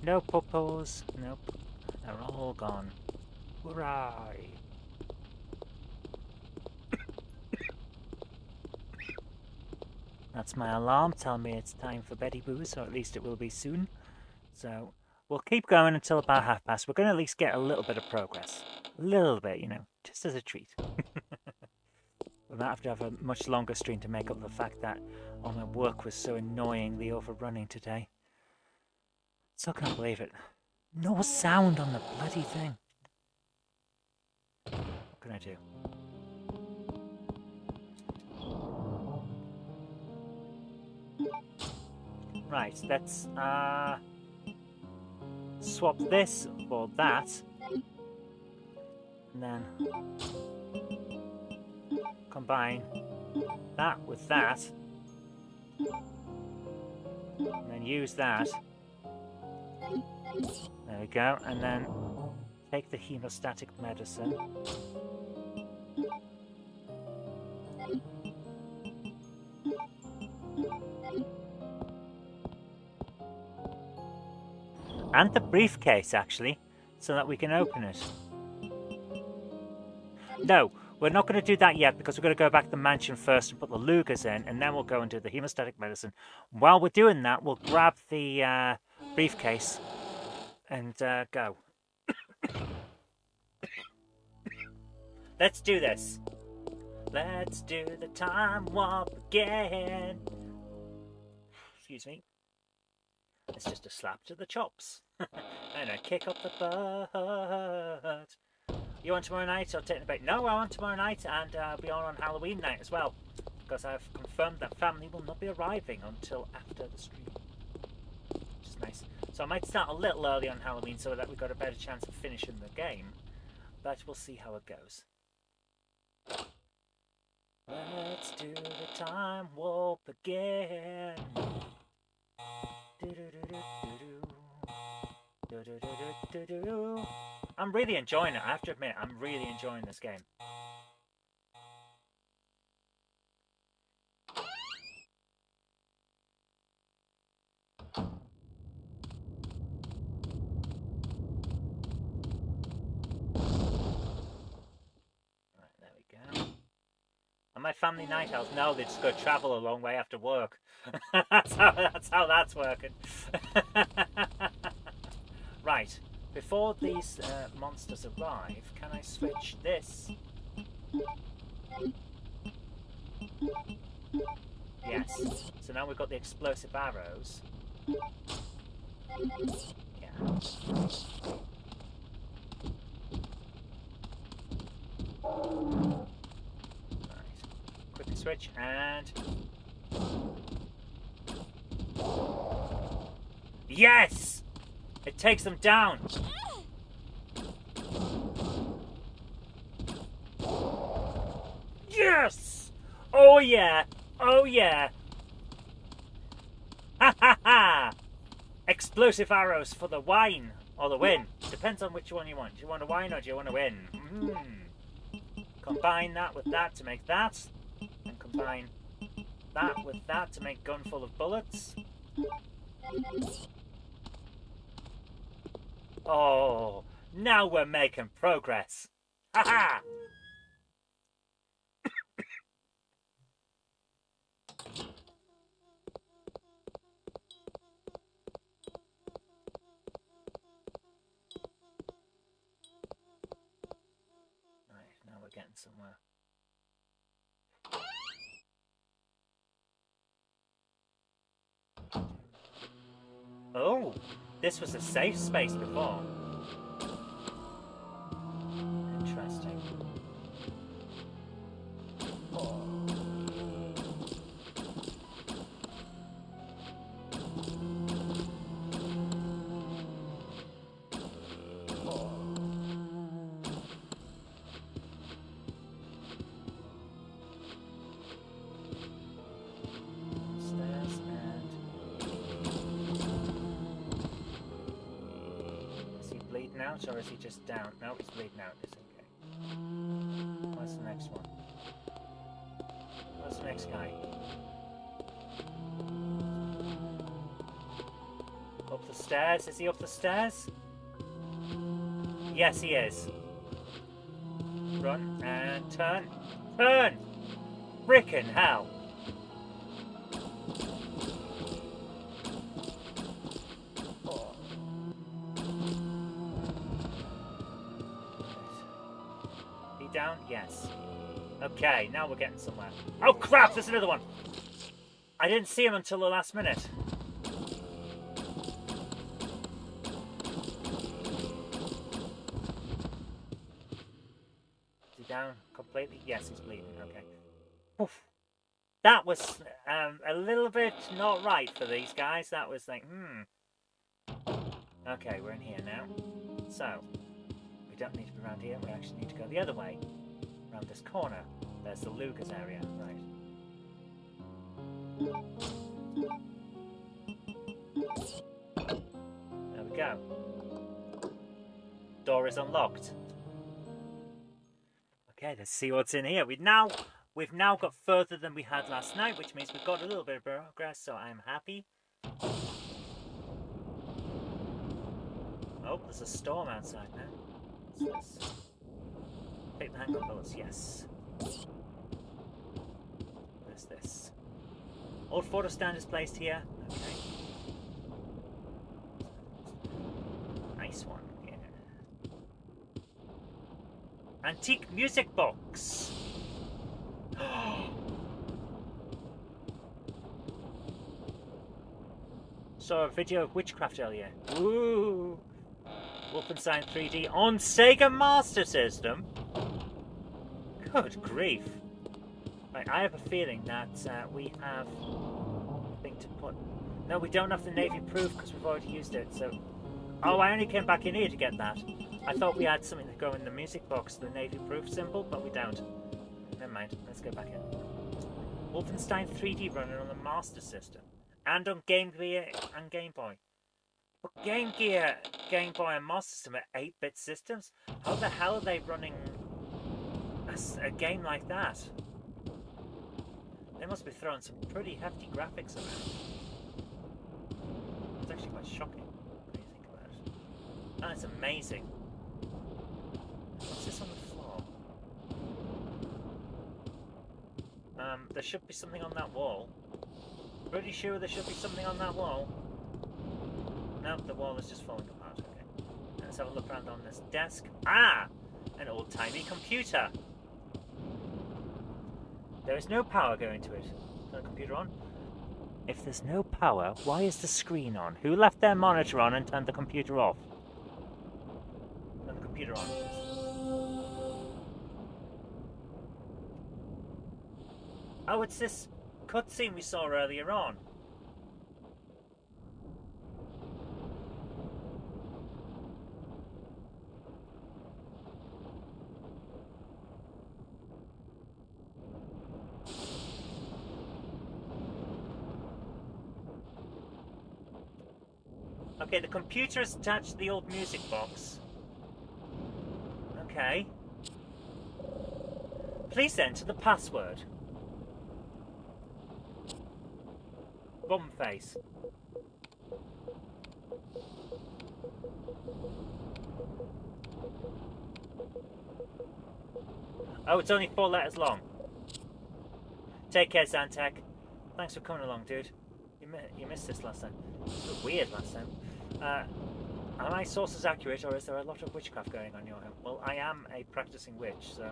No puppos. Nope. They're all gone. Hooray! That's my alarm telling me it's time for Betty Boos, or at least it will be soon. So we'll keep going until about past. We're going to at least get a little bit of progress. A little bit, you know, just as a treat. We might have to have a much longer stream to make up the fact that all my work was so annoyingly overrunning today. Still can't believe it. No sound on the bloody thing. What can I do? Right, let's swap this for that. And then combine that with that. And then use that. There we go. And then take the hemostatic medicine. And the briefcase, actually, so that we can open it. No, we're not going to do that yet because we're going to go back to the mansion first and put the Lugers in, and then we'll go and do the hemostatic medicine. While we're doing that, we'll grab the briefcase and go. Let's do this. Let's do the time warp again. Excuse me. It's just a slap to the chops. And a kick up the butt. You on tomorrow night or taking a break? No, I'm on tomorrow night, and I'll be on Halloween night as well. Because I've confirmed that family will not be arriving until after the stream. Which is nice. So I might start a little early on Halloween so that we've got a better chance of finishing the game. But we'll see how it goes. Let's do the time warp again. I'm really enjoying it. I have to admit, I'm really enjoying this game. Right, there we go. And my family night owls know they just go travel a long way after work. that's how that's working. Right, before these monsters arrive, can I switch this? Yes. So now we've got the explosive arrows. Yeah. Right. Quickly switch and... Yes! It takes them down. Yes! Oh yeah! Oh yeah! Ha ha ha! Explosive arrows for the wine or the win. Depends on which one you want. Do you want a wine or do you want to win? Combine that with that to make that. And combine that with that to make gun full of bullets. Oh, now we're making progress. Ha ha! Right, now we're getting somewhere. Oh, this was a safe space before. Interesting. Stairs and... Is he bleeding out or is he just down? No, he's bleeding out. It's okay. What's the next one? What's the next guy? Up the stairs? Is he up the stairs? Yes, he is. Run and turn. Turn! Frickin' hell! He down? Yes. Okay, now we're getting somewhere. Oh crap, there's another one! I didn't see him until the last minute. Is he down completely? Yes, he's bleeding. Okay. Oof. That was a little bit not right for these guys. That was like, Okay, we're in here now. So, we don't need to be around here. We actually need to go the other way. Around this corner. There's the Lucas area. Right. door is unlocked. Okay, let's see what's in here. We've now got further than we had last night, which means we've got a little bit of progress, so I'm happy. Oh, there's a storm outside now. What's this? Take the handgun bullets, yes. Where's this? Old photo stand is placed here. Okay. Nice one, yeah. Antique music box. Saw a video of witchcraft earlier. Ooh. Wolfenstein 3D on Sega Master System. Good grief. Right, I have a feeling that we have a thing to put. No, we don't have the navy proof because we've already used it. So, oh, I only came back in here to get that. I thought we had something to go in the music box, the navy proof symbol, but we don't. Never mind. Let's go back in. Wolfenstein 3D running on the Master System and on Game Gear and Game Boy. But Game Gear, Game Boy, and Master System are 8-bit systems. How the hell are they running a game like that? They must be throwing some pretty hefty graphics around. It's actually quite shocking when you think about it. Oh, it's amazing. What's this on the floor? There should be something on that wall. Pretty sure there should be something on that wall. No, the wall is just falling apart. Okay. Let's have a look around on this desk. Ah! An old-timey computer. There is no power going to it. Turn the computer on. If there's no power, why is the screen on? Who left their monitor on and turned the computer off? Turn the computer on. Oh, it's this cutscene we saw earlier on. Okay, the computer is attached to the old music box. Okay. Please enter the password. Bum face. Oh, it's only 4 letters long. Take care, Zantek. Thanks for coming along, dude. You missed this last time. It was weird last time. Are my sources accurate, or is there a lot of witchcraft going on your home? Well, I am a practicing witch, so...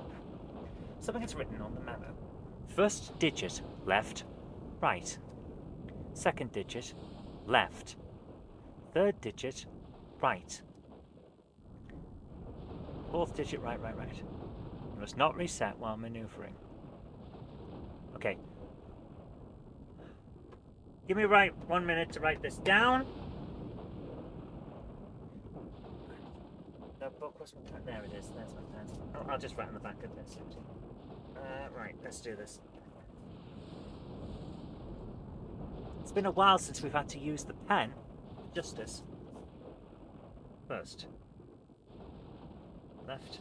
Something is written on the memo. First digit, left, right. Second digit, left. Third digit, right. Fourth digit, right. You must not reset while maneuvering. Okay. Give me 1 minute to write this down. Notebook, what's my pen? There it is, there's my pen. Oh, I'll just write on the back of this. Right, let's do this. It's been a while since we've had to use the pen. Justice. First. Left.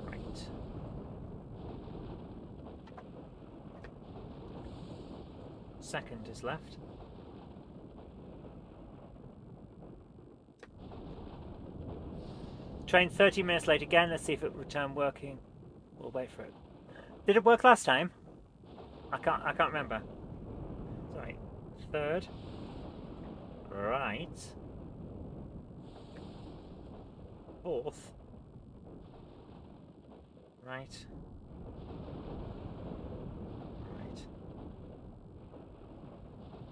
Right. Second is left. Train 30 minutes late again. Let's see if it returned working. We'll wait for it. Did it work last time? I can't remember. Sorry. Third. Right. Fourth. Right.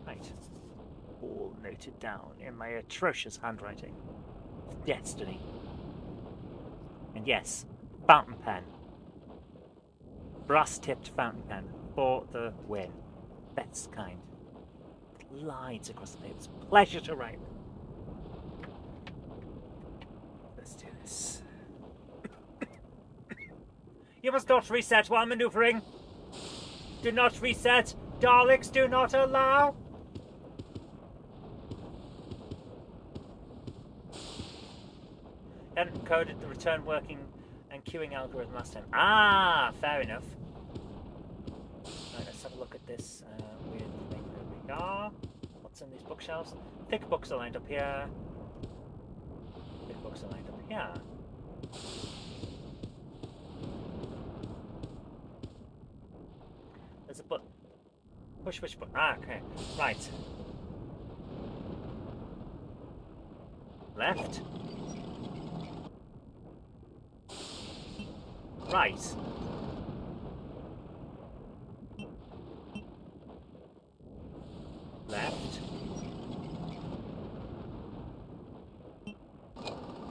Right. All noted down in my atrocious handwriting. Destiny. And yes, fountain pen. Brass-tipped fountain pen for the win. Best kind. Glides across the paper. It's a pleasure to write. Let's do this. You must not reset while maneuvering. Do not reset. Daleks do not allow. Hadn't coded the return working and queuing algorithm last time. Ah, fair enough. Right, let's have a look at this weird thing that we are. What's in these bookshelves? Thick books are lined up here. Thick books are lined up here. There's a button. Push which button? Ah, okay. Right. Left. Right. Left.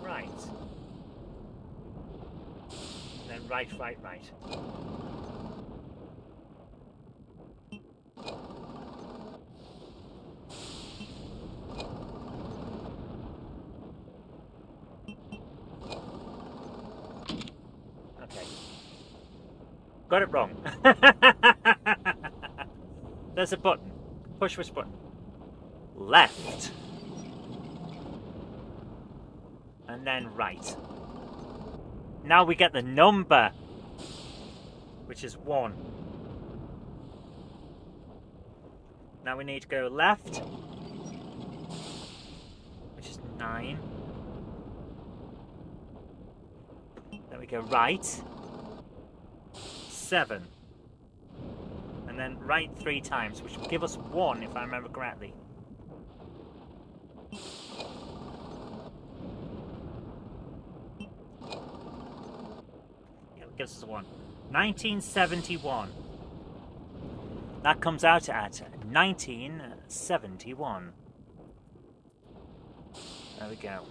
Right. And then right, right, right. Okay. Got it wrong. There's a button. Push which button? Left. And then right. Now we get the number, which is 1. Now we need to go left, which is 9. Then we go right, 7. And then right 3 times, which will give us 1 if I remember correctly. Yeah, it gives us 1. 1971. That comes out at 1971. There we go.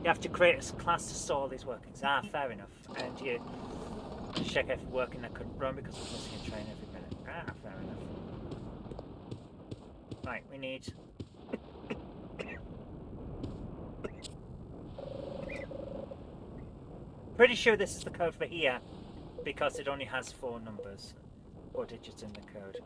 You have to create a class to store all these workings. Ah, fair enough. And you check every working that could run because we're missing a train every minute. Ah, fair enough. Right, we need... Pretty sure this is the code for here because it only has 4 numbers or digits in the code.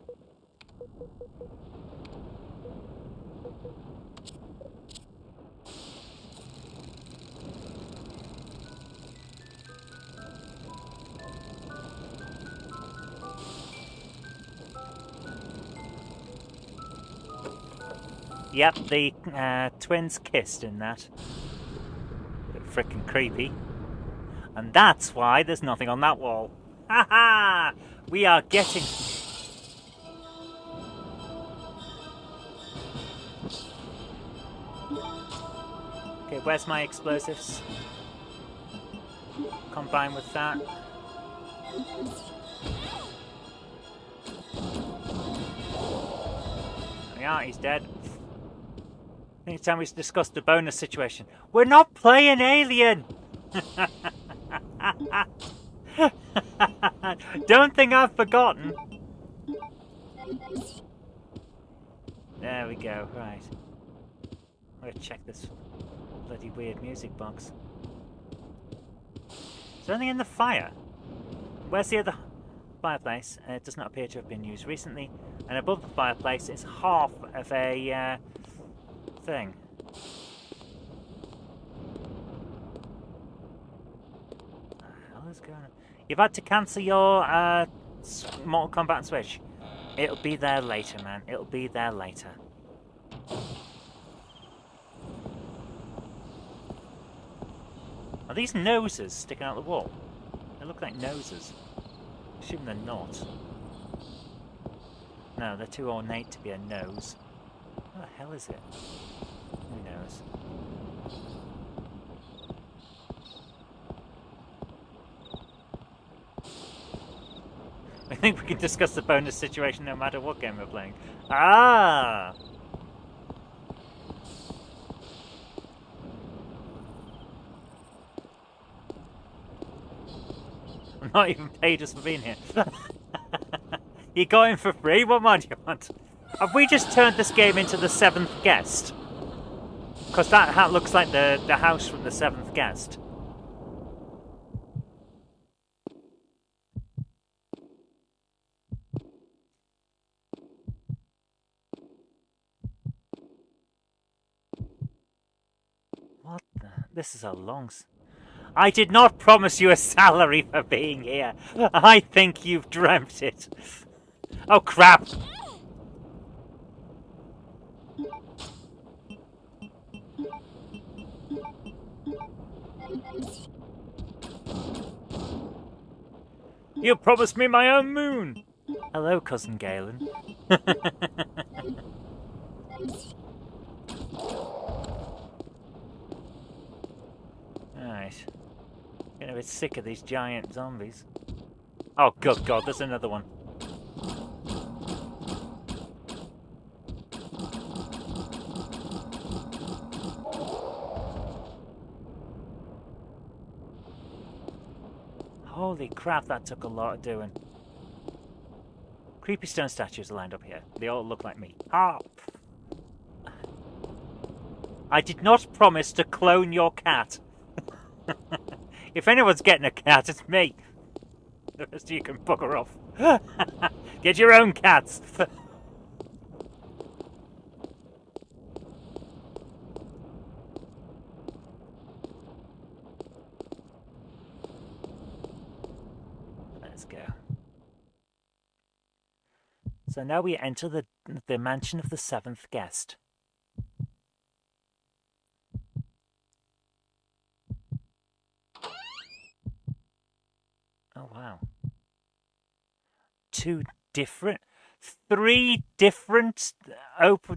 Yep, the twins kissed in that. Bit freaking creepy. And that's why there's nothing on that wall. Ha ha! We are getting... Okay, where's my explosives? Combine with that. Yeah, he's dead. I think it's time we discuss the bonus situation. We're not playing Alien! Don't think I've forgotten. There we go, right. I'm gonna check this bloody weird music box. Is there anything in the fire? Where's the other fireplace? It does not appear to have been used recently. And above the fireplace is half of a thing. What the hell is going on? You've had to cancel your Mortal Kombat Switch. It'll be there later, man. It'll be there later. Are these noses sticking out the wall? They look like noses. I assume they're not. No, they're too ornate to be a nose. What the hell is it? Who knows? I think we can discuss the bonus situation no matter what game we're playing. Ah! I'm not even paid us for being here. You got in for free? What more do you want? Have we just turned this game into the 7th guest? Because that looks like the house from the 7th guest. This is a long... I did not promise you a salary for being here. I think you've dreamt it. Oh, crap. You promised me my own moon. Hello, Cousin Galen. Alright. Getting a bit sick of these giant zombies. Oh, good God, there's another one. Holy crap, that took a lot of doing. Creepy stone statues are lined up here. They all look like me. Ah! I did not promise to clone your cat. If anyone's getting a cat, it's me. The rest of you can bugger off. Get your own cats. Let's go. So now we enter the mansion of the seventh guest. Oh, wow. Three different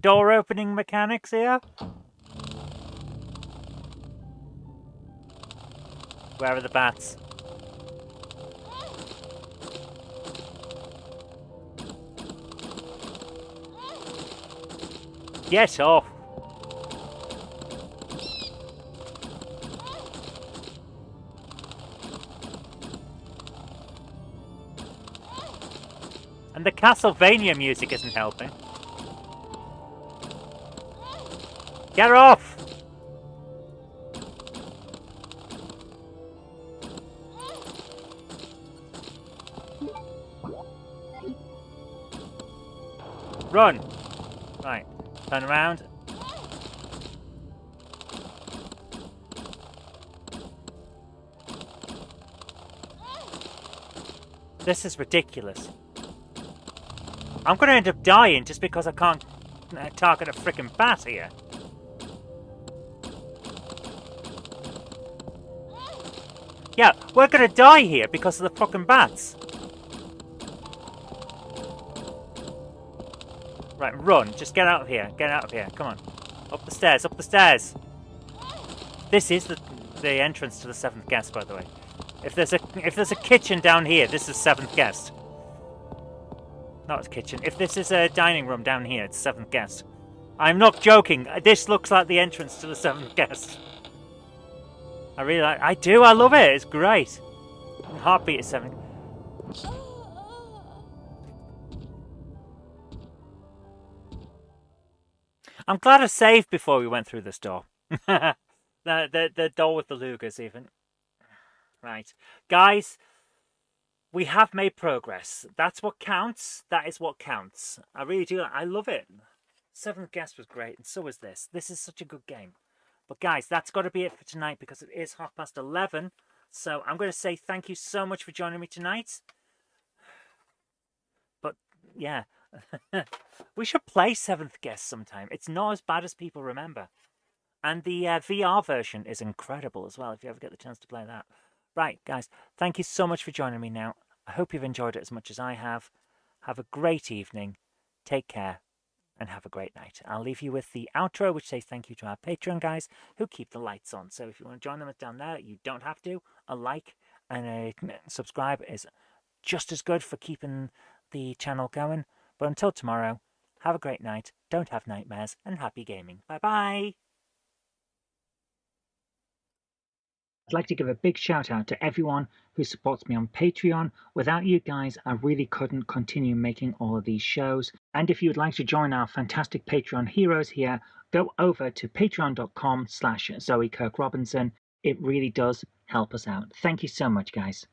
door opening mechanics here? Where are the bats? Get off! And the Castlevania music isn't helping. Get off! Run! Right, turn around. This is ridiculous. I'm going to end up dying just because I can't target a frickin' bat here. Yeah, we're going to die here because of the fucking bats. Right, run. Just get out of here. Get out of here. Come on. Up the stairs. Up the stairs. This is the entrance to the seventh guest, by the way. If there's a kitchen down here, this is seventh guest. Not a kitchen. If this is a dining room down here, it's seventh guest. I'm not joking. This looks like the entrance to the seventh guest. I really like. I do. I love it. It's great. Heartbeat is 7. I'm glad I saved before we went through this door. the door with the Lugers, even. Right, guys. We have made progress. That's what counts. That is what counts. I really do. I love it. Seventh Guest was great, and so was this. This is such a good game. But guys, that's got to be it for tonight because it is 11:30. So I'm going to say thank you so much for joining me tonight. But yeah, we should play Seventh Guest sometime. It's not as bad as people remember. And the VR version is incredible as well, if you ever get the chance to play that. Right, guys, thank you so much for joining me now. I hope you've enjoyed it as much as I have. Have a great evening. Take care. And have a great night. I'll leave you with the outro, which says thank you to our Patreon guys who keep the lights on. So if you want to join them down there, you don't have to. A like and a subscribe is just as good for keeping the channel going. But until tomorrow, have a great night, don't have nightmares, and happy gaming. Bye-bye! I'd like to give a big shout out to everyone who supports me on Patreon. Without you guys, I really couldn't continue making all of these shows. And if you'd like to join our fantastic Patreon heroes here, go over to patreon.com/Zoe Kirk Robinson. It really does help us out. Thank you so much, guys.